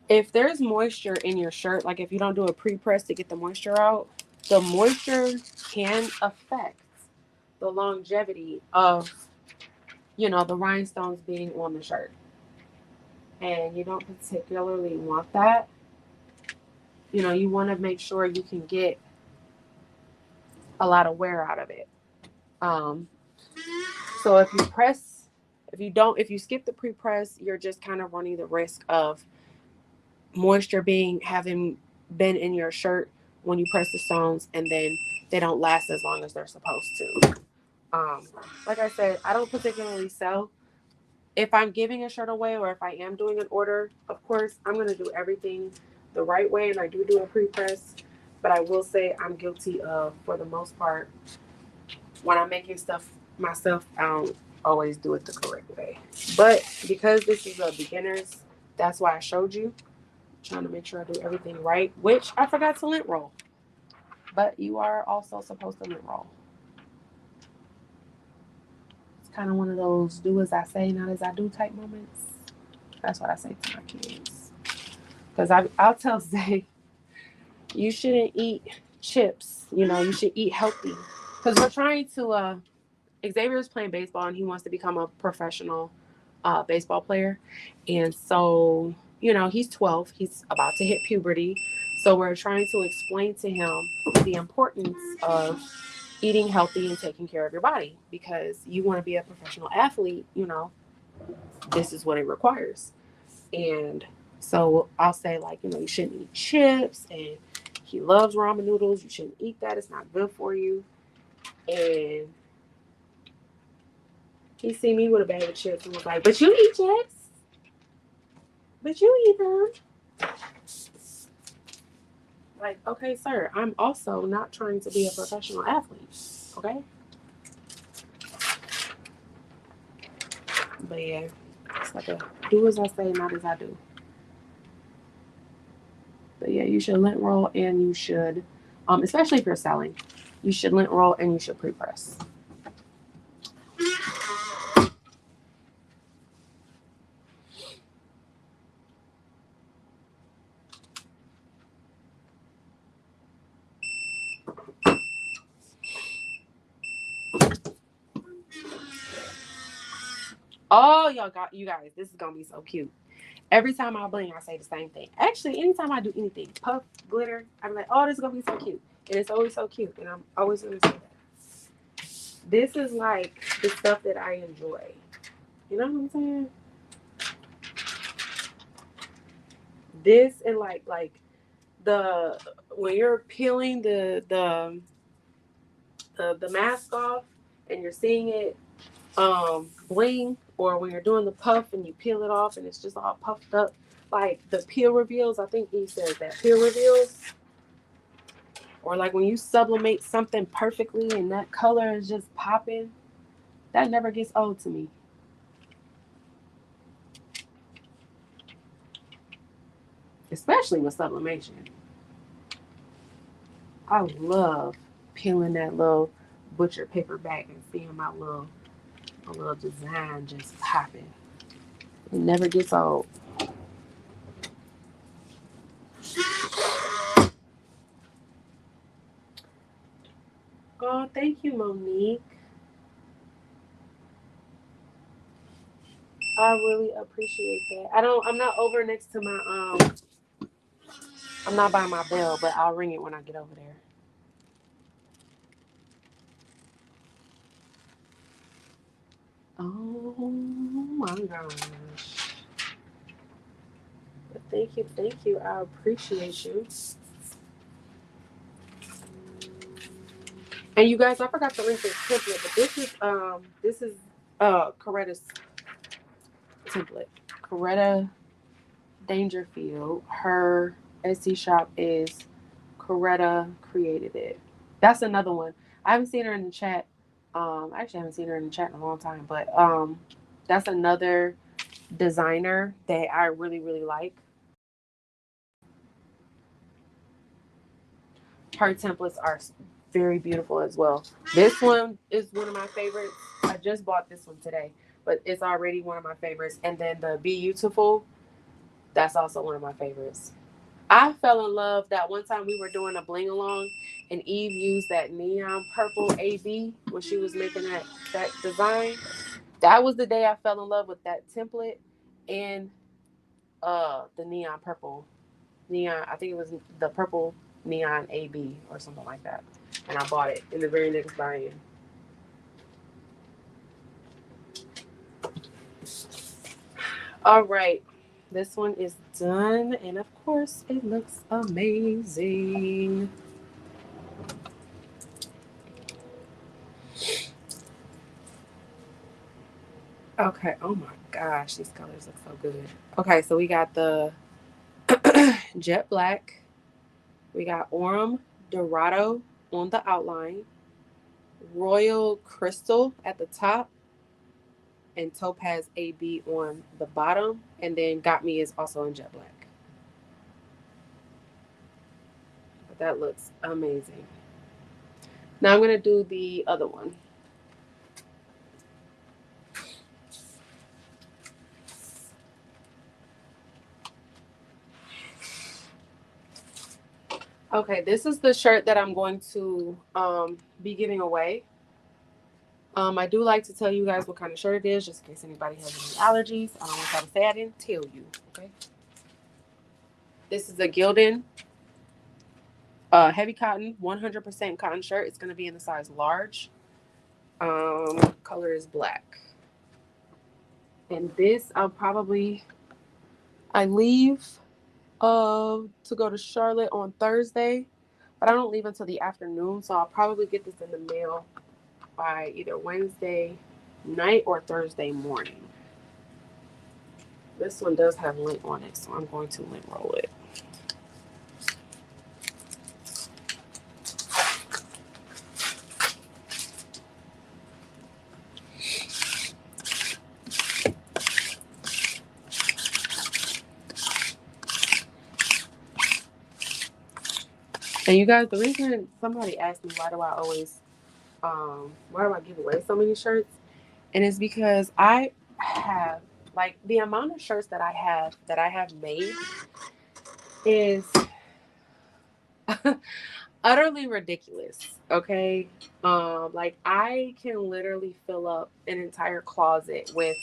If there's moisture in your shirt, like if you don't do a pre-press to get the moisture out, the moisture can affect the longevity of, the rhinestones being on the shirt. And you don't particularly want that. You want to make sure you can get a lot of wear out of it. So if you skip the pre-press, you're just kind of running the risk of moisture having been in your shirt when you press the stones, and then they don't last as long as they're supposed to. Like I said, I don't particularly sell. If I'm giving a shirt away or if I am doing an order, of course, I'm going to do everything the right way, and I do a pre-press. But I will say I'm guilty of, for the most part, when I'm making stuff myself, I don't always do it the correct way. But because this is a beginner's, that's why I showed you. I'm trying to make sure I do everything right, which I forgot to lint roll. But you are also supposed to lint roll. It's kind of one of those do as I say, not as I do type moments. That's what I say to my kids. Because I'll tell Zay, you shouldn't eat chips. You should eat healthy. Because we're trying to, Xavier's playing baseball and he wants to become a professional baseball player. And so, he's 12. He's about to hit puberty. So we're trying to explain to him the importance of eating healthy and taking care of your body. Because you want to be a professional athlete, this is what it requires. And so I'll say, like, you shouldn't eat chips. And he loves ramen noodles. You shouldn't eat that. It's not good for you. And he see me with a bag of chips and was like, but you eat chips. But you eat them. Like, okay, sir, I'm also not trying to be a professional athlete. Okay? But yeah, it's like a do as I say, not as I do. But yeah, you should lint roll and you should, especially if you're selling, you should lint roll and you should pre-press. Oh, you guys, this is gonna be so cute. Every time I bling, I say the same thing. Actually, anytime I do anything, puff, glitter, I'm like, oh, this is gonna be so cute. And it's always so cute. And I'm always gonna say that. This is like the stuff that I enjoy. You know what I'm saying? This and like the when you're peeling the mask off and you're seeing it bling, or when you're doing the puff and you peel it off and it's just all puffed up, like the peel reveals. I think he says that peel reveals, or like when you sublimate something perfectly and that color is just popping, that never gets old to me. Especially with sublimation. I love peeling that little butcher paper back and seeing my little design just popping. It never gets old. Oh, thank you, Monique. I really appreciate that. I'm not over next to my I'm not by my bell, but I'll ring it when I get over there. Oh my gosh. Thank you. I appreciate you. And you guys, I forgot to link this template, but this is Coretta's template. Coretta Dangerfield. Her Etsy shop is Coretta Created It. That's another one. I haven't seen her in the chat. I actually haven't seen her in the chat in a long time, but that's another designer that I really, really like. Her templates are very beautiful as well. This one is one of my favorites. I just bought this one today, but it's already one of my favorites. And then the Be Beautiful, that's also one of my favorites. I fell in love that one time we were doing a bling along and Eve used that neon purple AB when she was making that design. That was the day I fell in love with that template and the neon purple. Neon, I think it was the purple neon AB or something like that. And I bought it in the very next buy-in. All right. This one is done. And of course, it looks amazing. Okay. Oh my gosh. These colors look so good. Okay. So we got the jet black. We got Orem Dorado on the outline. Royal Crystal at the top. And Topaz AB on the bottom. And then Got Me is also in jet black. But that looks amazing. Now I'm going to do the other one. Okay, this is the shirt that I'm going to be giving away. I do like to tell you guys what kind of shirt it is, just in case anybody has any allergies. I don't want y'all to say I didn't tell you, okay? This is a Gildan heavy cotton, 100% cotton shirt. It's going to be in the size large. Color is black. And this, I leave to go to Charlotte on Thursday, but I don't leave until the afternoon, so I'll probably get this in the mail by either Wednesday night or Thursday morning. This one does have lint on it, so I'm going to lint roll it. And you guys, the reason somebody asked me why do I give away so many shirts, and it's because I have like the amount of shirts that I have made is utterly ridiculous. Okay, like I can literally fill up an entire closet with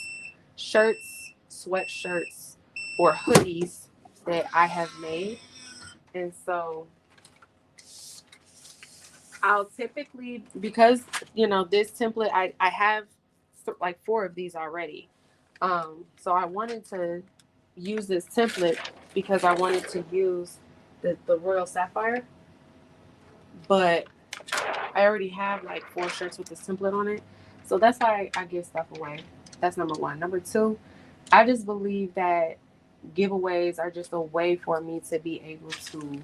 shirts, sweatshirts, or hoodies that I have made, and so I'll typically, because this template, I have like 4 of these already. So I wanted to use this template because I wanted to use the Royal Sapphire, but I already have like 4 shirts with this template on it. So that's why I give stuff away. That's number 1. Number 2, I just believe that giveaways are just a way for me to be able to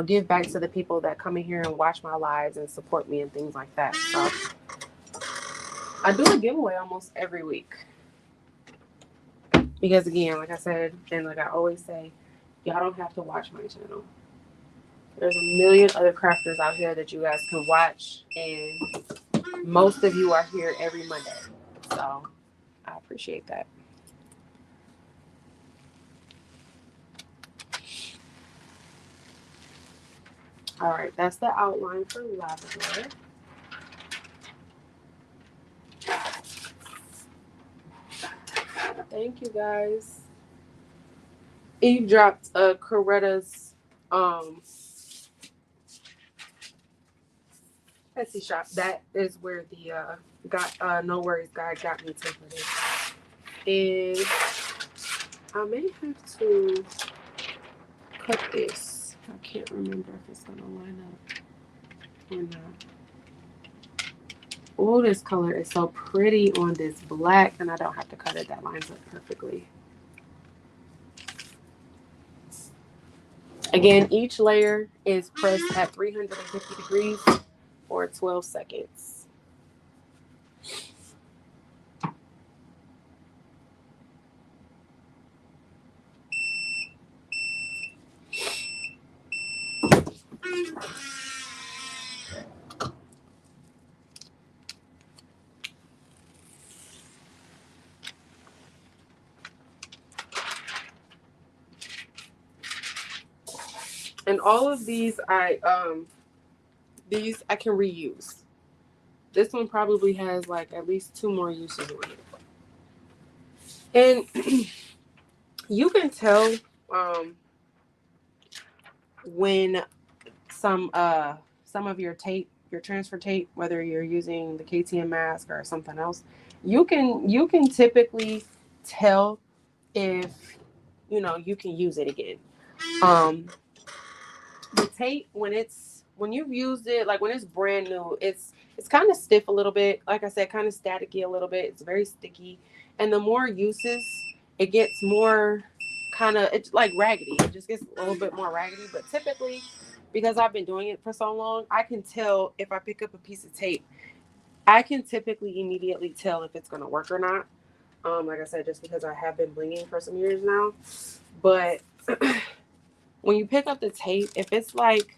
give back to the people that come in here and watch my lives and support me and things like that. So I do a giveaway almost every week. Because again, like I said, and like I always say, y'all don't have to watch my channel. There's a million other crafters out here that you guys can watch, and most of you are here every Monday. So I appreciate that. All right, that's the outline for Lavender. Thank you guys. Eve dropped Coretta's Etsy shop. That is where the got no worries guy got me to for this. And I may have to cut this. I can't remember if it's gonna line up or not. Oh, this color is so pretty on this black, and I don't have to cut it. That lines up perfectly. Again, each layer is pressed at 350 degrees for 12 seconds. And all of these I can reuse. This one probably has like at least 2 more uses on it. And you can tell when some of your tape, your transfer tape, whether you're using the KTM mask or something else, you can typically tell if you can use it again. The tape, when you've used it, like when it's brand new, it's kind of stiff a little bit. Like I said, kind of staticky a little bit. It's very sticky, and the more uses, it gets more it's like raggedy. It just gets a little bit more raggedy. But typically, because I've been doing it for so long, I can tell if I pick up a piece of tape. I can typically immediately tell if it's gonna work or not. Like I said, just because I have been blinging for some years now, but when you pick up the tape, if it's like,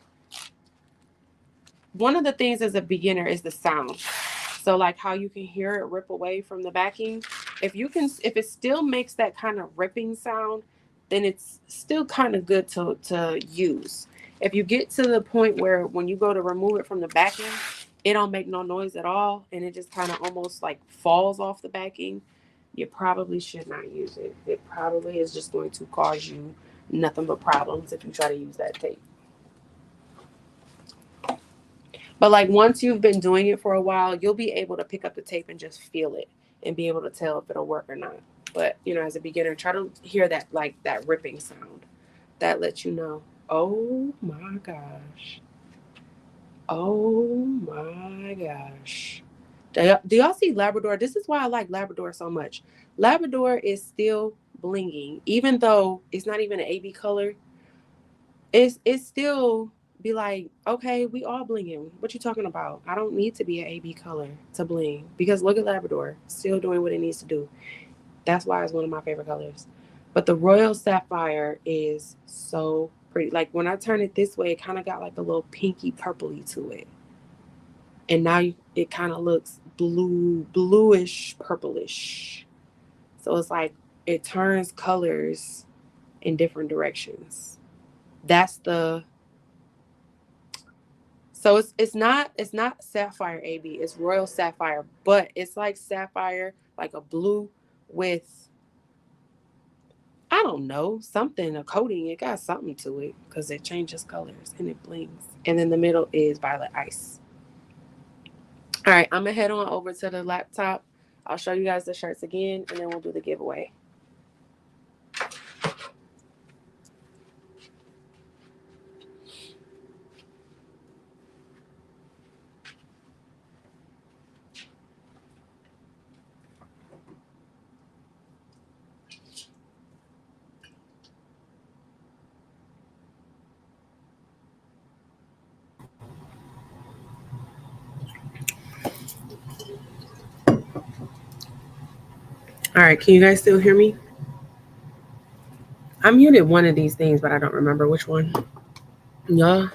one of the things as a beginner is the sound. So like how you can hear it rip away from the backing. If it still makes that kind of ripping sound, then it's still kind of good to use. If you get to the point where when you go to remove it from the backing, it don't make no noise at all, and it just kind of almost like falls off the backing, you probably should not use it. It probably is just going to cause you nothing but problems if you try to use that tape. But like once you've been doing it for a while, you'll be able to pick up the tape and just feel it and be able to tell if it'll work or not. But as a beginner, try to hear that, like that ripping sound. That lets you know, oh my gosh. Oh my gosh. Do y'all see Labrador? This is why I like Labrador so much. Labrador is still blinging, even though it's not even an AB color. It's still be like, okay, we all blinging. What you talking about? I don't need to be an AB color to bling, because look at Labrador, still doing what it needs to do. That's why it's one of my favorite colors. But the Royal Sapphire is so pretty. Like when I turn it this way, it kind of got like a little pinky purpley to it. And now it kind of looks bluish, purplish. So it's like it turns colors in different directions. That's the So it's not Sapphire AB, it's Royal Sapphire, but it's like sapphire, like a blue with, I don't know, something, a coating. It got something to it because it changes colors and it blings. And then the middle is violet ice. All right, I'm gonna head on over to the laptop. I'll show you guys the shirts again, and then we'll do the giveaway. All right, can you guys still hear me? I muted one of these things, but I don't remember which one. Y'all,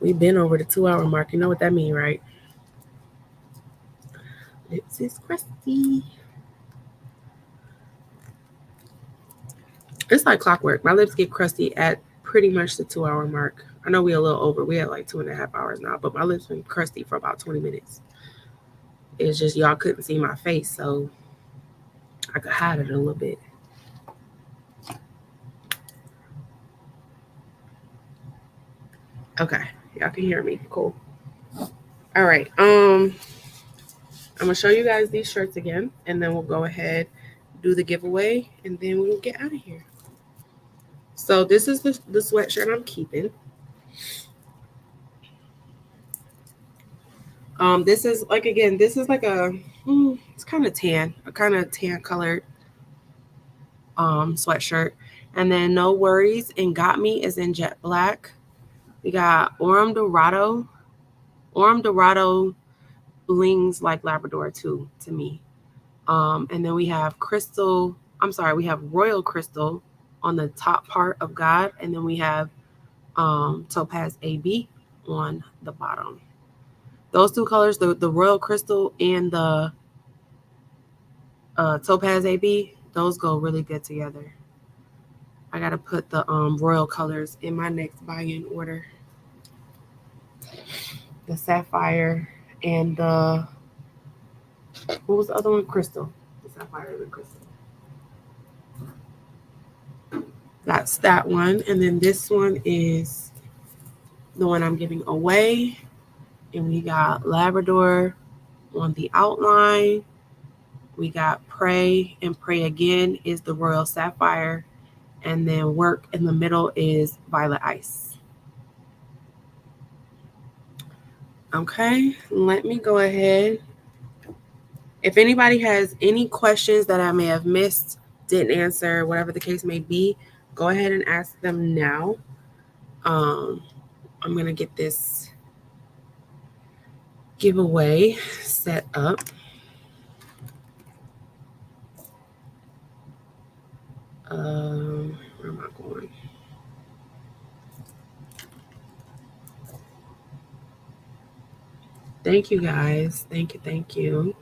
we've been over the 2-hour mark. You know what that means, right? Lips is crusty. It's like clockwork. My lips get crusty at pretty much the 2-hour mark. I know we're a little over. We had like 2.5 hours now, but my lips been crusty for about 20 minutes. It's just y'all couldn't see my face, so I could hide it a little bit. Okay, y'all can hear me. Cool. All right. I'm gonna show you guys these shirts again, and then we'll go ahead, do the giveaway, and then we'll get out of here. So this is the sweatshirt I'm keeping. This is like, again, this is like it's kind of tan, a kind of tan colored sweatshirt. And then No Worries and Got Me is in jet black. We got Orem Dorado. Orem Dorado blings like Labrador too, to me. And then we have we have Royal Crystal on the top part of God, and then we have Topaz AB on the bottom. Those two colors, the Royal Crystal and the Topaz AB, those go really good together. I gotta put the royal colors in my next buy-in order. The sapphire and the, what was the other one? Crystal. The sapphire and the crystal. That's that one. And then this one is the one I'm giving away. And we got Labrador on the outline. We got Pray and Pray Again is the Royal Sapphire. And then Work in the middle is Violet Ice. Okay, let me go ahead. If anybody has any questions that I may have missed, didn't answer, whatever the case may be, go ahead and ask them now. I'm going to get this giveaway set up. Where am I going? Thank you, guys. Thank you. Thank you.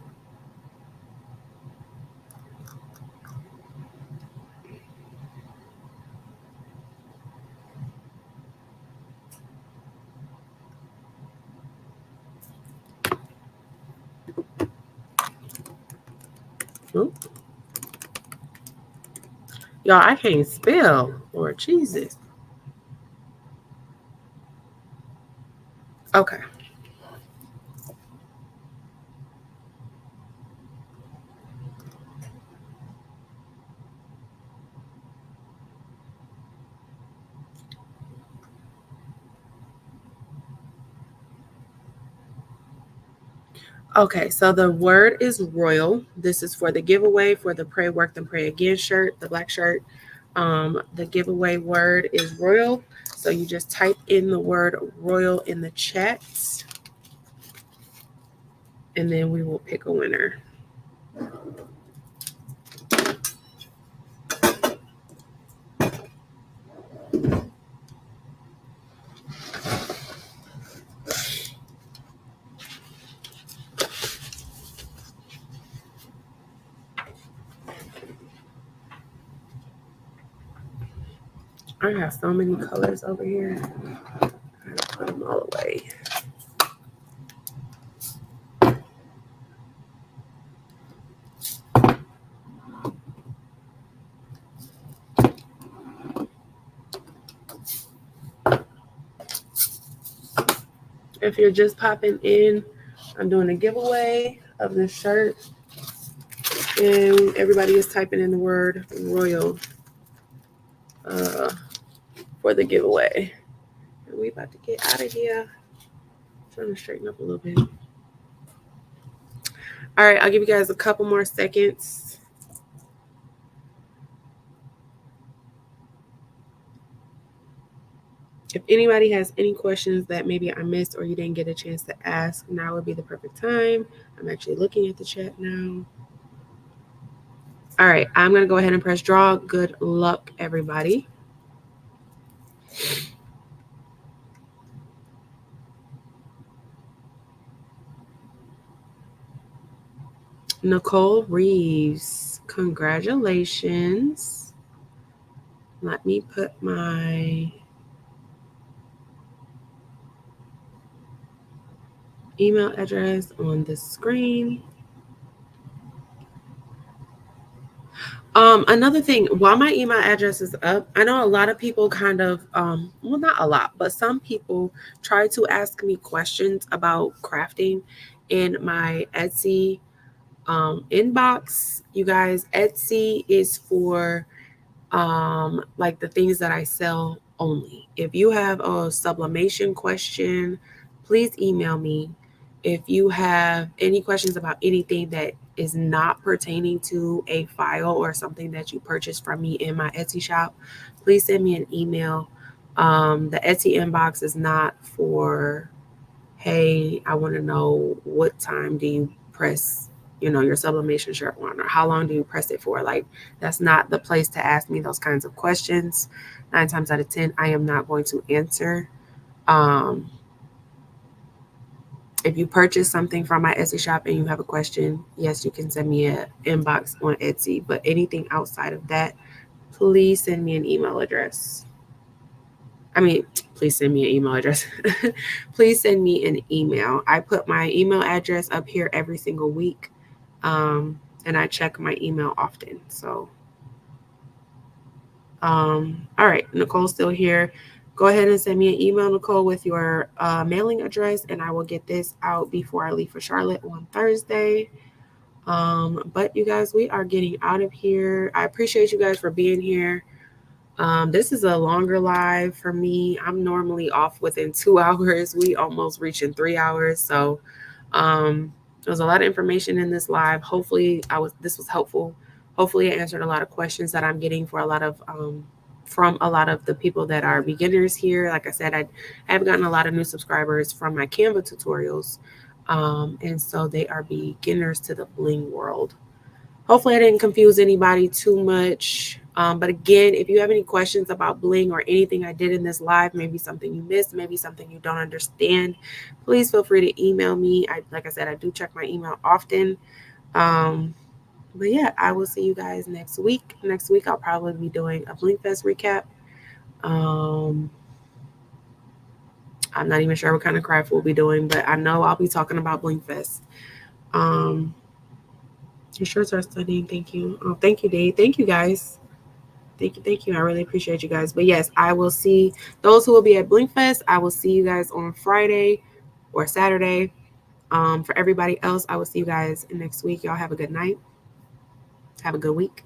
Oop. Y'all, I can't spell. Lord Jesus. Okay. Okay, so the word is royal. This is for the giveaway for the Pray, Work, and Pray Again shirt, the black shirt. The giveaway word is royal. So you just type in the word royal in the chat, and then we will pick a winner. I have so many colors over here. I gotta put them all away. If you're just popping in, I'm doing a giveaway of this shirt. And everybody is typing in the word royal for the giveaway. And we about to get out of here. Trying to straighten up a little bit. All right, I'll give you guys a couple more seconds. If anybody has any questions that maybe I missed or you didn't get a chance to ask, now would be the perfect time. I'm actually looking at the chat now. All right, I'm going to go ahead and press draw. Good luck, everybody. Nicole Reeves, congratulations. Let me put my email address on the screen. Another thing, while my email address is up, I know a lot of people kind of, well, not a lot, but some people try to ask me questions about crafting in my Etsy inbox. You guys, Etsy is for like the things that I sell only. If you have a sublimation question, please email me. If you have any questions about anything that is not pertaining to a file or something that you purchased from me in my Etsy shop, please send me an email. The Etsy inbox is not for, hey, I want to know what time do you press, your sublimation shirt on, or how long do you press it for? Like, that's not the place to ask me those kinds of questions. 9 times out of 10, I am not going to answer. Um, if you purchase something from my Etsy shop and you have a question, yes, you can send me an inbox on Etsy. But anything outside of that, please send me an email address. I mean, please send me an email address. Please send me an email. I put my email address up here every single week. And I check my email often. So, all right, Nicole's still here. Go ahead and send me an email, Nicole, with your mailing address, and I will get this out before I leave for Charlotte on Thursday. But you guys, we are getting out of here. I appreciate you guys for being here. This is a longer live for me. I'm normally off within 2 hours. We almost reaching 3 hours. So there was a lot of information in this live. Hopefully this was helpful. Hopefully I answered a lot of questions that I'm getting for a lot of from a lot of the people that are beginners here. Like I said, I have gotten a lot of new subscribers from my Canva tutorials. And so they are beginners to the Bling world. Hopefully, I didn't confuse anybody too much. But again, if you have any questions about Bling or anything I did in this live, maybe something you missed, maybe something you don't understand, please feel free to email me. Like I said, I do check my email often. But yeah, I will see you guys next week. Next week, I'll probably be doing a Bling Fest recap. Um, I'm not even sure what kind of craft we'll be doing, but I know I'll be talking about Bling Fest. Um, your shirts are stunning. Thank you. Oh, thank you, Dave. Thank you, guys. Thank you, thank you. I really appreciate you guys. But yes, I will see those who will be at Blinkfest. I will see you guys on Friday or Saturday. For everybody else, I will see you guys next week. Y'all have a good night. Have a good week.